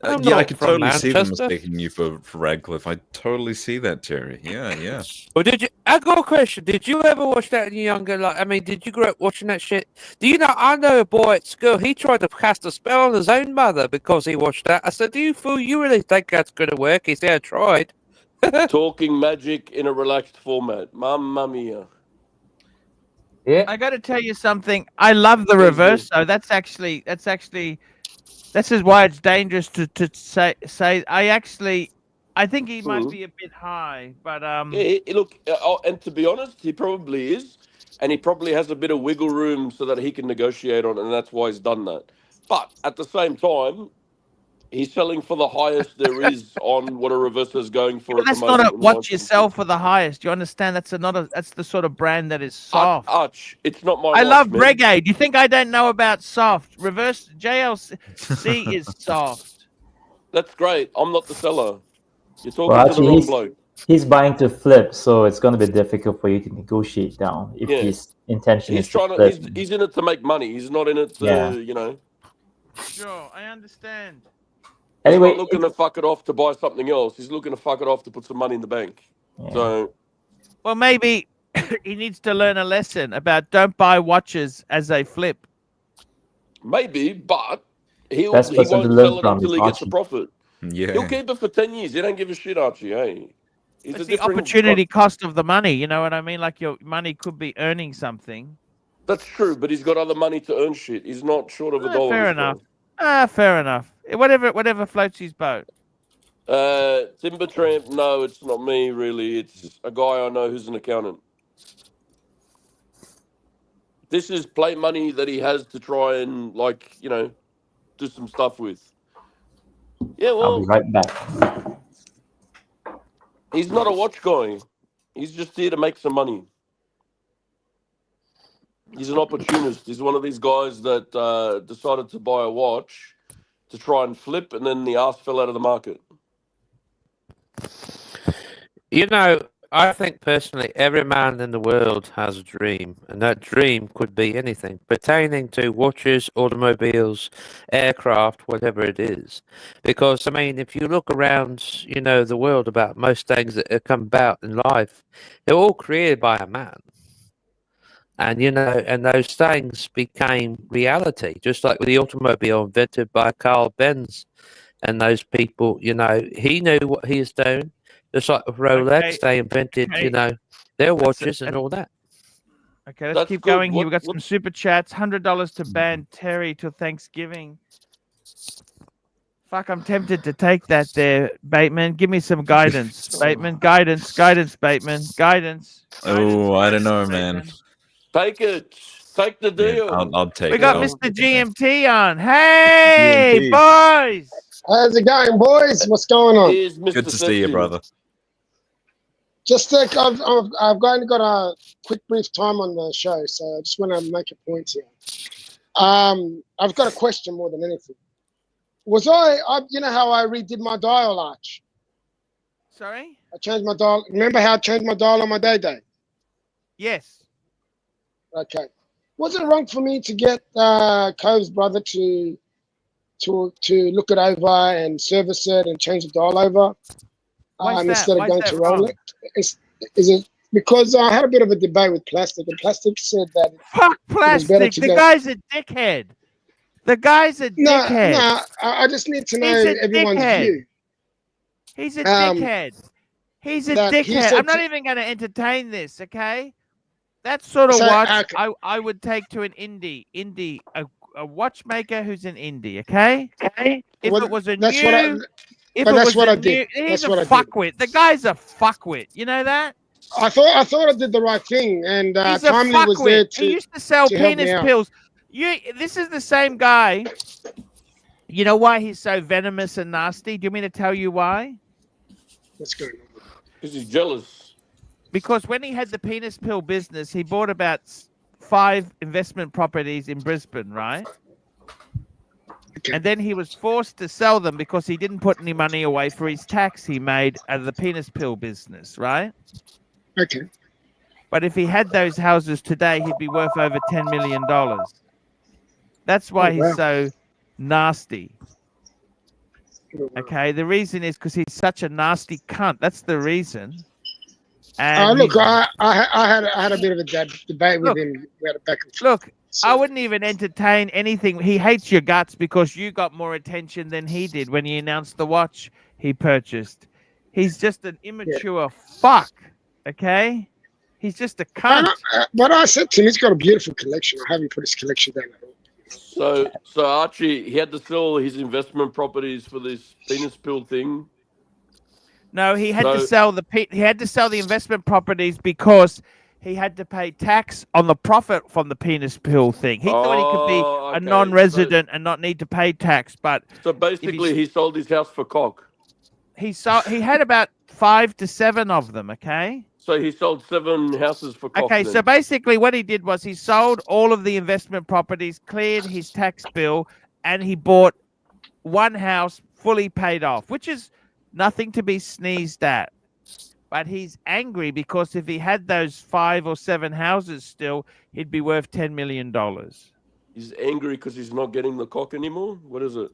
I'm Yeah, I not could from totally see them Manchester. mistaking you for Radcliffe. I totally see that, Terry. Yeah. Well, did you? I got a question. Did you ever watch that in your younger? Like, I mean, did you grow up watching that shit? Do you know? I know a boy at school. He tried to cast a spell on his own mother because he watched that. I said, "Do you fool? You really think that's going to work?" He said, "I tried." Talking magic in a relaxed format. Mamma mia. Yeah. I got to tell you something. I love the Reverso. This is why it's dangerous to say. I think he might be a bit high, but Yeah, look, and to be honest, he probably is, and he probably has a bit of wiggle room so that he can negotiate on it, and that's why he's done that. But at the same time, he's selling for the highest there is on what a Reverso is going for. Well, at that's the not moment a in watch you line. sell for the highest. You understand? That's the sort of brand that is soft. Arch, it's not my. I watch, love man. reggae. Do you think I don't know about soft? Reverse JLC is soft. That's great. I'm not the seller. You're talking Well, to the actually, wrong bloke. he's buying to flip, so it's going to be difficult for you to negotiate down if Yeah. his intention He's is to trying to. flip. He's in it to make money. He's not in it to, Yeah. you know. Sure, I understand. He's Anyway, not looking to fuck it off to buy something else. He's looking to fuck it off to put some money in the bank. yeah. So Well, maybe he needs to learn a lesson about don't buy watches as they flip. maybe, but he Best won't person to sell learn it from until is he gets a Archie. profit. Yeah. He'll keep it for 10 years. He don't give a shit, Archie. Hey, he's It's a the different opportunity cost of the money. You know what I mean? Like your money could be earning something. That's true, but he's got other money to earn shit. He's not short of a dollar. Fair this enough. guy. Fair enough. Whatever floats his boat. Timber Tramp, no, it's not me really. It's a guy I know who's an accountant. This is play money that he has to try and, like, you know, do some stuff with. Yeah, I'll be well, right back. he's not a watch guy. He's just here to make some money. He's an opportunist. He's one of these guys that decided to buy a watch to try and flip, and then the ass fell out of the market. You know, I think personally, every man in the world has a dream, and that dream could be anything pertaining to watches, automobiles, aircraft, whatever it is. Because, I mean, if you look around, you know, the world about most things that have come about in life, they're all created by a man. And, you know, and those things became reality, just like the automobile invented by Carl Benz. and those people, you know, he knew what he was doing. Just like with Rolex, Okay, they invented, okay. you know, their That's watches and all that. Okay, let's That's keep good. going here. We What- got some super chats. $100 to ban Terry till Thanksgiving. Fuck, I'm tempted to take that there, Bateman. Give me some guidance, Bateman. Guidance, Bateman. Guidance. Oh, I don't know, Bateman. man. Take it. Take the Yeah, deal. I'll take We it. got I'll- Mr. GMT on. Hey, GMT. boys. How's it going, boys? What's going on? Here's Mr. Good to see you, Sexton. brother. Just I've only got a quick brief time on the show, so I just want to make a point here. I've got a question more than anything. Was I you know how I redid my dial, Arch? Sorry? I changed my dial. Remember how I changed my dial on my day? Yes. Okay. Was it wrong for me to get Cove's brother to look it over and service it and change the dial over Why's that? instead of Why's going that to wrong? Rolex? Is it because I had a bit of a debate with Plastic, and Plastic said that Fuck was better Plastic. to The go- guy's a dickhead. The guy's a no, dickhead. no, I just need to know He's a everyone's dickhead. view. He's a Um, dickhead. He's a that he dickhead. said I'm not to- even going to entertain this, okay? That sort of So, watch okay. I would take to an indie, a watchmaker who's an indie, okay? If Well, it was a that's new, what I- if but it that's was what a I did. new, he's That's a what I did. fuckwit. The guy's a fuckwit. You know that? I thought I did the right thing, and He's a Timely was there fuckwit. He to. used to sell to help me penis out. pills. This is the same guy. You know why he's so venomous and nasty? Do you mean to tell you why? What's going on? Because he's jealous. Because when he had the penis pill business, he bought about 5 investment properties in Brisbane, right? Okay. And then he was forced to sell them because he didn't put any money away for his tax he made out of the penis pill business, right? Okay. But if he had those houses today, he'd be worth over $10 million. That's why Oh, he's wow. so nasty. Okay, the reason is because he's such a nasty cunt. That's the reason. And Look, he's- I had a bit of a debate with Look. him. We had a back and forth. look, So- I wouldn't even entertain anything. He hates your guts because you got more attention than he did when he announced the watch he purchased. He's just an immature fuck. Okay, he's just a cunt. But I said to him, he's got a beautiful collection. I haven't put his collection down at all. So Archie, he had to sell his investment properties for this penis pill thing. No, he had to So- sell the investment properties because he had to pay tax on the profit from the penis pill thing. He thought he could be Oh, a okay. non-resident and not need to pay tax, but So basically, he sold his house for cock. he had about 5 to 7 of them. Okay. So he sold 7 houses for cock. Okay, then. so basically what he did was he sold all of the investment properties, cleared his tax bill, and he bought one house fully paid off, which is nothing to be sneezed at. But he's angry because if he had those 5 or 7 houses still, he'd be worth $10 million. He's angry because he's not getting the cock anymore. What is it?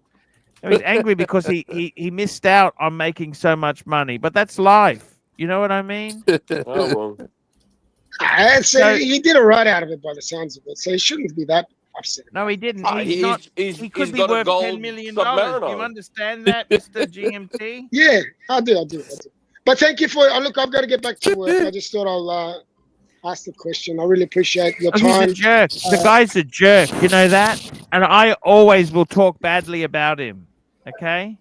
No, he's angry because he missed out on making so much money. But that's life. You know what I mean? Oh well. So- He did a right out of it by the sounds of it, so he shouldn't be that upset. No, he didn't. Ah, He's not. he's He could he's be got a worth gold $10 million. Do you Submariner. understand that, Mr. GMT? Yeah, I do. But thank you for. Look, I've got to get back to work. I just thought I'll ask the question. I really appreciate your Oh, he's a time. jerk. The guy's a jerk. You know that? And I always will talk badly about him. Okay?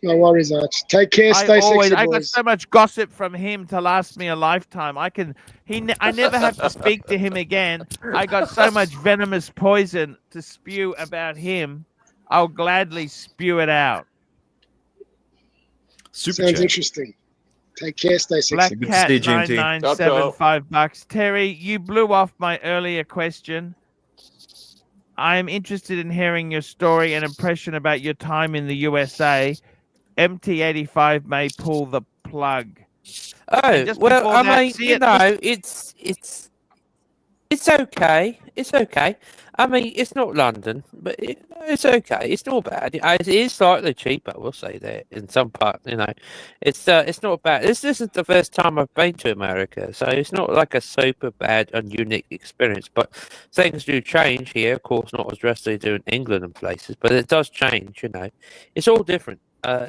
No worries, Arch. Take care. Stay sexy, I got boys. so much gossip from him to last me a lifetime. I never have to speak to him again. I got so much venomous poison to spew about him. I'll gladly spew it out. Super Sounds chat. interesting. Take care. Stay sexy. Black Good to Cat see you, GMT. 997 $5. Terry, you blew off my earlier question. I am interested in hearing your story and impression about your time in the USA. MT85 may pull the plug. Oh, just well, before I that, mean, see you it- know, it's It's okay. It's okay. I mean, it's not London, but it's okay. It's not bad. It is slightly cheaper, I will say that in some part. It's not bad. This isn't the first time I've been to America, so it's not like a super bad and unique experience. But things do change here, of course, not as drastically do in England and places, but it does change. It's all different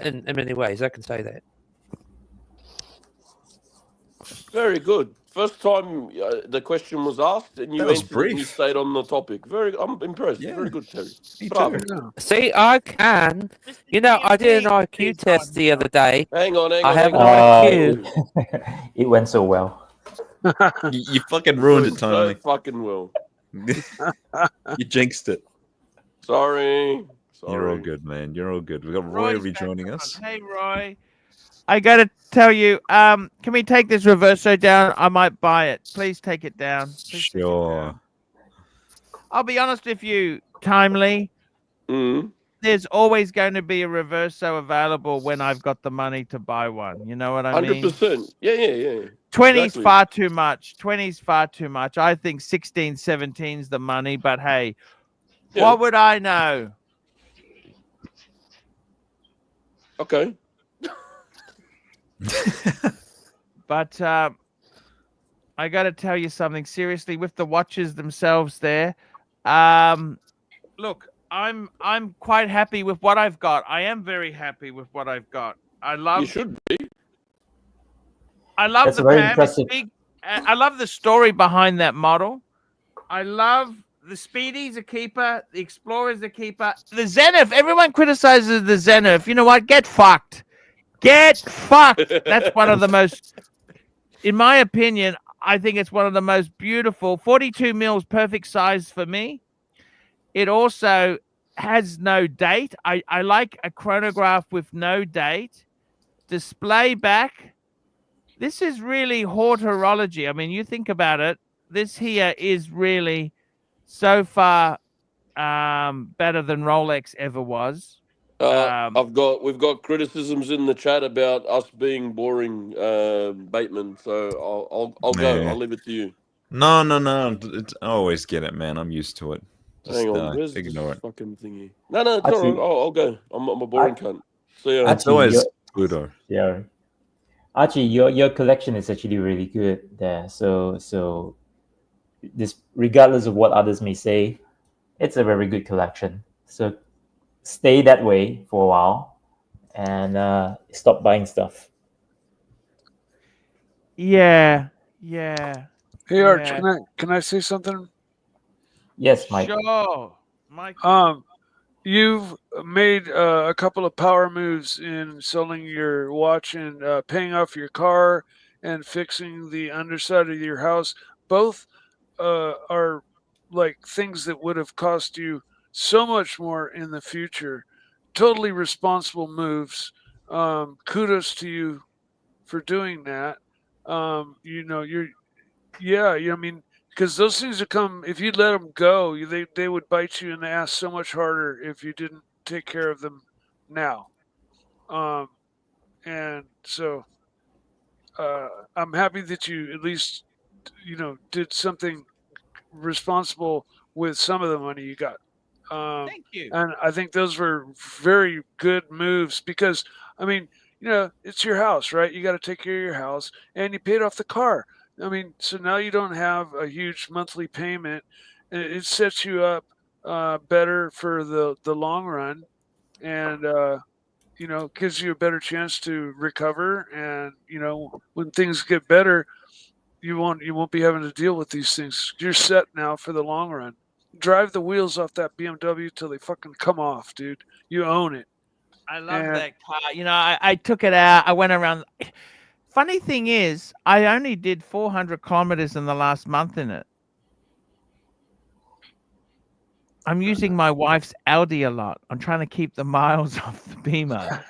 in many ways. I can say that. Very good. First time the question was asked, and you That was answered it and you brief. stayed on the topic. I'm impressed. Yeah. Very good, Terry. Me Bravo. too. See, I can. I did an IQ test the other day. Hang on. I have hang an on. IQ. It went so well. You fucking ruined it, So Tony. fucking well. You jinxed it. Sorry. You're all good, man. You're all good. We've got Roy Roy's rejoining back us. on. Hey, Roy. I got to tell you, can we take this Reverso down? I might buy it. Please take it down. Please take it Sure. down. I'll be honest with you, Timely. Mm. There's always going to be a Reverso available when I've got the money to buy one. You know what I mean? 100%. Yeah. 20's Exactly. far too much. 20's far too much. I think 16, 17's the money. But hey, Yeah. what would I know? Okay. But I got to tell you something seriously with the watches themselves. There, look, I'm quite happy with what I've got. I am very happy with what I've got. I love. You should be. I love That's the very Pam. impressive. I love the story behind that model. I love the Speedy's a keeper. The Explorer's a keeper. The Zenith. Everyone criticizes the Zenith. You know what? Get fucked. Get fucked. That's one of the most, in my opinion, I think it's one of the most beautiful. 42 mils, perfect size for me. It also has no date. I like a chronograph with no date. Display back. This is really horology. I mean, you think about it. This here is really so far better than Rolex ever was. We've got criticisms in the chat about us being boring, Bateman. So I'll go. Yeah. I'll leave it to you. No. I always get it, man. I'm used to it. Just Hang on. Where's ignore this it. fucking thingy? No, it's all Actually- right. I'll go. I'm a boring cunt. See ya. It's always Pluto. Yeah. Archie, your collection is actually really good there. So this, regardless of what others may say, it's a very good collection. So stay that way for a while and stop buying stuff. Yeah. Hey, Arch, Yeah. can I say something? Yes, Mike. Sure. Mike. You've made a couple of power moves in selling your watch and paying off your car and fixing the underside of your house. Both are like things that would have cost you so much more in the future. Totally responsible moves. Kudos to you for doing that. I mean, because those things would come, if you let them go, they would bite you in the ass so much harder if you didn't take care of them now. And so I'm happy that you at least, did something responsible with some of the money you got. Thank you. And I think those were very good moves because, I mean, it's your house, right? You got to take care of your house, and you paid off the car. I mean, so now you don't have a huge monthly payment, and it sets you up better for the long run, and gives you a better chance to recover. And when things get better, you won't be having to deal with these things. You're set now for the long run. Drive the wheels off that BMW till they fucking come off, dude. You own it. I love And- that car. I took it out. I went around. Funny thing is, I only did 400 kilometers in the last month in it. I'm using my wife's Audi a lot. I'm trying to keep the miles off the Beamer.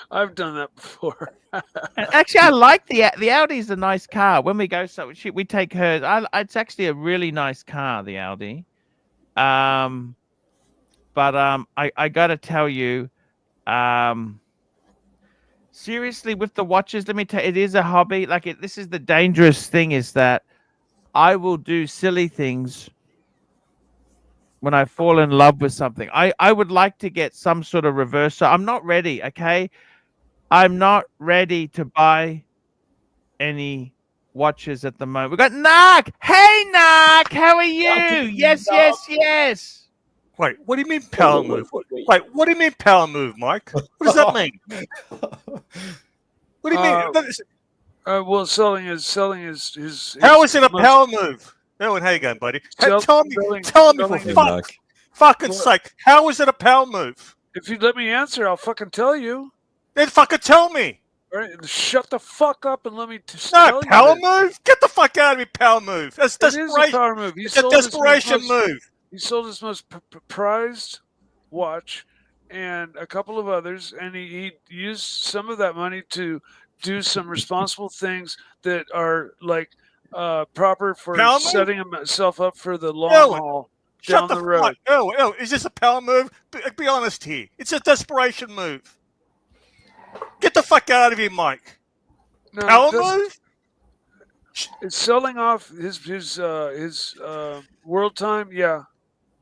I've done that before. And actually, I like the Audi's a nice car. When we go, we take hers. It's actually a really nice car, the Audi. But I got to tell you, seriously, with the watches, let me tell you, it is a hobby. This is the dangerous thing is that I will do silly things when I fall in love with something. I would like to get some sort of Reverso. I'm not ready, okay? I'm not ready to buy any watches at the moment. We got Nark. Hey, Nark, how are you? Yes, yes, yes. Wait, what do you mean power move? Wait, what do you mean power move, Mike? What does that mean? What do you mean? That is- Well, selling his How is it a most- power move? Erwin, how you going, buddy? Hey, Sell- tell me selling for his- fucking sake, how is it a power move? If you let me answer, I'll fucking tell you. Then fucking tell me. All right, shut the fuck up and let me just No, tell power you. move? Get the fuck out of me, power move. That's It is desperation. a power move. It's a desperation move. He sold his most prized watch and a couple of others, and he used some of that money to do some responsible things that are like proper for Power move? setting himself up for the long Erwin, haul Shut down the the road. fuck. Erwin, is this a power move? Be honest here. It's a desperation move. Get the fuck out of here, Mike. No, Power that's- move? It's selling off his world time. Yeah,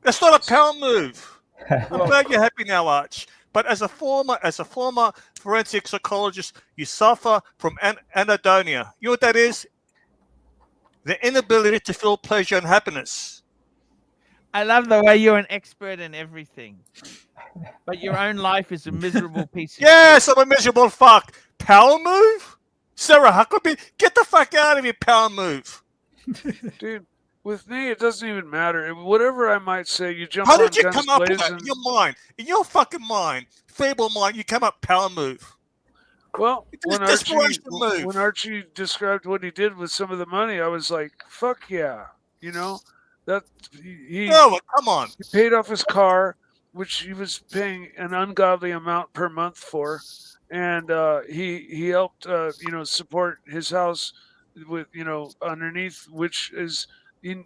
That's not a power move. I'm glad you're happy now, Arch. But as a former forensic psychologist, you suffer from anhedonia. You know what that is? The inability to feel pleasure and happiness. I love the way you're an expert in everything, but your own life is a miserable piece of Yes, I'm a miserable fuck. Power move? Sarah Huckabee, get the fuck out of here, power move. dude. With me, it doesn't even matter. Whatever I might say, you jump How on did you guns come up with blazing. that? In your mind, in your fucking mind, feeble mind, you come up power move. Well, It's a when desperation move. when Archie described what he did with some of the money, I was like, "Fuck yeah!" You know, that he No, come on. he paid off his car, which he was paying an ungodly amount per month for, and he helped support his house with underneath, which is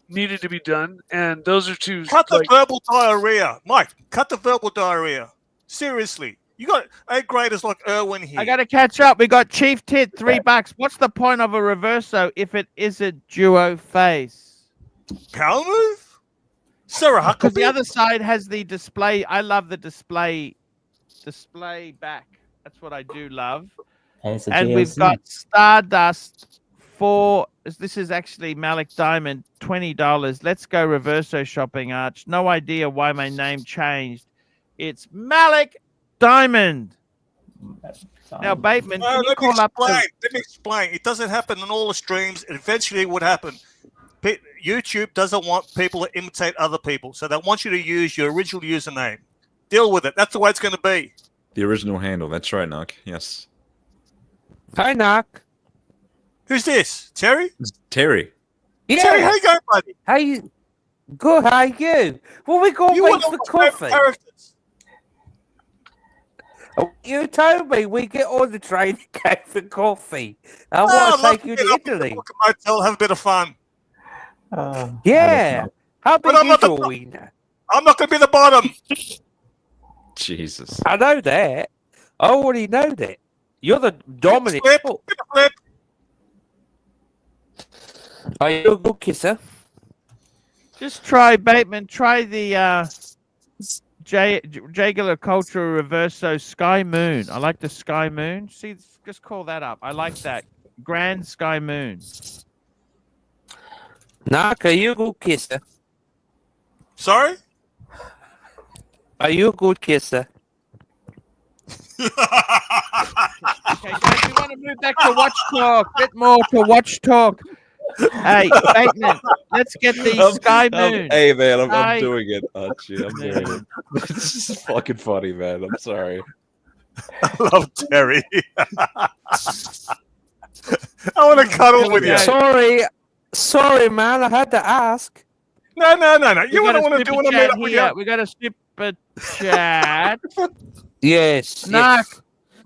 needed to be done, and those are two. Cut the like, verbal diarrhea. Mike, cut the verbal diarrhea. Seriously. You got A graders like Erwin here. I got to catch up. We got Chief Tit, $3. What's the point of a Reverso if it is a duo face? Power move? Sarah Because the Huckabee? other side has the display. I love the display back. That's what I do love. And it's a And we've JLC. got Stardust for this is actually Malik Diamond, $20. Let's go Reverso shopping, Arch. No idea why my name changed. It's Malik Diamond. Now, Bateman, can you let me call up explain. the... Let me explain. It doesn't happen in all the streams. It eventually would happen. YouTube doesn't want people to imitate other people, so they want you to use your original username. Deal with it. That's the way it's going to be. The original handle. That's right, Knock. Yes. Hi, Knock. Who's this? Terry? It's Terry. Yeah. Terry, how you going, buddy? How you? Good. How you? Well, we got to You wait want for all my coffee. characters. You told me we get on the train and go for coffee. I Oh, want to love take you get to up in the Italy. fucking hotel, have a bit of fun. Yeah. How But big I'm not is the- your wiener? I'm not going to be the bottom. Jesus. I know that. I already know that. You're the dominant. Flip, foot. flip. Are you a good kisser? Just try, Bateman, try the Jagular Culture Reverso Sky Moon. I like the Sky Moon. See, just call that up. I like that. Grand Sky Moon. Knock, are you a good kisser? Sorry? Are you a good kisser? Okay, guys, we want to move back to Watch Talk. Bit more to Watch Talk. Hey, Bateman, let's get the Sky Moon. Hey, man, I'm Sky- doing it, Archie. I'm doing it. This is fucking funny, man. I'm sorry. I love Terry. I want to cuddle with you. Sorry, man. I had to ask. No. You We got a want to super do want to meet chat up with here. you? We got a super chat. Yes. Knock.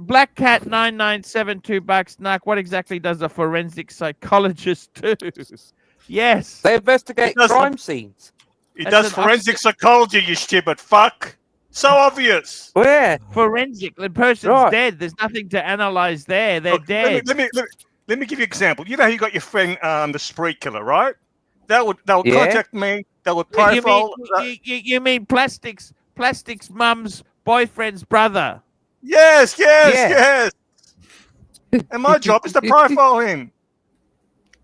Black Cat 9972 $. Knock. What exactly does a forensic psychologist do? Yes. They investigate It doesn't- crime scenes. He That's does an forensic psychology, you stupid fuck. So obvious. Where? Forensic. The person's Right. dead. There's nothing to analyze there. They're Look, dead. Let me give you an example. You know, you got your friend, the spree killer, right? That would Yeah? contact me. That would You mean profile. you mean Plastic's mum's boyfriend's brother? Yes, yes, Yeah. yes. And my job is to profile him.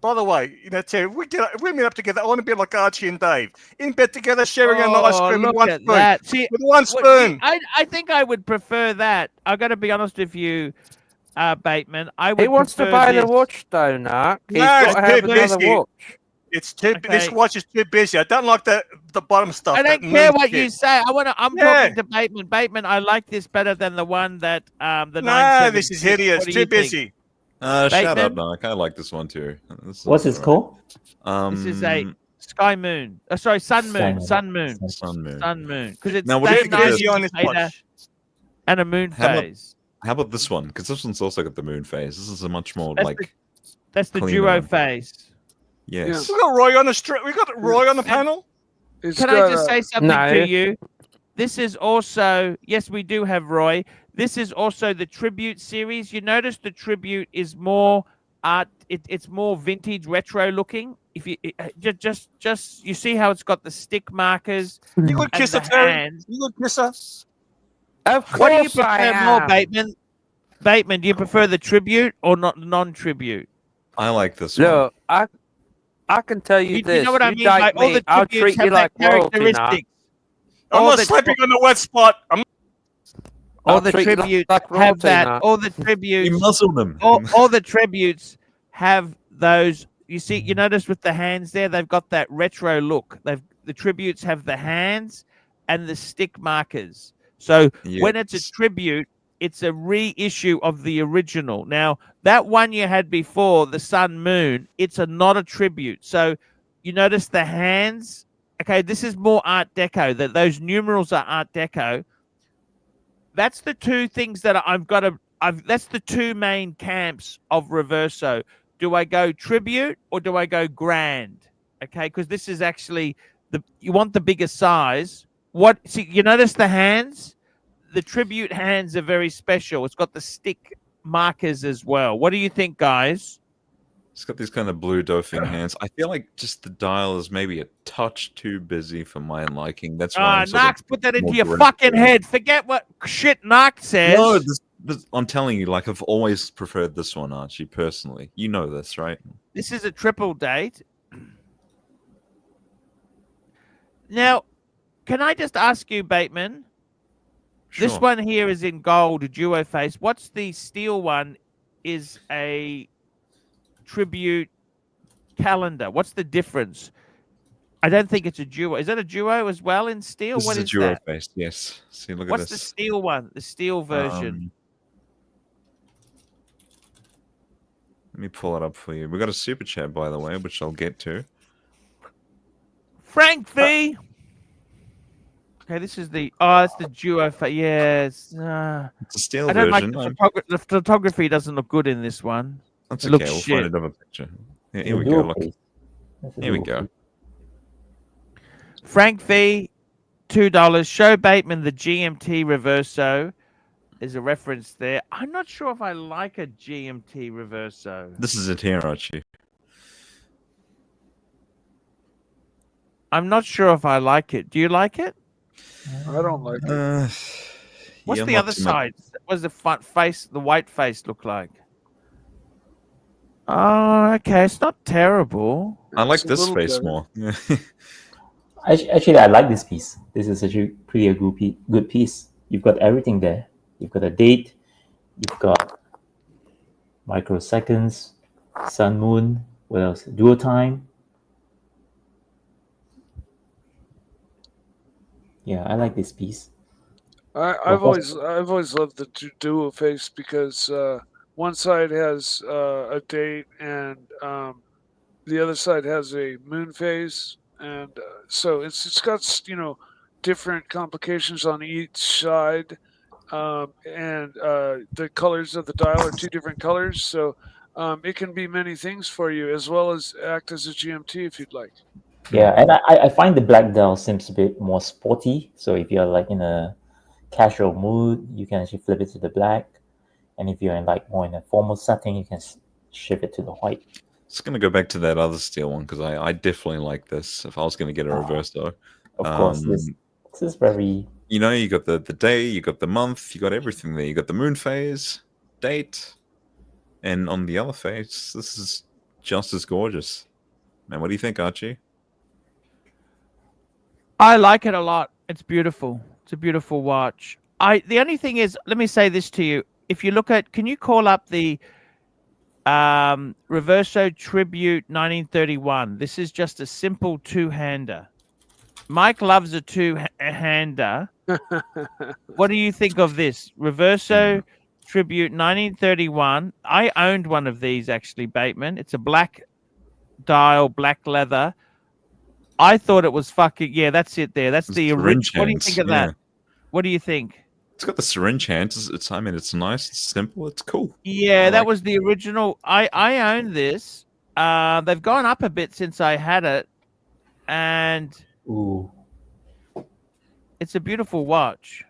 By the way, Terry, we meet up together. I want to be like Archie and Dave in bed together, sharing an ice cream with look one at spoon. that. See, With one spoon. I think I would prefer that. I got to be honest with you, Bateman. I would. He wants to prefer buy this. the watch, though, Nark. He's No, got it's to have too another busy. watch. It's too. This Okay. watch is too busy. I don't like the bottom stuff. I don't that care moon what shit. you say. I'm Yeah. talking to Bateman. Bateman, I like this better than the one that the No, 976. this is hideous. What do Too you think? busy. Shut up, Bateman? Nark. I like this one too. What's it called? This is a Sky Moon. Sorry, Sun Moon. Sun Moon. Sun Moon. Sun Moon. Because it's Now, what do you same think of this? Busy on this indicator watch. and a moon How about- phase. How about this one? Because this one's also got the moon phase. This is a much more That's like. That's the cleaner duo one. phase. Yes. We got Roy on the We got Roy on the panel. It's Can got I just a- say something No. to you? This is also, yes, we do have Roy. This is also the tribute series. You notice the tribute is more art. It's more vintage, retro looking. If you just you see how it's got the stick markers. You could and kiss her, the Terry. hands. You could kiss her. Of course What do you prefer I more, am. Bateman? Bateman, do you prefer the tribute or not non-tribute? I like this one. Look, I can tell you You this. know what I You mean? Like date all me, the I'll tributes treat you have like that royalty, Nark. characteristic. I'm All not the sleeping on the wet spot. all I'll the treat you tributes like have royalty, that. Nark. All the You tributes. muzzled him. all the tributes have those. You see, you notice with the hands there, they've got that retro look. The tributes have the hands and the stick markers. So when it's a Yes. tribute, it's a reissue of the original. Now that one you had before, the Sun Moon, it's not a tribute. So you notice the hands. Okay, this is more Art Deco. That those numerals are Art Deco. That's the two things that that's the two main camps of Reverso. Do I go tribute or do I go grand? Okay, because this is actually you want the bigger size. See, you notice the hands? The tribute hands are very special. It's got the stick markers as well. What do you think, guys? It's got these kind of blue dofing hands. I feel like just the dial is maybe a touch too busy for my liking. That's why I'm sort of Knox, put that into more your direct fucking to it. head. Forget what shit Knox says. No, I'm telling you, like I've always preferred this one, Archie. Personally, you know this, right? This is a triple date. Now, can I just ask you, Bateman? This Sure. one here is in gold, duo face. What's the steel one? Is a tribute calendar. What's the difference? I don't think it's a duo. Is that a duo as well in steel? This What is a is duo that? face. Yes. See, look What's at the this. steel one? The steel version. Let me pull it up for you. We got a super chat, by the way, which I'll get to. Frank V. Okay, this is the it's the duo face. Yes. It's a steel I don't version. like the photography doesn't look good in this one. That's It okay. looks We'll shit. find another picture. Here The we go. dual Look. face. That's a Here we dual go. face. Frank V, $2. Show Bateman the GMT Reverso. There's a reference there. I'm not sure if I like a GMT Reverso. This is it here, Archie. I'm not sure if I like it. Do you like it? I don't like it. What's yeah, the not other too much. side? What does the front face, the white face look like? Oh, okay. It's not terrible. I like It's a this little face better. more. Actually, I like this piece. This is such a pretty good piece. You've got everything there. You've got a date. You've got microseconds, sun, moon. What else? Dual time. Yeah, I like this piece. I've always loved the dual face because one side has a date and the other side has a moon phase, and so it's got different complications on each side, and the colors of the dial are two different colors, so it can be many things for you as well as act as a GMT if you'd like. Yeah, and I find the black dial seems a bit more sporty. So if you're like in a casual mood, you can actually flip it to the black. And if you're in like more in a formal setting, you can shift it to the white. Just gonna go back to that other steel one because I definitely like this. If I was gonna get a Reverso, Of course, this is very. you know, you got the day, you got the month, you got everything there. You got the moon phase, date, and on the other face, this is just as gorgeous. Man, what do you think, Archie? I like it a lot. It's beautiful. It's a beautiful watch. The only thing is, let me say this to you. If you look at, can you call up the Reverso Tribute 1931? This is just a simple two-hander. Mike loves a two-hander. What do you think of this? Reverso Tribute 1931. I owned one of these, actually, Bateman. It's a black dial, black leather. I thought it was fucking... Yeah, that's it there. That's the original. What do you think of that? What do you think? It's got the syringe hands. I mean, it's nice. It's simple. It's cool. Yeah, that was the original. I own this. They've gone up a bit since I had it. And... Ooh. It's a beautiful watch.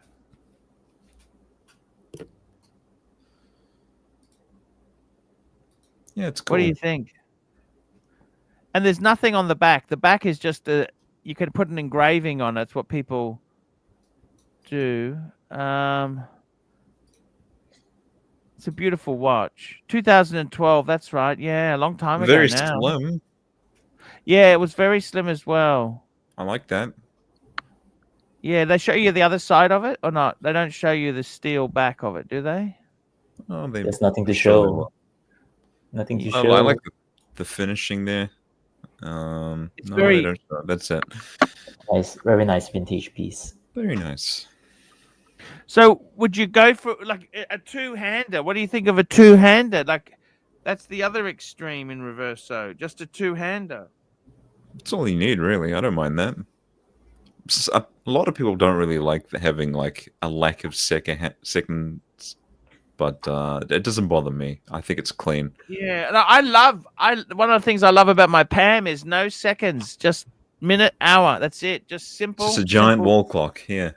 Yeah, it's cool. What do you think? And there's nothing on the back. The back is just you can put an engraving on it. It's what people do. It's a beautiful watch. 2012, that's right. Yeah, a long time ago Very now. slim. Yeah, it was very slim as well. I like that. Yeah, they show you the other side of it or not? They don't show you the steel back of it, do they? Oh, There's nothing to show. Nothing to show. I like the finishing there. It's no, very... they don't show. That's it. Nice, very nice vintage piece. Very nice. So would you go for like a two-hander? What do you think of a two-hander? Like that's the other extreme in Reverso, just a two-hander. That's all you need, really. I don't mind that. A lot of people don't really like having like a lack of seconds, but it doesn't bother me. I think it's clean. Yeah, and one of the things I love about my Pam is no seconds, just minute, hour. That's it. Just simple. Just a giant wall clock. Yeah,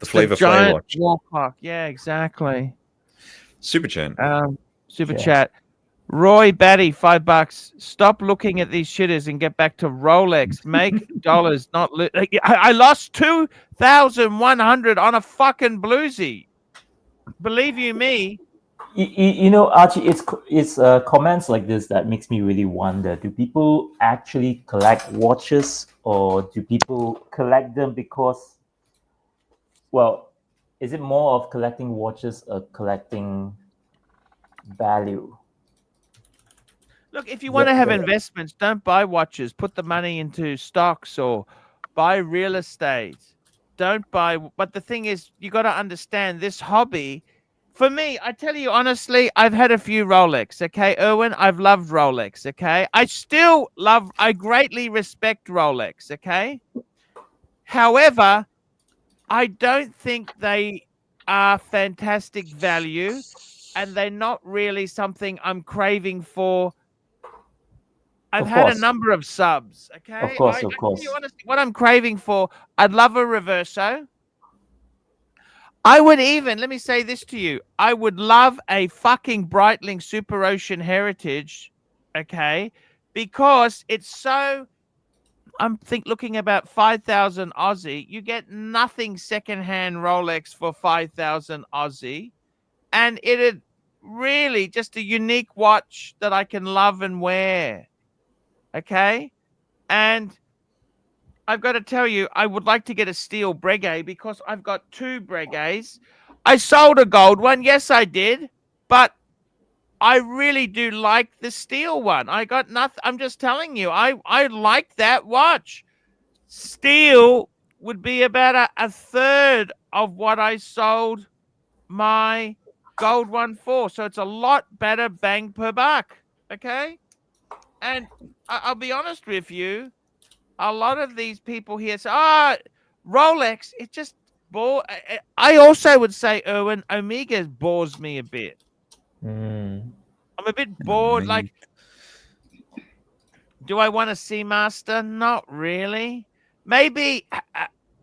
the Flavor Flay watch. Wall clock. Yeah, exactly. Super chat. Super chat. Roy Batty, $5. Stop looking at these shitters and get back to Rolex. Make dollars, not I lost 2,100 on a fucking bluesy. Believe you me. You know, Archie, it's comments like this that makes me really wonder: do people actually collect watches, or do people collect them because? Well, is it more of collecting watches or collecting value? Look, if you want to have investments, don't buy watches. Put the money into stocks or buy real estate. Don't buy. But the thing is, you got to understand this hobby. For me, I tell you honestly, I've had a few Rolex. Okay, Erwin, I've loved Rolex. Okay, I greatly respect Rolex. Okay, however, I don't think they are fantastic value, and they're not really something I'm craving for. I've had a number of subs, okay? Of course. I tell you honestly, what I'm craving for, I'd love a Reverso. I would even, let me say this to you, I would love a fucking Breitling Super Ocean Heritage, okay? Because it's so, I'm looking about 5,000 Aussie. You get nothing secondhand Rolex for 5,000 Aussie. And it really just a unique watch that I can love and wear. Okay, and I've got to tell you, I would like to get a steel Breguet because I've got two Breguets. I sold a gold one, yes, I did, but I really do like the steel one. I got nothing. I'm just telling you, I like that watch. Steel would be about a third of what I sold my gold one for, so it's a lot better bang per buck. Okay. And I'll be honest with you, a lot of these people here say, Rolex, it just bore. I also would say, Erwin, Omega bores me a bit. I'm a bit bored. Like, do I want a Seamaster? Not really. Maybe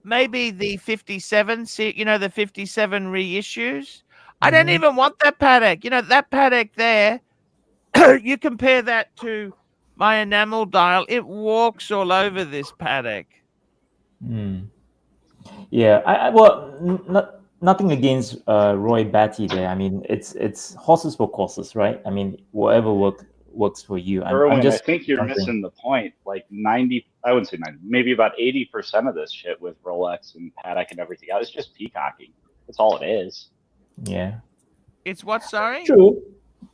the 57, the 57 reissues. I don't even want that paddock. That paddock there, you compare that to my enamel dial, it walks all over this paddock. Yeah, well, nothing against Roy Batty there. I mean, it's horses for courses, right? I mean, whatever works for you. I'm Erwin, I just think you're wondering. missing the point. Like 90, I wouldn't say 90, maybe about 80% of this shit with Rolex and Paddock and everything else, it's just peacocking. That's all it is. Yeah, It's what, sorry? true.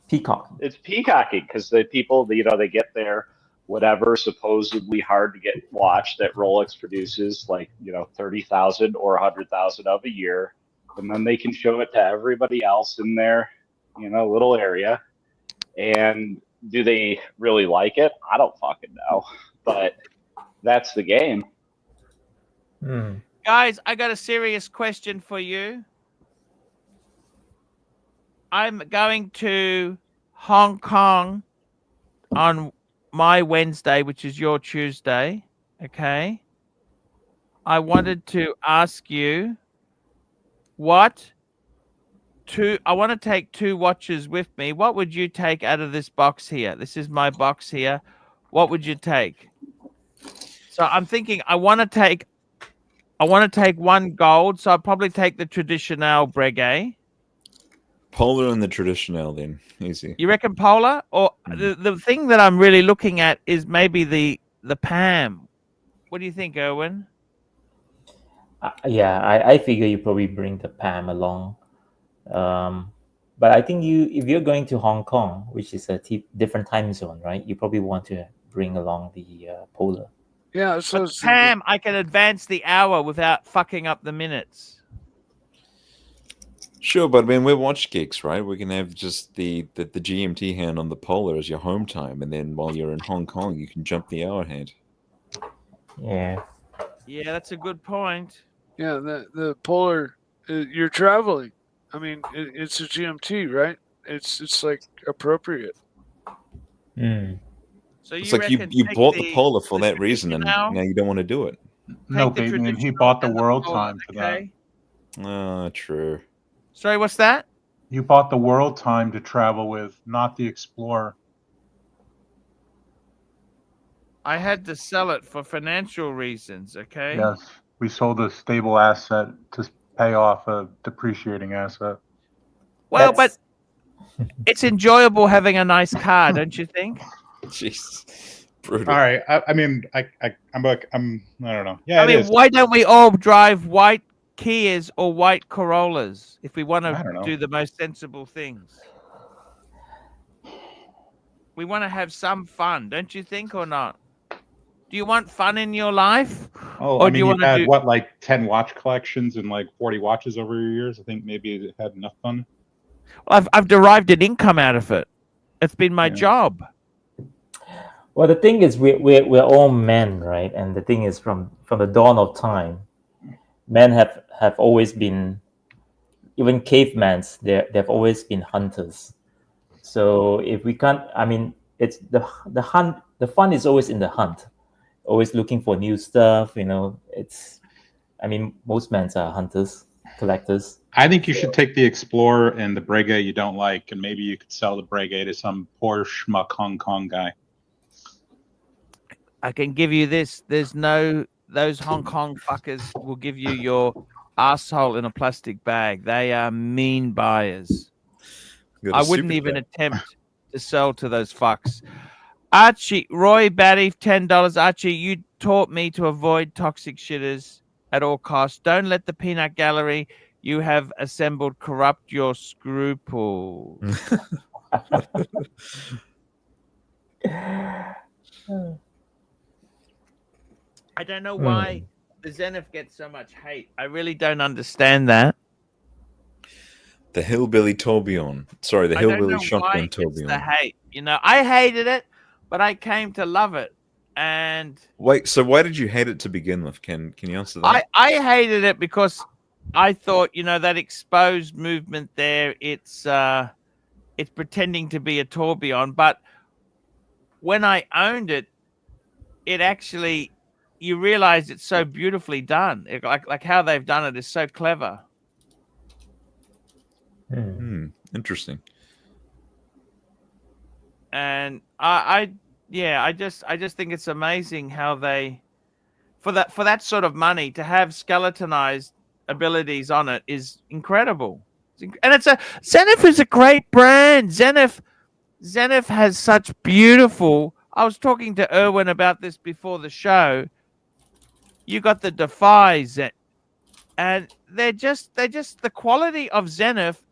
Peacock. It's peacocking because the people, they get their whatever supposedly hard to get watch that Rolex produces, like 30,000 or 100,000 of a year, and then they can show it to everybody else in their little area. And do they really like it? I don't fucking know, but that's the game. Guys, I got a serious question for you. I'm going to Hong Kong on my Wednesday, which is your Tuesday. Okay. I wanted to ask you I want to take 2 watches with me. What would you take out of this box here? This is my box here. What would you take? So I'm thinking I want to take 1 gold. So I'll probably take the Traditional Breguet. Polar and the Traditional, then easy. You reckon Polar? Or the thing that I'm really looking at is maybe the Pam. What do you think, Erwin? Yeah, I figure you probably bring the Pam along. But I think if you're going to Hong Kong, which is a different time zone, right? You probably want to bring along the Polar. Yeah, so Pam, I can advance the hour without fucking up the minutes. Sure, but I mean, we're watch geeks, right? We can have just the GMT hand on the Polar as your home time, and then while you're in Hong Kong, you can jump the hour hand. Yeah. Yeah, that's a good point. Yeah, the Polar, you're traveling. I mean, it's a GMT, right? It's like appropriate. So It's like you bought the Polar for that reason, and now you don't want to do it. No, Bateman, he bought the world time for that. True. Sorry, what's that? You bought the world time to travel with, not the Explorer. I had to sell it for financial reasons, okay? Yes, we sold a stable asset to pay off a depreciating asset. Well, but it's enjoyable having a nice car, don't you think? Jeez, brutal. All right, I mean, I don't know. Yeah, I mean, why don't we all drive white Kias or white Corollas if we want to do the most sensible things? We want to have some fun, don't you think, or not? Do you want fun in your life? Oh, or I mean, do you want to had do what, like 10 watch collections and like 40 watches over your years? I think maybe it had enough fun. Well, I've derived an income out of it. It's been my job. Well, the thing is, we're all men, right? And the thing is, from the dawn of time, men have always been, even cavemans, they've always been hunters. So if we can't, I mean, it's the hunt. The fun is always in the hunt, always looking for new stuff. It's, I mean, most men are hunters, collectors. I think you should take the Explorer and the Breguet you don't like, and maybe you could sell the Breguet to some poor schmuck Hong Kong guy. I can give you this. Those Hong Kong fuckers will give you your asshole in a plastic bag. They are mean buyers. I wouldn't even attempt to sell to those fucks. Archie, Roy Batty, $10. Archie, you taught me to avoid toxic shitters at all costs. Don't let the peanut gallery you have assembled corrupt your scruples. I don't know why the Zenith gets so much hate. I really don't understand that. The hillbilly tourbillon. Sorry, the hillbilly shotgun tourbillon. The hate. I hated it, but I came to love it. And wait, so why did you hate it to begin with? Can you answer that? I hated it because I thought, that exposed movement there, it's pretending to be a tourbillon. But when I owned it, it actually, you realize it's so beautifully done. Like how they've done it is so clever. Interesting. And I yeah, I just think it's amazing how they, for that sort of money, to have skeletonized abilities on it is incredible. And Zenith is a great brand. Zenith has such beautiful. I was talking to Erwin about this before the show. You got the Defies, and they're just the quality of Zenith.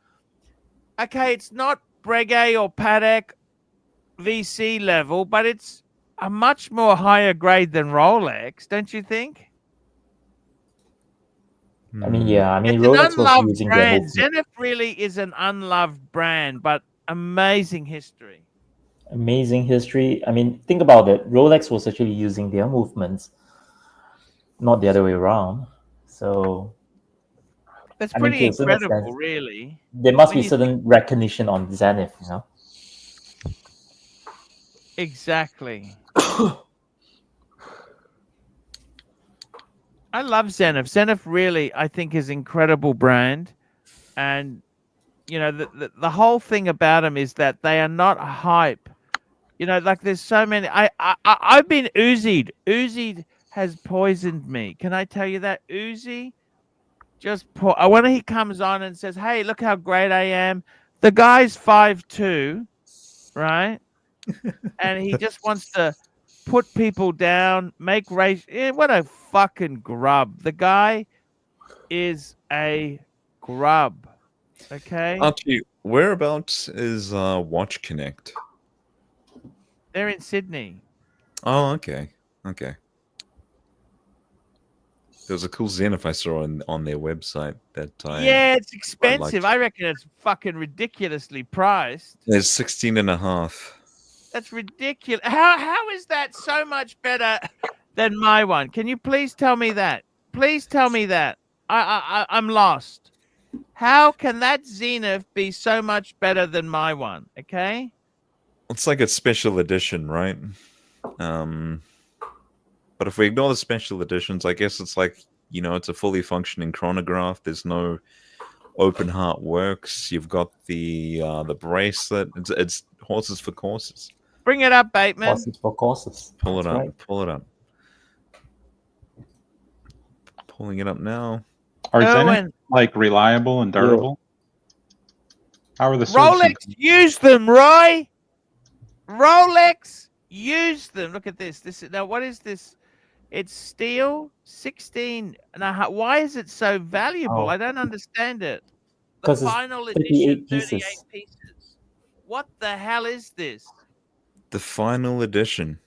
Okay, it's not Breguet or Patek VC level, but it's a much more higher grade than Rolex, don't you think? I mean, yeah, I mean, It's an Rolex was unloved using their whole brand. Zenith really is an unloved brand, but amazing history. amazing history. I mean, think about it. Rolex was actually using their movements, not the other way around. So That's I mean, pretty to a certain incredible, extent, really. there must When be you certain recognition on Zenith, you know. Exactly. I love Zenith. Zenith really, I think, is an incredible brand, and you know the whole thing about them is that they are not hype. You know, like there's so many. I've been Uzi'd. Uzi'd has poisoned me. Can I tell you that Uzi? When he comes on and says, "Hey, look how great I am," the guy's 5'2", right? And he just wants to put people down, make race. What a fucking grub! The guy is a grub. Okay, Archie, whereabouts is Watch Connect? they're in Sydney. Oh, okay. Okay. There was a cool Zenith I saw on their website that Yeah, it's I expensive. liked. I reckon it's fucking ridiculously priced. There's 16.5. That's ridiculous. How is that so much better than my one? Can you please tell me that? Please tell me that. I'm lost. How can that Zenith be so much better than my one? Okay. It's like a special edition, right? But if we ignore the special editions, I guess it's like, you know, it's a fully functioning chronograph. There's no open heart works. You've got the bracelet. It's horses for courses. Bring it up, Bateman. Horses for courses. Pull it That's up. right. Pull it up. Pulling it up now. Are Erwin. Zenith like reliable and durable? How are the Rolex servicing? used them, Roy. Rolex used them. Look at this. Now what is this? It's steel, 16.5. Why is it so valuable? Oh. I don't understand it. The 'Cause it's final 38 edition, 38 pieces. pieces. What the hell is this? The final edition.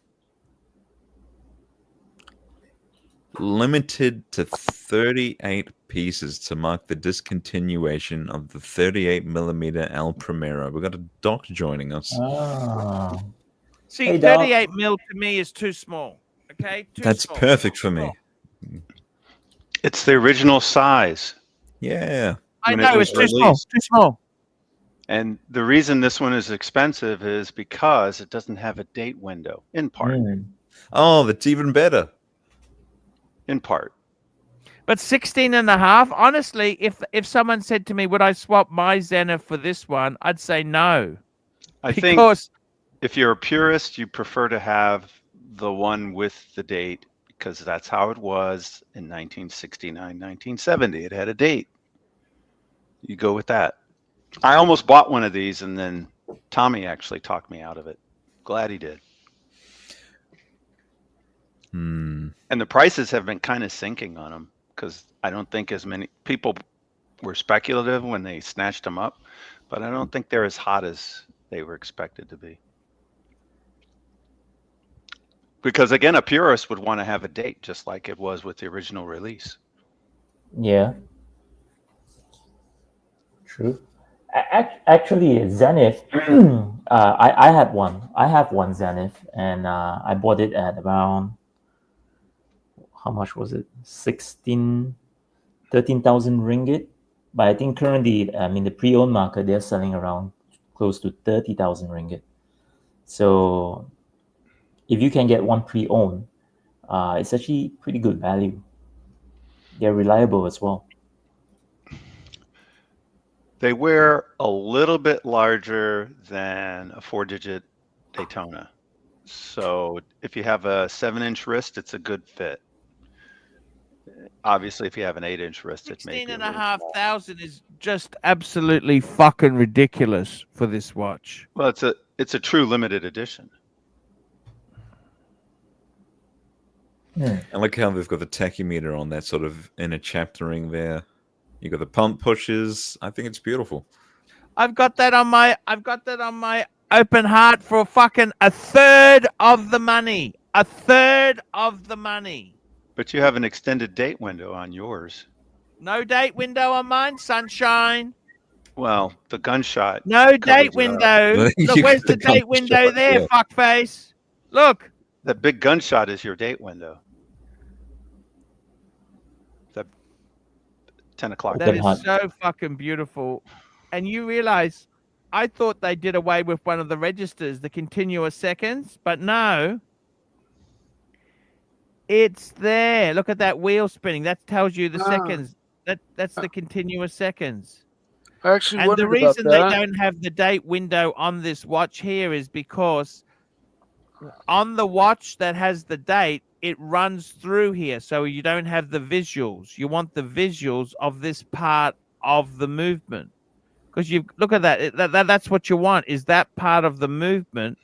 Limited to 38 pieces to mark the discontinuation of the 38mm El Primero. We've got a doc joining us. Ah. See, Hey, Doc. 38 mil to me is too small. Okay, too That's small. perfect for me. It's the original size. Yeah. I when it know was it's too small. released. Too small. And the reason this one is expensive is because it doesn't have a date window, in part. Oh, that's even better. In part. But 16.5. Honestly, if someone said to me, "Would I swap my Zenith for this one?" I'd say no. I Because think if you're a purist, you prefer to have the one with the date because that's how it was in 1969, 1970. It had a date. You go with that. I almost bought one of these, and then Tommy actually talked me out of it. Glad he did. And the prices have been kind of sinking on them because I don't think as many people were speculative when they snatched them up, but I don't think they're as hot as they were expected to be. Because again, a purist would want to have a date just like it was with the original release. Yeah. True. Actually, Zenith, I had one. I have one Zenith, and I bought it at around, how much was it? 13,000 ringgit. But I think currently, I mean, the pre-owned market, they're selling around close to 30,000 ringgit. So if you can get one pre-owned, it's actually pretty good value. They're reliable as well. They wear a little bit larger than a 4-digit Daytona. So if you have a 7-inch wrist, it's a good fit. Obviously, if you have an 8-inch wrist, it may be a little small. 16,500 is just absolutely fucking ridiculous for this watch. Well, it's a true limited edition. I like how they've got the tachymeter on that sort of inner chaptering there. You got the pump pushes. I think it's beautiful. I've got that on my open heart for fucking a third of the money. A third of the money. But you have an extended date window on yours. No date window on mine, sunshine. Well, the gunshot. No date window. Look, where's the date window there, fuckface? Look. That big gunshot is your date window. The 10 o'clock. That is so fucking beautiful. And you realize, I thought they did away with one of the registers, the continuous seconds, but no. It's there. Look at that wheel spinning. That tells you the seconds. That's the continuous seconds. I actually And wondered the reason about they that. don't have the date window on this watch here is because on the watch that has the date, it runs through here. So you don't have the visuals. You want the visuals of this part of the movement. Because you look at that. That's what you want, is that part of the movement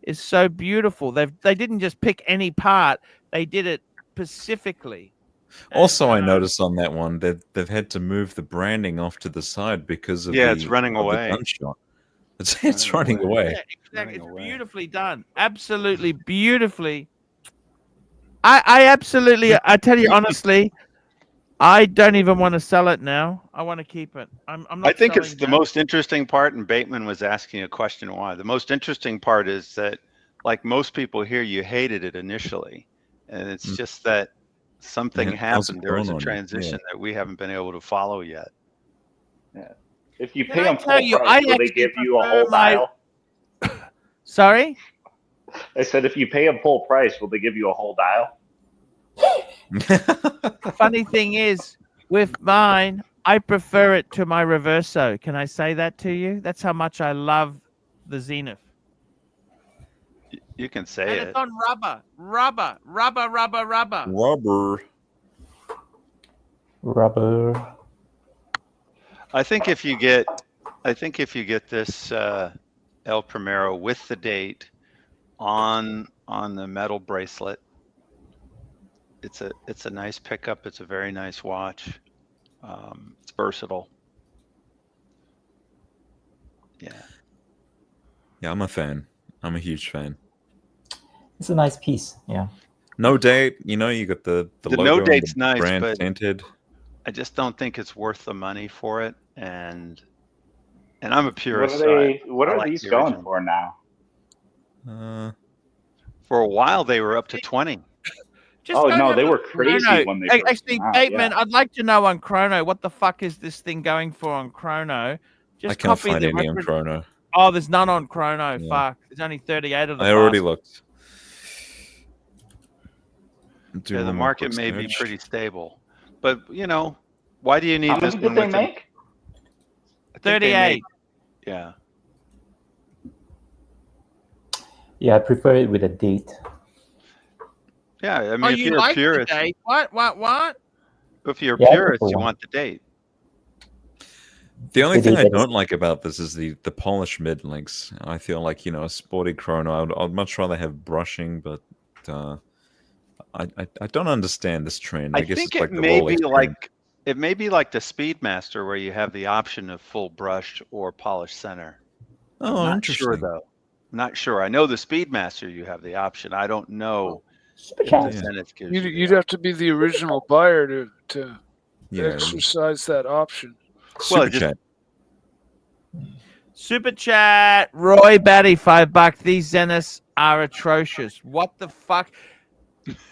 is so beautiful. They didn't just pick any part. They did it specifically. Also, I noticed on that one that they've had to move the branding off to the side because of it's running of the away. gunshot. It's running away. Yeah, exactly. It's beautifully done. Absolutely beautifully. I tell you honestly, I don't even want to sell it now. I want to keep it. I'm not. I think it's selling the that. most interesting part, and Bateman was asking a question why. The most interesting part is that, like most people here, you hated it initially. And it's just that something happened. There was a transition that we haven't been able to follow yet. Yeah. If you Can pay I them tell full you, price, I will they actually give you a prefer whole my- dial? Sorry? I said, if you pay them full price, will they give you a whole dial? Funny thing is, with mine, I prefer it to my Reverso. Can I say that to you? That's how much I love the Zenith. You can say And it. it's on rubber. Rubber. Rubber. I think if you get this El Primero with the date on the metal bracelet, it's a nice pickup. It's a very nice watch. It's versatile. Yeah. Yeah, I'm a fan. I'm a huge fan. It's a nice piece. Yeah. No date, you got the logo no and date's the nice, brand but tinted. I just don't think it's worth the money for it. And I'm a purist. What are like these the going original. for now? For a while, they were up to 20. Just Oh go no, have they a were look at crazy Chrono. when they first Actually, came out, Bateman, yeah. I'd like to know on Chrono, what the fuck is this thing going for on Chrono? Just I can't copy find the any on reference. Chrono. Oh, there's none on Chrono. Yeah. Fuck. There's only 38 of them. I already looked. Do Yeah, the one more market quick may be search. pretty stable, but why do you need How this many one did they with make? I think they 38. made- yeah. Yeah, I prefer it with a date. Yeah, I mean, Oh, if you you're a like the purist, date? What? if you're a Yeah, I purist, prefer you one. want the date. The only It thing is I edited. don't like about this is the polished mid links. I feel like a sporty chrono. I'd much rather have brushing, but I don't understand this trend. I guess think it's like it the may Rolex be trend. like the Speedmaster, where you have the option of full brushed or polished center. Oh, I'm not interesting. sure though. I'm not sure. I know the Speedmaster, you have the option. I don't know Super if chat. the Zenith gives you. You'd have to be the original buyer to Yeah, exercise that option. super just- chat. Super chat. Roy Batty, $5. These Zeniths are atrocious. What the fuck?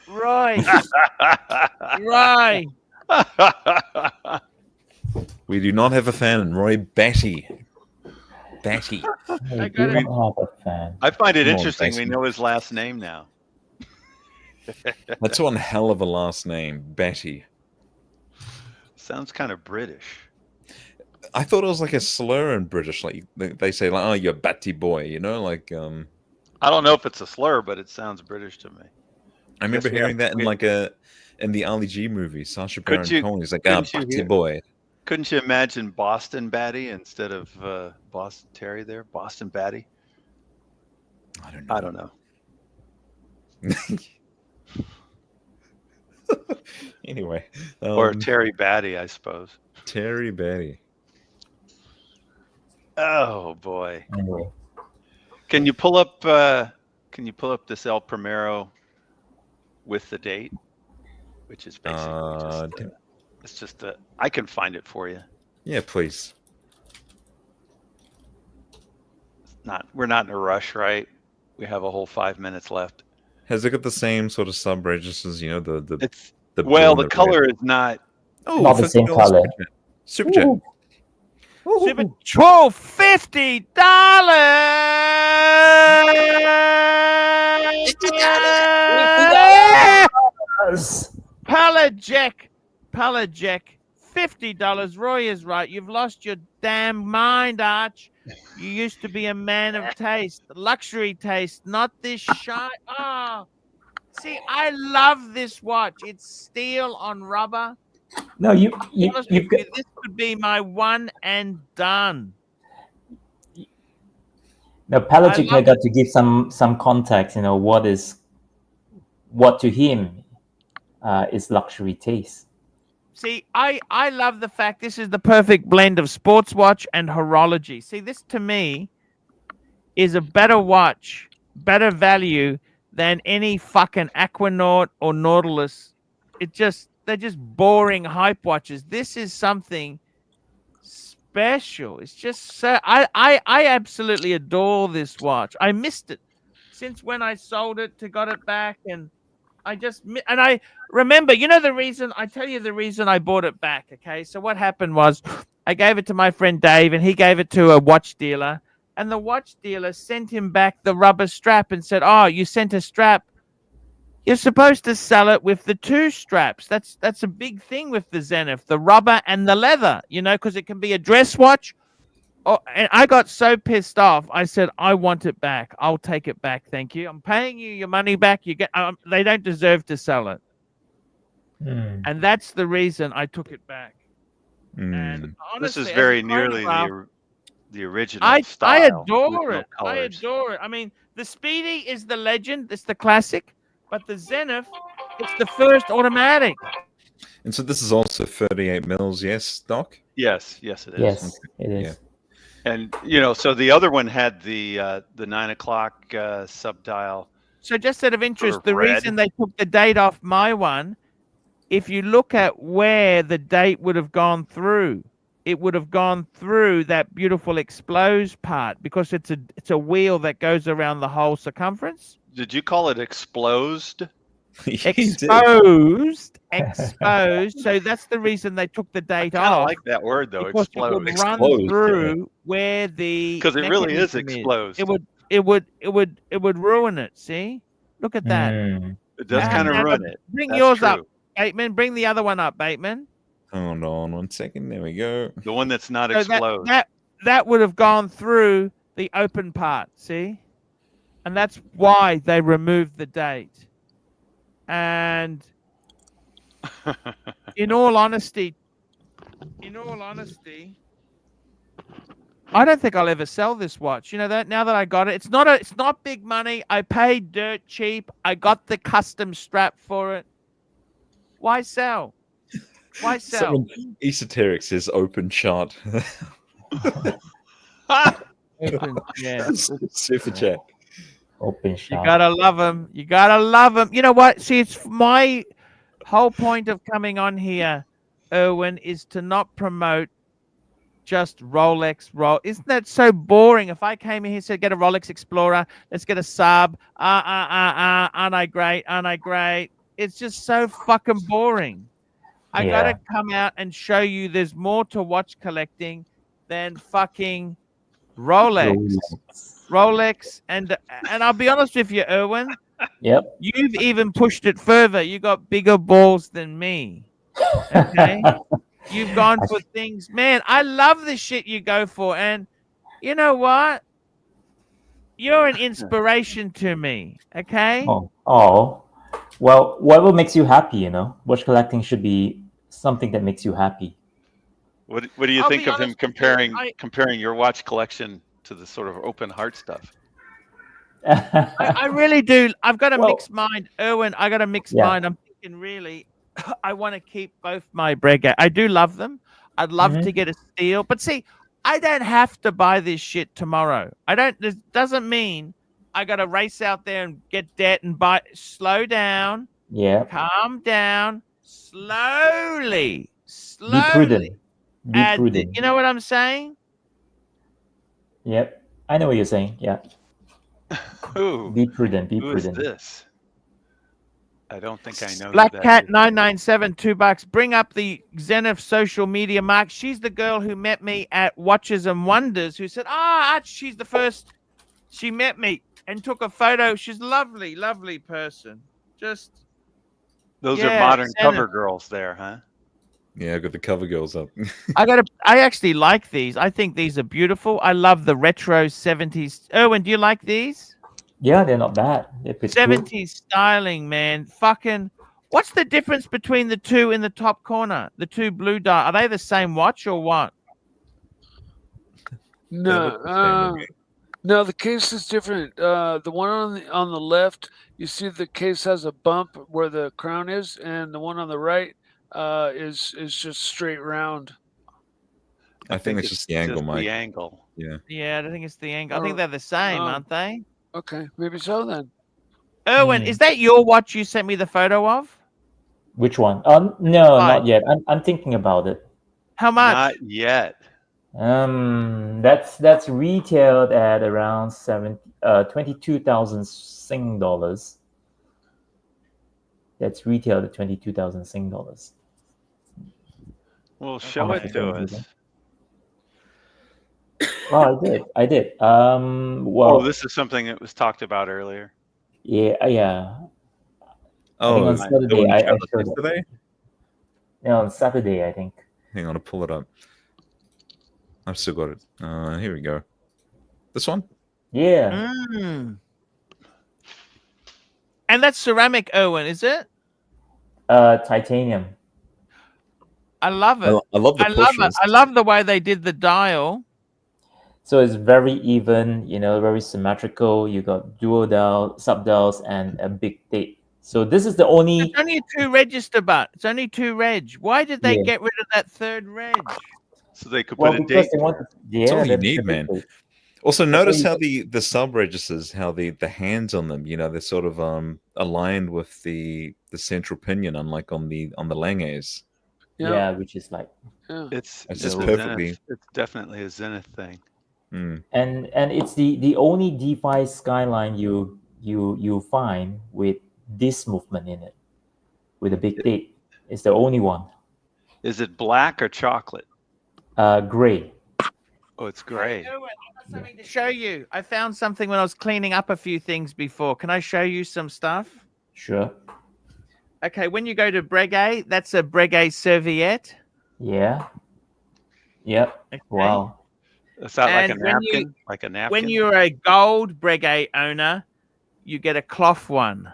Roy. Roy. We do not have a fan in Roy Batty. Batty. We I do got it. not have a fan. I find it Come on, interesting. We Tyson. know his last name now. That's one hell of a last name, Batty. Sounds kind of British. I thought it was like a slur in British, like they say, like, "Oh, you're a batty boy," like I don't know if it's a slur, but it sounds British to me. I remember Yes, we hearing have- that in the Ali G movie, Sacha Baron Couldn't you- Cohen. He's like, couldn't you Batty hear- boy. Couldn't you imagine Boston Batty instead of Boston Terry there? Boston Batty? I don't know. Anyway. Or Terry Batty, I suppose. Terry Batty. Oh boy. Anyway. Can you pull up this El Primero with the date? Which is basically I can find it for you. Yeah, please. We're not in a rush, right? We have a whole 5 minutes left. Has it got the same sort of sub registers? You know, the blue the and color red? is not. Oh, Not the same $50 color. Super chat. Super Troll $50. Palajek, $50. Roy is right. You've lost your damn mind, Arch. You used to be a man of taste, luxury taste, not this shy. Oh, see, I love this watch. It's steel on rubber. No, you Honestly, you've got, this could be my one and done. now Pelagic I love got to give some context. You know what to him is luxury taste. See, I love the fact this is the perfect blend of sports watch and horology. See, this to me is a better watch, better value than any fucking Aquanaut or Nautilus. They're just boring hype watches. This is something special. It's just so I absolutely adore this watch. I missed it since when I sold it to got it back, and I remember, you know, I tell you the reason I bought it back. Okay, so what happened was I gave it to my friend Dave, and he gave it to a watch dealer, and the watch dealer sent him back the rubber strap and said, "Oh, you sent a strap. You're supposed to sell it with the two straps. That's a big thing with the Zenith, the rubber and the leather, you know, because it can be a dress watch." Oh, and I got so pissed off. I said, "I want it back. I'll take it back. Thank you. I'm paying you your money back. You get. They don't deserve to sell it." And that's the reason I took it back. And honestly, This is as very a nearly chronograph, the original I style. adore with no it. I colors. adore it. I mean, the Speedy is the legend. It's the classic. But the Zenith, it's the first automatic. And so this is also 38 mils, yes, Doc? Yes, it is. Yes, it is. Yeah. And you know, so the other one had the 9 o'clock subdial. So just out of interest, Sort of the red. reason they took the date off my one, if you look at where the date would have gone through, it would have gone through that beautiful expose part because it's a wheel that goes around the whole circumference. Did you call it explosed? Exposed. So that's the reason they took the date I off. like that word though, because it would explode. run through where the Because it really is mechanism exposed. It would ruin it. See, look at that. It does kind of ruin it. Bring That's yours up, true. Bateman. Bring the other one up, Bateman. Hold on 1 second. There we go. The one that's not So exploded. that would have gone through the open part. See, and that's why they removed the date. And in all honesty, I don't think I'll ever sell this watch. You know that now that I got it, it's not big money. I paid dirt cheap. I got the custom strap for it. Why sell? Why sell? Someone, Esoteric says open shot. Yeah. Super chat. Open You shop. gotta love them. You gotta love them. You know what? See, it's my whole point of coming on here, Erwin, is to not promote just Rolex. Isn't that so boring? If I came in here and said, get a Rolex Explorer, let's get a sub. Aren't I great? Aren't I great? It's just so fucking boring. I gotta come out and show you there's more to watch collecting than fucking Rolex, and I'll be honest with you, Erwin. Yep. You've even pushed it further. You got bigger balls than me. Okay. You've gone for things, man. I love the shit you go for, and you know what? You're an inspiration to me. Okay. Oh. Well, whatever makes you happy, you know. Watch collecting should be something that makes you happy. What do you I'll think be of him honest with you, comparing your watch collection to the sort of open heart stuff? I really do. I've got a Well, mixed mind, Erwin. I got a mixed Yeah. mind. I'm thinking really, I want to keep both my Breguet. I do love them. I'd love Mhm. to get a steel, but see, I don't have to buy this shit tomorrow. I don't. This doesn't mean I got to race out there and get debt and buy. Slow down, Yeah. calm down, slowly, Be prudent. slowly. Be Add the, prudent. you know what I'm saying? Yep. I know what you're saying. Yeah. Who? Be prudent. Be Who is prudent. this? I don't think I know. Black who that Cat is. 997, $2. Bring up the Zenith social media mark. She's the girl who met me at Watches and Wonders, who said, Arch, she's the first. She met me and took a photo. She's a lovely, lovely person. Just Those are yeah, modern Zenith. cover girls there, huh? Yeah, I've got the cover girls up. I actually like these. I think these are beautiful. I love the retro 70s. Erwin, do you like these? Yeah, they're not bad. They're pretty good. 70s styling, man. Fucking. What's the difference between the two in the top corner? The two blue dial. Are they the same watch or what? No, no, the case is different. The one on the left, you see the case has a bump where the crown is, and the one on the right is just straight round. I think it's just the angle, Mike. The angle. Yeah. Yeah, I think it's the angle. I think they're the same, aren't they? Okay, maybe so then. Erwin, is that your watch you sent me the photo of? Which one? No, Fine. not yet. I'm thinking about it. How much? Not yet. That's retailed at around 22,000 Sing dollars. That's retailed at 22,000 Sing dollars. Well, show it to us. Oh, I did. Well, this is something that was talked about earlier. Yeah. Oh, I think on Saturday I showed it. yesterday? Yeah, on Saturday I think. Hang on, I'll pull it up. I've still got it. Here we go. This one? Yeah. And that's ceramic, Erwin, is it? Titanium. I love it. I love the I love it. pushes. I love the way they did the dial. So it's very even, very symmetrical. You got dual dial, sub dials, and a big date. So this is the only. It's only a 2 register, but it's only 2 reg. Why did they Yeah. get rid of that 3rd reg? So they could Well, put a because date. they wanted. That's all Yeah, you that's need, the man. date. Also, That's notice all how the sub registers, how the hands on them, they're sort of aligned with the central pinion, unlike on the Langes. Yeah, which is like. It's just a perfectly. Zenith. It's definitely a Zenith thing. Mm. And it's the only DeFi skyline you find with this movement in it, with a big date. It's the only one. Is it black or chocolate? Gray. Oh, it's gray. Erwin, I've got something to show you. I found something when I was cleaning up a few things before. Can I show you some stuff? Sure. Okay, when you go to Breguet, that's a Breguet serviette. Yeah. Yep. Okay. Wow. Is that like a And when napkin? Like a napkin? When you're a gold Breguet owner, you get a cloth one.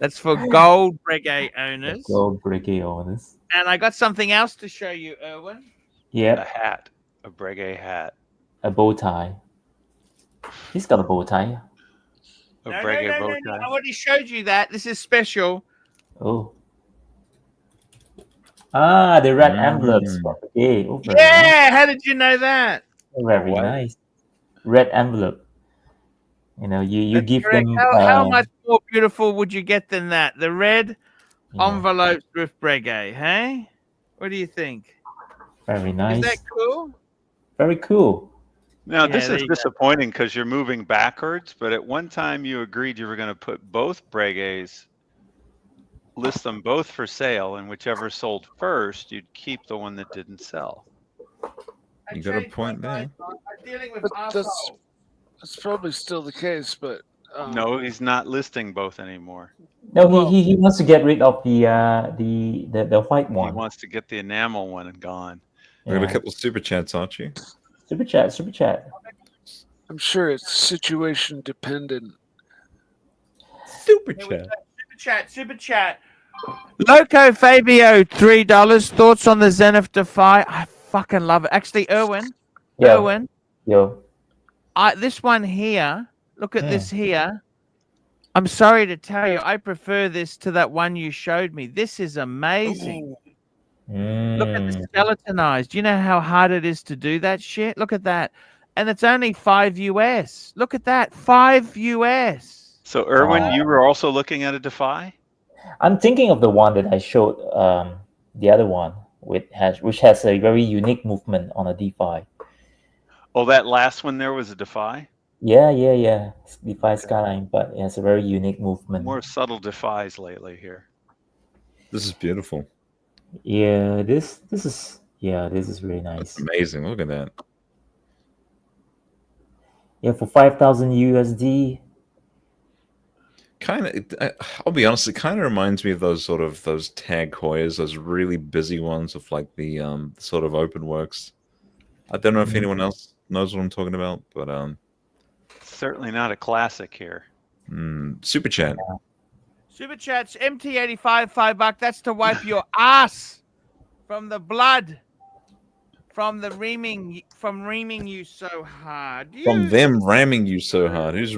That's for gold Breguet owners. Gold Breguet owners. And I got something else to show you, Erwin. A Yep. hat. A Breguet hat. A bow tie. He's got a bow tie. A No, Breguet bow no. tie. I already showed you that. This is special. Oh. The red envelopes. Okay. Oh, very Yeah, how did you know that? nice. Very nice. Red envelope. You That's give correct. them. How much more beautiful would you get than that? The red Yeah. envelopes with Breguet, hey? What do you think? Very nice. Is that cool? Very cool. Now, Yeah, this there is you go. disappointing because you're moving backwards, but at one time you agreed you were going to put both Breguets, list them both for sale, and whichever sold first, you'd keep the one that didn't sell. You got a point there. I'm dealing with But assholes. that's probably still the case, but No, he's not listing both anymore. No, Well- he wants to get rid of the white He one. wants to get the enamel one and gone. We got a Yeah. couple of super chats, Archie. Super chat. I'm sure it's situation dependent. Super Here we go. chat. Super chat. Loco Fabio, $3. Thoughts on the Zenith Defy? I fucking love it. Actually, Erwin, Yo. this one here. Look at this here. I'm sorry to tell you, I prefer this to that one you showed me. This is amazing. Look at the skeletonized. Do you know how hard it is to do that shit? Look at that. And it's only $5 US. Look at that. $5 US. So, Erwin, you were also looking at a Defy? I'm thinking of the one that I showed, the other one, which has a very unique movement on a DeFi. Oh, that last one there was a Defy? Yeah. DeFi Skyline, but it has a very unique movement. More subtle Defies lately here. This is beautiful. Yeah, this is really nice. Amazing. Look at that. Yeah, for 5,000 USD. Kind of, I'll be honest, it kind of reminds me of those Tag Heuers, those really busy ones of like the sort of open works. I don't know if anyone else knows what I'm talking about, but certainly not a classic here. Super chat. Super chats, MT85, $5. That's to wipe your ass from the blood, from reaming you so hard. From them ramming you so hard. Who's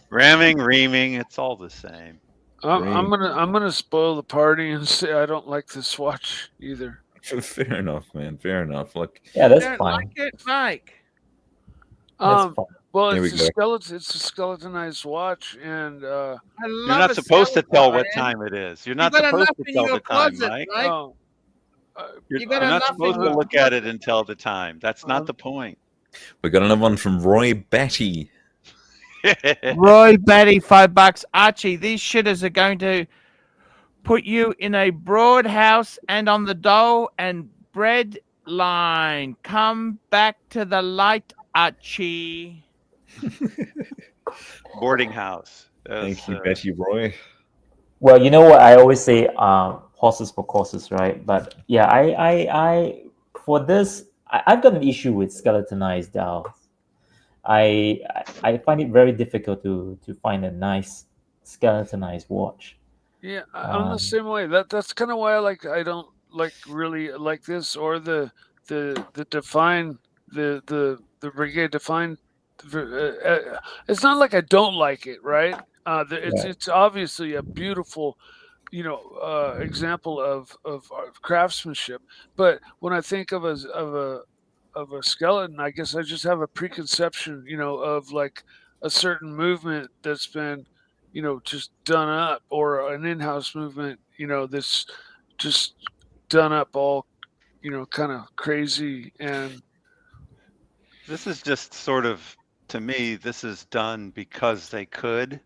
ramming, reaming, it's all the same. I'm gonna spoil the party and say I don't like this watch either. Fair enough, man. Fair enough. Look, yeah, that's don't fine. Like it, Mike. That's fine. Well, There it's we a go. skeleton. It's a skeletonized watch, and I You're love not a supposed to skeleton, tell what man. time it is. You're You not got supposed enough to in tell your the time, closet, Mike. Mike. oh, You're, You got you're not enough in supposed to your look at it and tell the time. That's not the point. we got another one from Roy Batty. Roy Batty, $5. Archie, these shitters are going to put you in a broad house and on the dole and bread line. Come back to the light, Archie. Boarding house. Thank you, Betty Roy. Well, you know what I always say, horses for courses, right? But yeah, I for this, I've got an issue with skeletonized dials. I find it very difficult to find a nice skeletonized watch. yeah, I'm the same way. That's kind of why I don't really like this or the define the Brigade define. It's not like I don't like it, right? It's obviously a beautiful, example of craftsmanship. But when I think of a skeleton, I guess I just have a preconception, of like a certain movement that's been, just done up, or an in-house movement, that's just done up all, kind of crazy. And This is just sort of, to me, this is done because they could.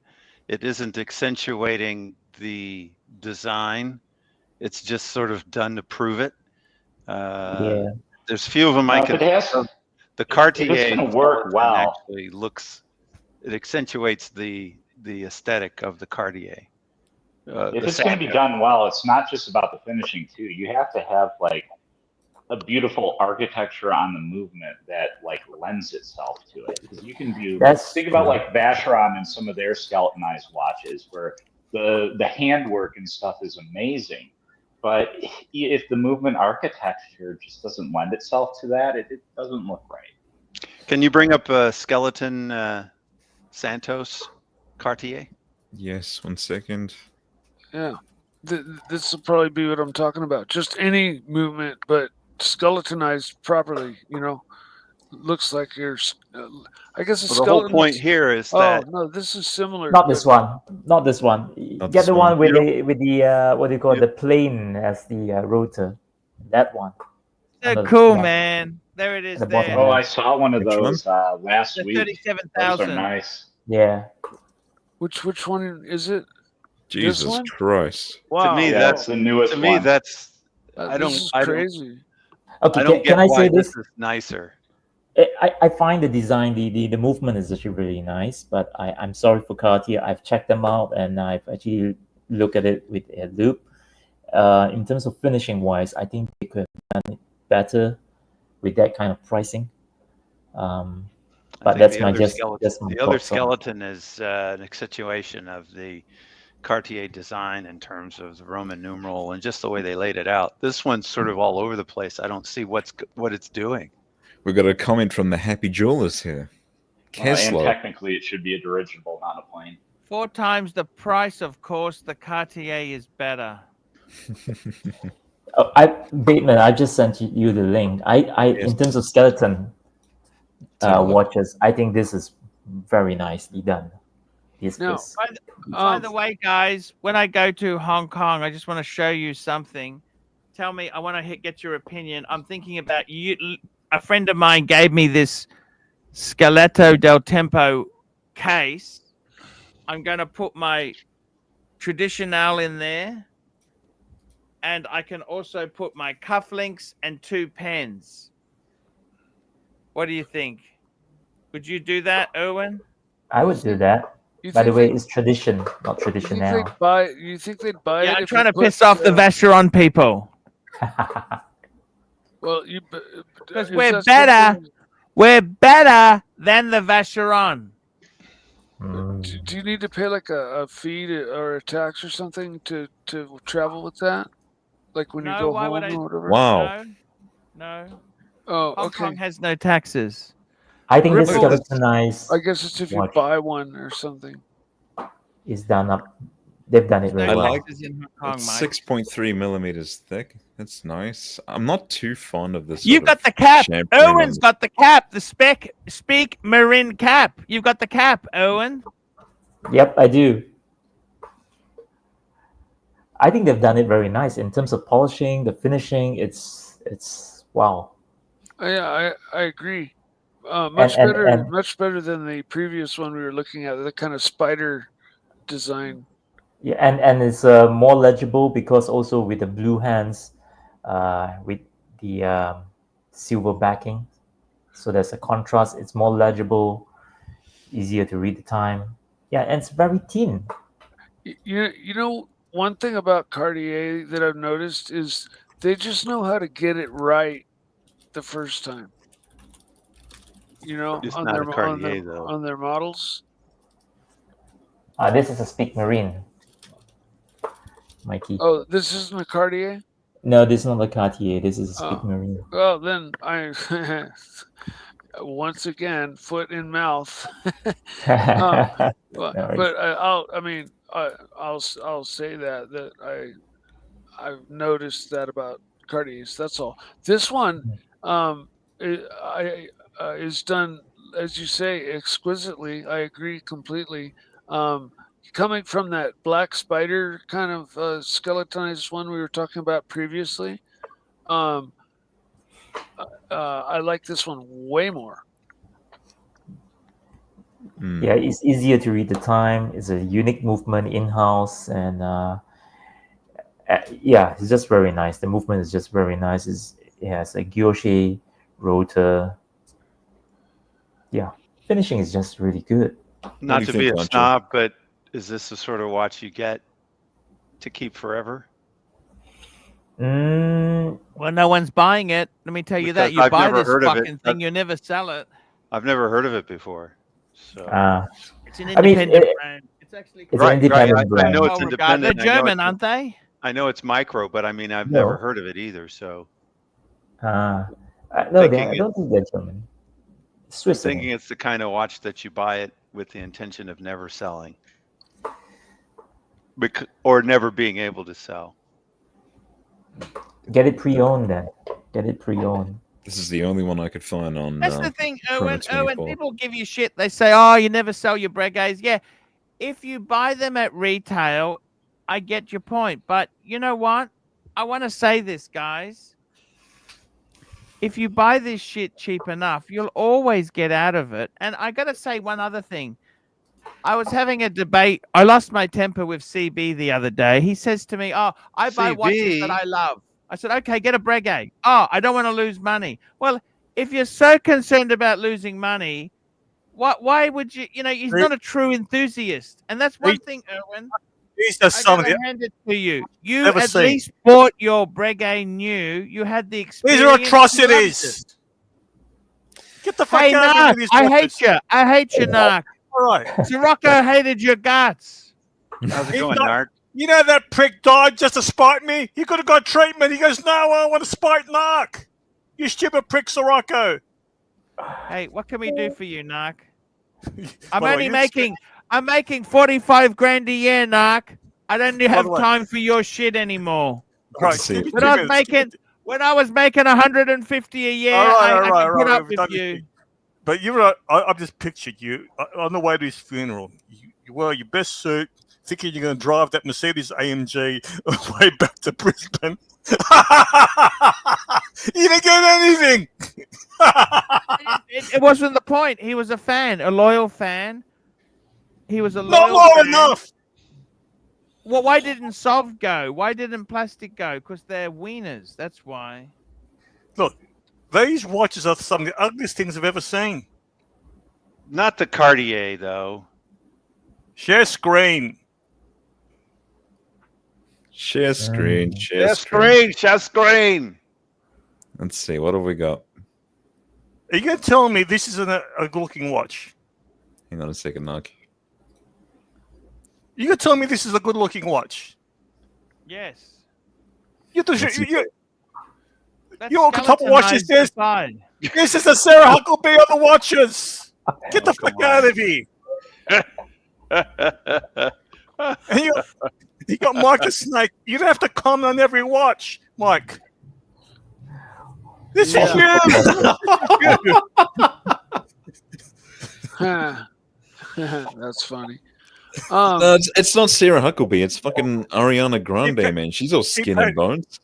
It isn't accentuating the design. It's just sort of done to prove it. There's few of them I could. The Cartier It's going to work well. actually it accentuates the aesthetic of the Cartier. If it's going to be done well, it's not just about the finishing too. You have to have like a beautiful architecture on the movement that like lends itself to it. Because you can do think about like Vacheron and some of their skeletonized watches where the handwork and stuff is amazing. But if the movement architecture just doesn't lend itself to that, it doesn't look right. Can you bring up a skeleton Santos Cartier? Yes, 1 second. yeah, this will probably be what I'm talking about. Just any movement, but skeletonized properly, looks like you're I guess a the whole point here is that no, this is similar. Not this one. Not this one. Get the one with the what do you call it? The plane as the rotor. That one. So cool, man. There it is. There. Oh, I saw one of those last week. 37,000. Those are nice. Yeah. Which one is it? Jesus this one? Christ. Wow. To me, that's the newest one. To me, that's this is crazy. Okay, I don't get can I why say this? is nicer. I find the design, the movement is actually really nice, but I'm sorry for Cartier. I've checked them out and I've actually looked at it with a loop. In terms of finishing wise, I think they could have done it better with that kind of pricing. But think that's the my other just skeleton, just my the other thoughts on it. skeleton is an accentuation of the Cartier design in terms of the Roman numeral and just the way they laid it out. This one's sort of all over the place. I don't see what it's doing. We got a comment from the Happy Jewelers here. And Keslow. technically, it should be a dirigible, not a plane. 4 times the price, of course. The Cartier is better. Oh, Bateman, I just sent you the link. Yes. In terms of skeleton Take a look. watches, I think this is very nicely done. Now, By the way, guys, when I go to Hong Kong, I just want to show you something. Tell me, I want to get your opinion. I'm thinking about you. A friend of mine gave me this Skeletto del Tempo case. I'm going to put my Traditional in there. And I can also put my cufflinks and 2 pens. What do you think? Would you do that, Erwin? I would do that. By the way, it's tradition, not tradition now. You think they'd buy it? Yeah, I'm if trying to it piss puts, off the Vacheron people. Well, Because is we're that better. something- We're better than the Vacheron. Do you need to pay like a fee or a tax or something to travel with that? Like when you No, go why home would I? or whatever? Wow. No. Oh, Hong okay. Kong has no taxes. I think this Ripple- skeletonized I guess it's if you watch buy one or something. is done up. They've done it very I well. like Taxes in Hong Kong, It's mate. 6.3 millimeters thick. That's nice. I'm not too fond of this. You've sort got of the cap. shampooing on Owen's got the cap. The Speak Marin cap. You've got the cap, Owen. Yep, I do. I think they've done it very nice in terms of polishing, the finishing. It's wow. Yeah, I agree. Much And- better, and- much better than the previous one we were looking at. The kind of spider design. Yeah, and it's more legible because also with the blue hands, with the silver backing, so there's a contrast. It's more legible, easier to read the time. Yeah, and it's very thin. You know, one thing about Cartier that I've noticed is they just know how to get it right the first time. You know, It's on not their a Cartier, though. on their models. This is a Speak Marine, Mikey. Oh, this isn't a Cartier. No, this is not a Cartier. This is a Speak Oh. Marine. Well, then I once again foot in mouth. But I'll say that I've noticed that about Cartiers. That's all. This one is done, as you say, exquisitely. I agree completely. Coming from that black spider kind of skeletonized one we were talking about previously, I like this one way more. Yeah, it's easier to read the time. It's a unique movement in-house, and yeah, it's just very nice. The movement is just very nice. It has a guilloche rotor. Yeah, finishing is just really good. Not do to you be think, a Archie? snob, but is this the sort of watch you get to keep forever? Well, no one's buying it. Let me tell you that. Because You I've buy never this heard of it. fucking thing, you never sell it. I've never heard of it before. So It's an I mean, independent brand. It's actually It's an independent brand. I know it's well independent. regarded. They're I know German, it's- aren't they? I know it's micro, but I mean, I've No. never heard of it either. So No, Thinking I don't think they're German. Swiss. I thinking think. it's the kind of watch that you buy it with the intention of never selling, or never being able to sell. Get it pre-owned then. Get it pre-owned. This is the only one I could find on. That's the thing, Owen. Chrono Owen, 24. people give you shit. They say, "Oh, you never sell your Breguets." Yeah, if you buy them at retail, I get your point. But you know what? I want to say this, guys. If you buy this shit cheap enough, you'll always get out of it. And I got to say one other thing. I was having a debate. I lost my temper with CB the other day. He says to me, "Oh, I buy watches that CB? I love." I said, "Okay, get a Breguet." "Oh, I don't want to lose money." Well, if you're so concerned about losing money, why would you? You know, he's not a true enthusiast, and that's one thing, Erwin. These are I some of gotta the. hand it to you. You Never at seen. least bought your Breguet new. You had the experience. These you are loved atrocities. it. Get the fuck Hey, out of Narc, here with I these hate watches. you. I hate you, Narc. All right. Sirocco hated your guts. How's it He going, got- Narc? You know that prick died just to spite me? He could have got treatment. He goes, no, I want to spite Narc. You stupid prick, Sirocco. Hey, what can we do for you, Narc? By the way, I'm making 45 grand a year, Narc. I don't have the way- time for your shit anymore. Right, See, give me When 2 I was minutes. making 150 a year, All right, I can put up we've with done you. this. But I've just pictured you on the way to his funeral. You wear your best suit, thinking you're going to drive that Mercedes AMG way back to Brisbane. You didn't get anything. It wasn't the point. He was a fan, a loyal fan. He was a Not loyal low fan. enough. Well, why didn't Sov go? Why didn't Plastic go? Because they're wieners. That's why. Look, these watches are some of the ugliest things I've ever seen. Not the Cartier though. Share screen. Share screen. Share Chest screen. screen, chest screen. Let's see. What have we got? Are you going to tell me this isn't a good-looking watch? Hang on a second, Narc. You going to tell me this is a good-looking watch? Yes. You Let's see. That's You look at top of watches. skeletonized beside. This is the Sarah Huckabee of the watches. Get the come fuck out on. of here. And you got Mike the Snake. You don't have to comment on every watch, Mike. This is you. That's funny. No, it's not Sarah Huckabee. It's fucking Ariana Grande, man. She's all skin and bones.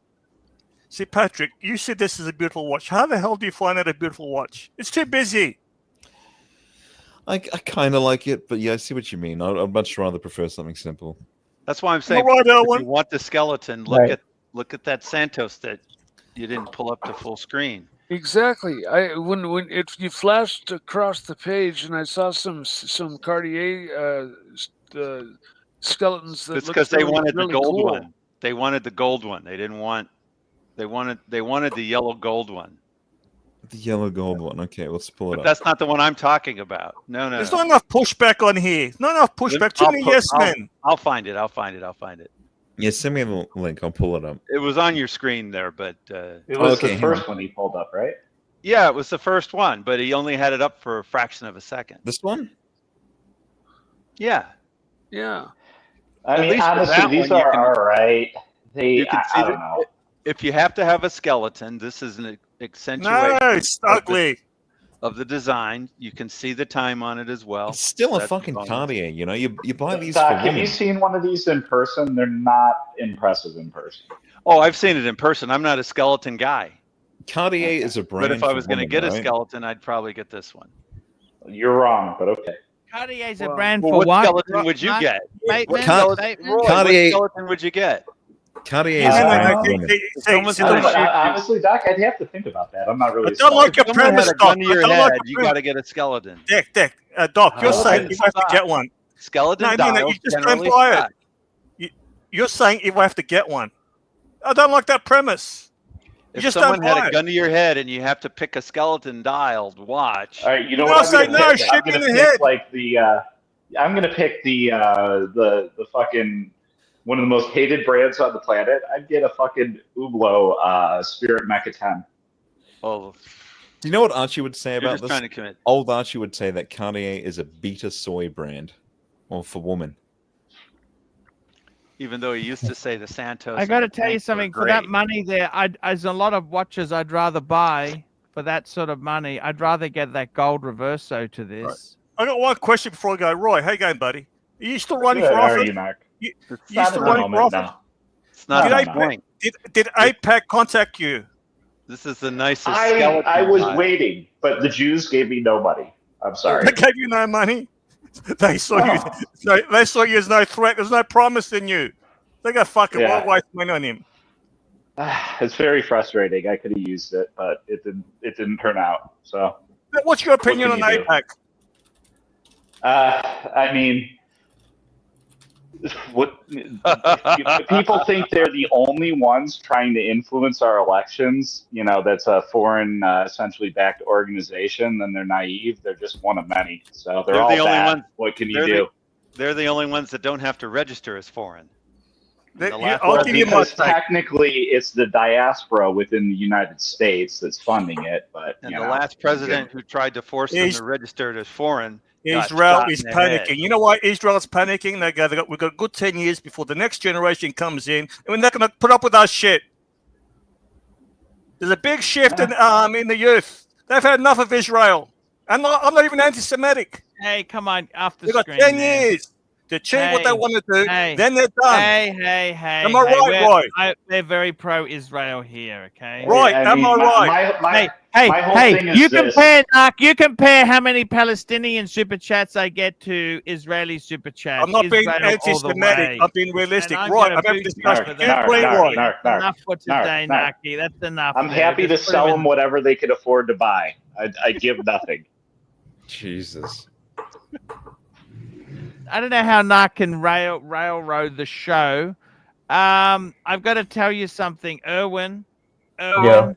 See, Patrick, you said this is a beautiful watch. How the hell do you find out a beautiful watch? It's too busy. I kind of like it, but yeah, I see what you mean. I'd much rather prefer something simple. That's why I'm saying, right, if you Owen. want the skeleton, look at that Santos that you didn't pull up to full screen. Exactly. When you flashed across the page and I saw some Cartier skeletons that It's looked because they really, wanted really the gold cool. one. They wanted the gold one. They didn't want. They wanted the yellow gold one. The yellow gold one. Okay, let's pull it But up. that's not the one I'm talking about. No. There's not enough pushback on here. Not enough pushback. Too many yes men. I'll find it. Yeah, send me the link. I'll pull it up. It was on your screen there, but It was Okay, the hang first on. one he pulled up, right? yeah, it was the first one. But he only had it up for a fraction of a second. This one? Yeah. Yeah. I At mean, least with that honestly, these one, you are can- all right. You can see I don't know. if you have to have a skeleton, this is an accentuation No, it's ugly. of the design. You can see the time on it as well. It's still a That's fucking bonus. Cartier. You know, you buy these Doc, for have you women. seen one of these in person? They're not impressive in person. Oh, I've seen it in person. I'm not a skeleton guy. Cartier is a brand. But if I for was going to women, get a right? skeleton, I'd probably get this one. You're wrong, but okay. Cartier's a Well, brand Well, for what what? skeleton would you Mark? get? Statement, What skeleton, statement. Roy, Cartier- what skeleton would you get? Cartier is a No, brand no, for women. Someone's see, gonna I don't know, shoot you. honestly, Doc, I'd have to think about that. I'm not really. I don't like If your someone had premise, a Doc. gun to your I don't head, like your you premise. got to get a skeleton. Doc, Doc, you're Oh, saying okay. if I have to get one. Skeleton No, dials you just don't generally buy suck. it. You're saying if I have to get one. I don't like that premise. You If just someone don't had buy a it. got to your head and you have to pick a skeleton dialed watch, All right, you know No, what? say I'm gonna no, pick? shoot I'm me in gonna the pick head. like the. I'm gonna pick the fucking one of the most hated brands on the planet. I'd get a fucking Hublot Spirit Mecha 10. oh, Do you know what Archie would say you're about just this? trying to commit. Old Archie would say that Cartier is a beta soy brand, or for women. Even though he used to say the Santos. I got to and the tell you Tank were something. For that great. money there, there's a lot of watches I'd rather buy for that sort of money. I'd rather get that gold Reverso to this. I got one question before I go. Roy, how you going, buddy? Are you still running Good, for how are office? you, Mark? You Not still at the running for moment, office? no. It's not Did the I- point. Did APAC contact you? This is the nicest I skeleton. was dial. waiting, but the Jews gave me no money. I'm sorry. They gave you no money. They saw you. No, they saw you as no threat. There's no promise in you. They go fucking Yeah. waste money on him. It's very frustrating. I could have used it, but it didn't turn out. So, What's your opinion on can you do? APAC? I mean, What people think they're the only ones trying to influence our elections. You know, that's a foreign, essentially backed organization. Then they're naive. They're just one of many. So they're all the only bad. ones. What can you do? They're the only ones that don't have to register as foreign. I'll give you my because technically it's the diaspora within the United States that's funding it. But and the last president who tried to force them to register it as foreign. Israel is panicking. You know why Israel's panicking? We've got a good 10 years before the next generation comes in, and we're not going to put up with our shit. There's a big shift in the youth. They've had enough of Israel. I'm not even anti-Semitic. Hey, come on, off the They've got screen. 10 years to achieve what they want to do. Then they're done. Hey. Am I right, Roy? They're very pro-Israel here, okay? Right, am I right? Hey, you compare how many Palestinian super chats I get to Israeli super chats. I'm not being anti-Semitic. I'm being realistic. Right, I'm having discussion. Enough for today, Naki. That's enough. I'm happy to sell them whatever they could afford to buy. I give nothing. Jesus. I don't know how Narc can railroad the show. I've got to tell you something, Erwin. Yeah.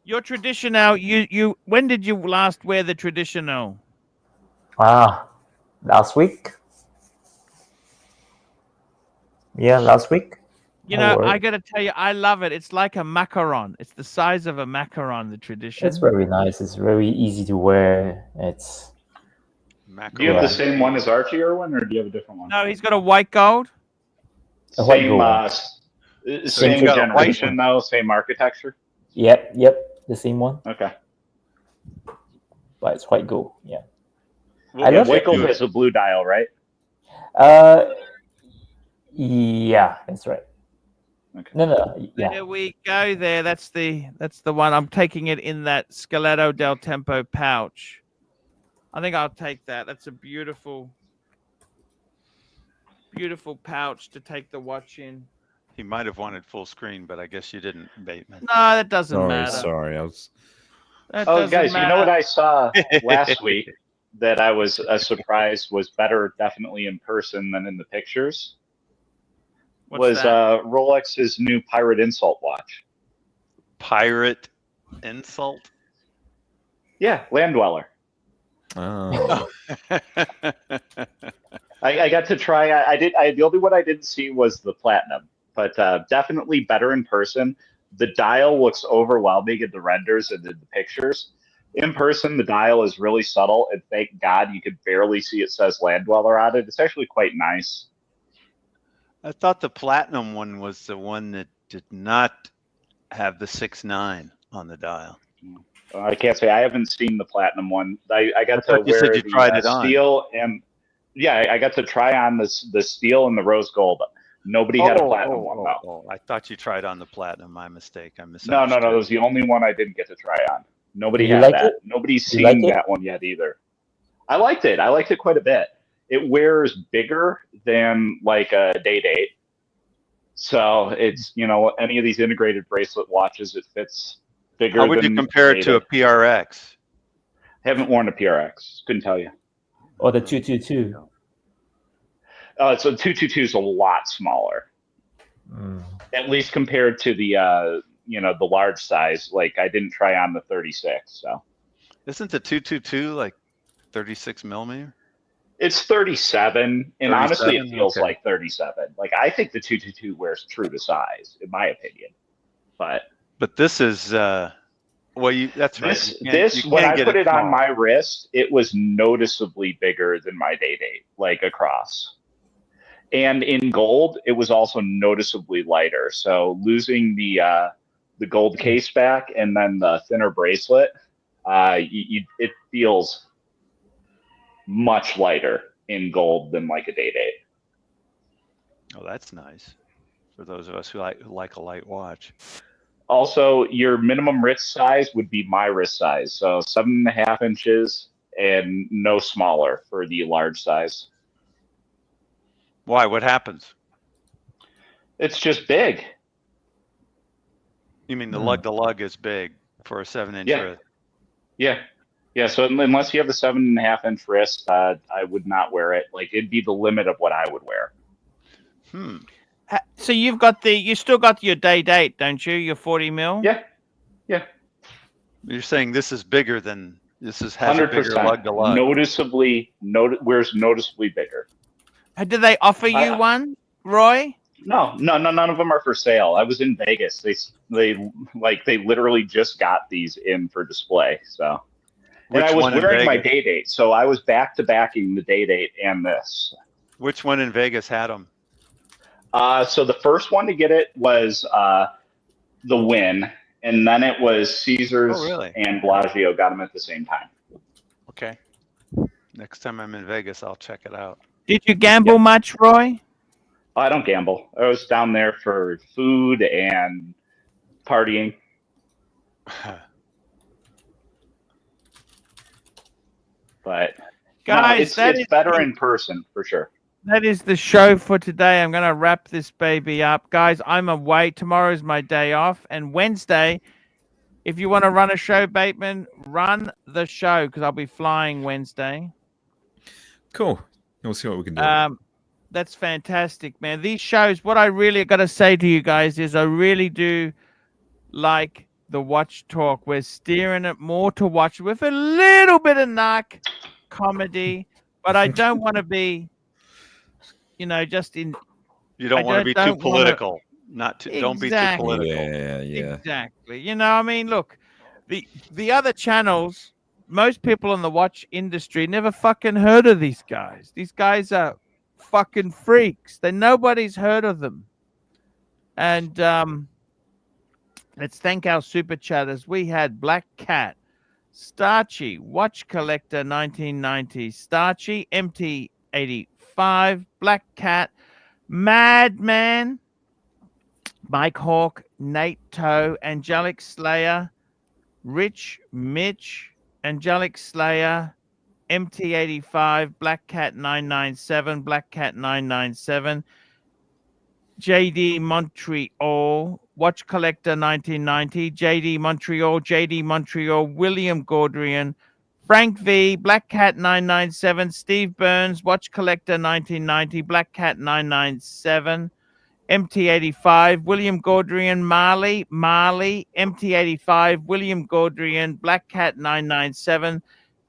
Your traditional. You. When did you last wear the traditional? Last week. Yeah, last week. You know, I got to tell you, I love it. It's like a macaron. It's the size of a macaron. The tradition. It's very nice. It's very easy to wear. It's. Do you have the same one as Archie, Erwin, or do you have a different one? No, he's got a white gold. Same generation, though. Same architecture. Yep, the same one. Okay. But it's white gold. Yeah. I love white gold has a blue dial, right? Yeah, that's right. Okay. No, yeah. There we go. That's the one. I'm taking it in that Skeletto del Tempo pouch. I think I'll take that. That's a beautiful pouch to take the watch in. He might have wanted full screen, but I guess you didn't, Bateman. No, that doesn't matter. Sorry, I was. Guys, you know what I saw last week that I was surprised was better, definitely in person than in the pictures. What's Rolex's new Pirate Insult watch. Pirate Insult? Yeah, Land Dweller. Oh. I got to try. The only one I didn't see was the platinum, but definitely better in person. The dial looks overwhelming in the renders and in the pictures. In person, the dial is really subtle, and thank God you could barely see it says Land Dweller on it. It's actually quite nice. I thought the platinum one was the one that did not have the 6.9 on the dial. I can't say I haven't seen the platinum one. I got to wear the steel and I got to try on the steel and the rose gold. Nobody had a platinum one though. I thought you tried on the platinum. My mistake. I No. misunderstood. It was the only one I didn't get to try on. Nobody had that. Nobody's seen that one yet either. I liked it. I liked it quite a bit. It wears bigger than like a day-date. So it's, any of these integrated bracelet watches, it fits bigger. How would you compare it to a PRX? I haven't worn a PRX. Couldn't tell you. Or the 222. So 222 is a lot smaller. At least compared to the the large size. Like I didn't try on the 36. So isn't the 222 like 36 millimeter? It's 37, and honestly, it feels okay. like 37. Like I think the 222 wears true to size, in my opinion. But this is that's right. This when I put it on my wrist, it was noticeably bigger than my day-date, like across. And in gold, it was also noticeably lighter. So losing the gold case back and then the thinner bracelet, it feels much lighter in gold than like a day-date. Oh, that's nice for those of us who like a light watch. Also, your minimum wrist size would be my wrist size, so 7.5 inches and no smaller for the large size. Why? What happens? It's just big. You mean the lug is big for a 7-inch wrist? Yeah. Yeah, so unless you have the 7.5-inch wrist, I would not wear it. Like, it'd be the limit of what I would wear. So you still got your day date, don't you? Your 40 mil? Yeah. You're saying this is bigger than this has a bigger 100%. lug to lug. Wears noticeably bigger. Did they offer you one, Roy? No, none of them are for sale. I was in Vegas. They literally just got these in for display. So, and I was wearing my day date, so I was back to backing the day date and this. Which one in Vegas had them? So the first one to get it was the Wynn, and then it was Caesars and Bellagio got them at the same time. Okay. Next time I'm in Vegas, I'll check it out. Did you gamble much, Roy? I don't gamble. I was down there for food and partying. But guys, it's better in person for sure. That is the show for today. I'm going to wrap this baby up. Guys, I'm away. Tomorrow's my day off. And Wednesday, if you want to run a show, Bateman, run the show because I'll be flying Wednesday. Cool. We'll see what we can do. That's fantastic, man. These shows, what I really got to say to you guys is I really do like the watch talk. We're steering it more to watch with a little bit of narc comedy, but I don't want to be, just in. You don't want to be too political. Don't be too political. Yeah. Exactly. I mean, look, the other channels, most people in the watch industry never fucking heard of these guys. These guys are fucking freaks. Nobody's heard of them. And let's thank our super chatters. We had Black Cat, Starchy, Watch Collector 1990, Starchy, MT85, Black Cat, Madman, Mike Hawk, Nate Toe, Angelic Slayer, Rich Mitch, Angelic Slayer, MT85, Black Cat 997, Black Cat 997, JD Montreal, Watch Collector 1990, JD Montreal, William Gaudrian, Frank V, Black Cat 997, Steve Burns, Watch Collector 1990, Black Cat 997, MT85, William Gaudrian, Marley, MT85, William Gaudrian, Black Cat 997,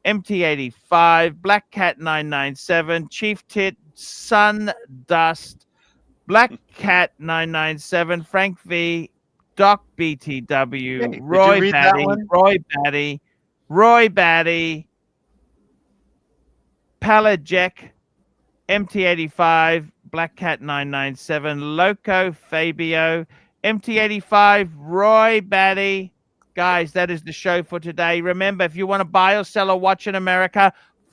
MT85, Black Cat 997, Chief Tit, Sun Dust, Black Cat 997, Frank V, Doc BTW, Hey, Roy Batty, Palajek, MT85, Black Cat 997, Loco Fabio, MT85, Roy Batty. Guys, that is the show for today. Remember, if you want to buy or sell a watch in America,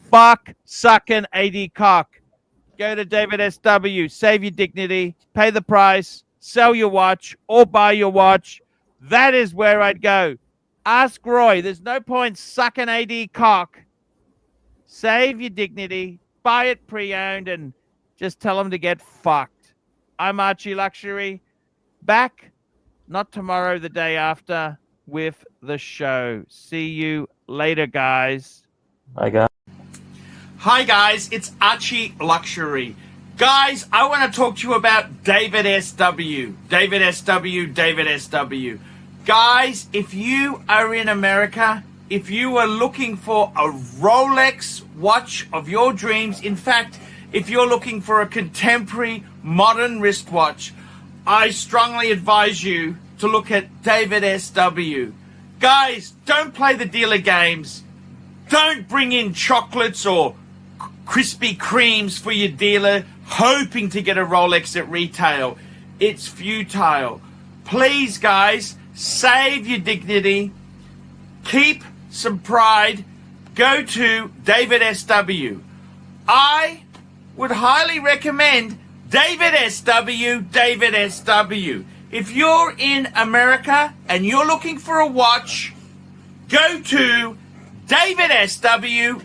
fuck sucking AD cock. Go to David SW, save your dignity, pay the price, sell your watch, or buy your watch. That is where I'd go. Ask Roy. There's no point sucking AD cock. Save your dignity, buy it pre-owned, and just tell him to get fucked. I'm Archie Luxury. Back, not tomorrow, the day after, with the show. See you later, guys. Bye, guys. Hi, guys. It's Archie Luxury. Guys, I want to talk to you about David SW. David SW. Guys, if you are in America, if you are looking for a Rolex watch of your dreams, in fact, if you're looking for a contemporary modern wristwatch, I strongly advise you to look at David SW. Guys, don't play the dealer games. Don't bring in chocolates or Krispy Kremes for your dealer hoping to get a Rolex at retail. It's futile. Please, guys, save your dignity. Keep some pride. Go to David SW. I would highly recommend David SW. If you're in America and you're looking for a watch, go to David SW.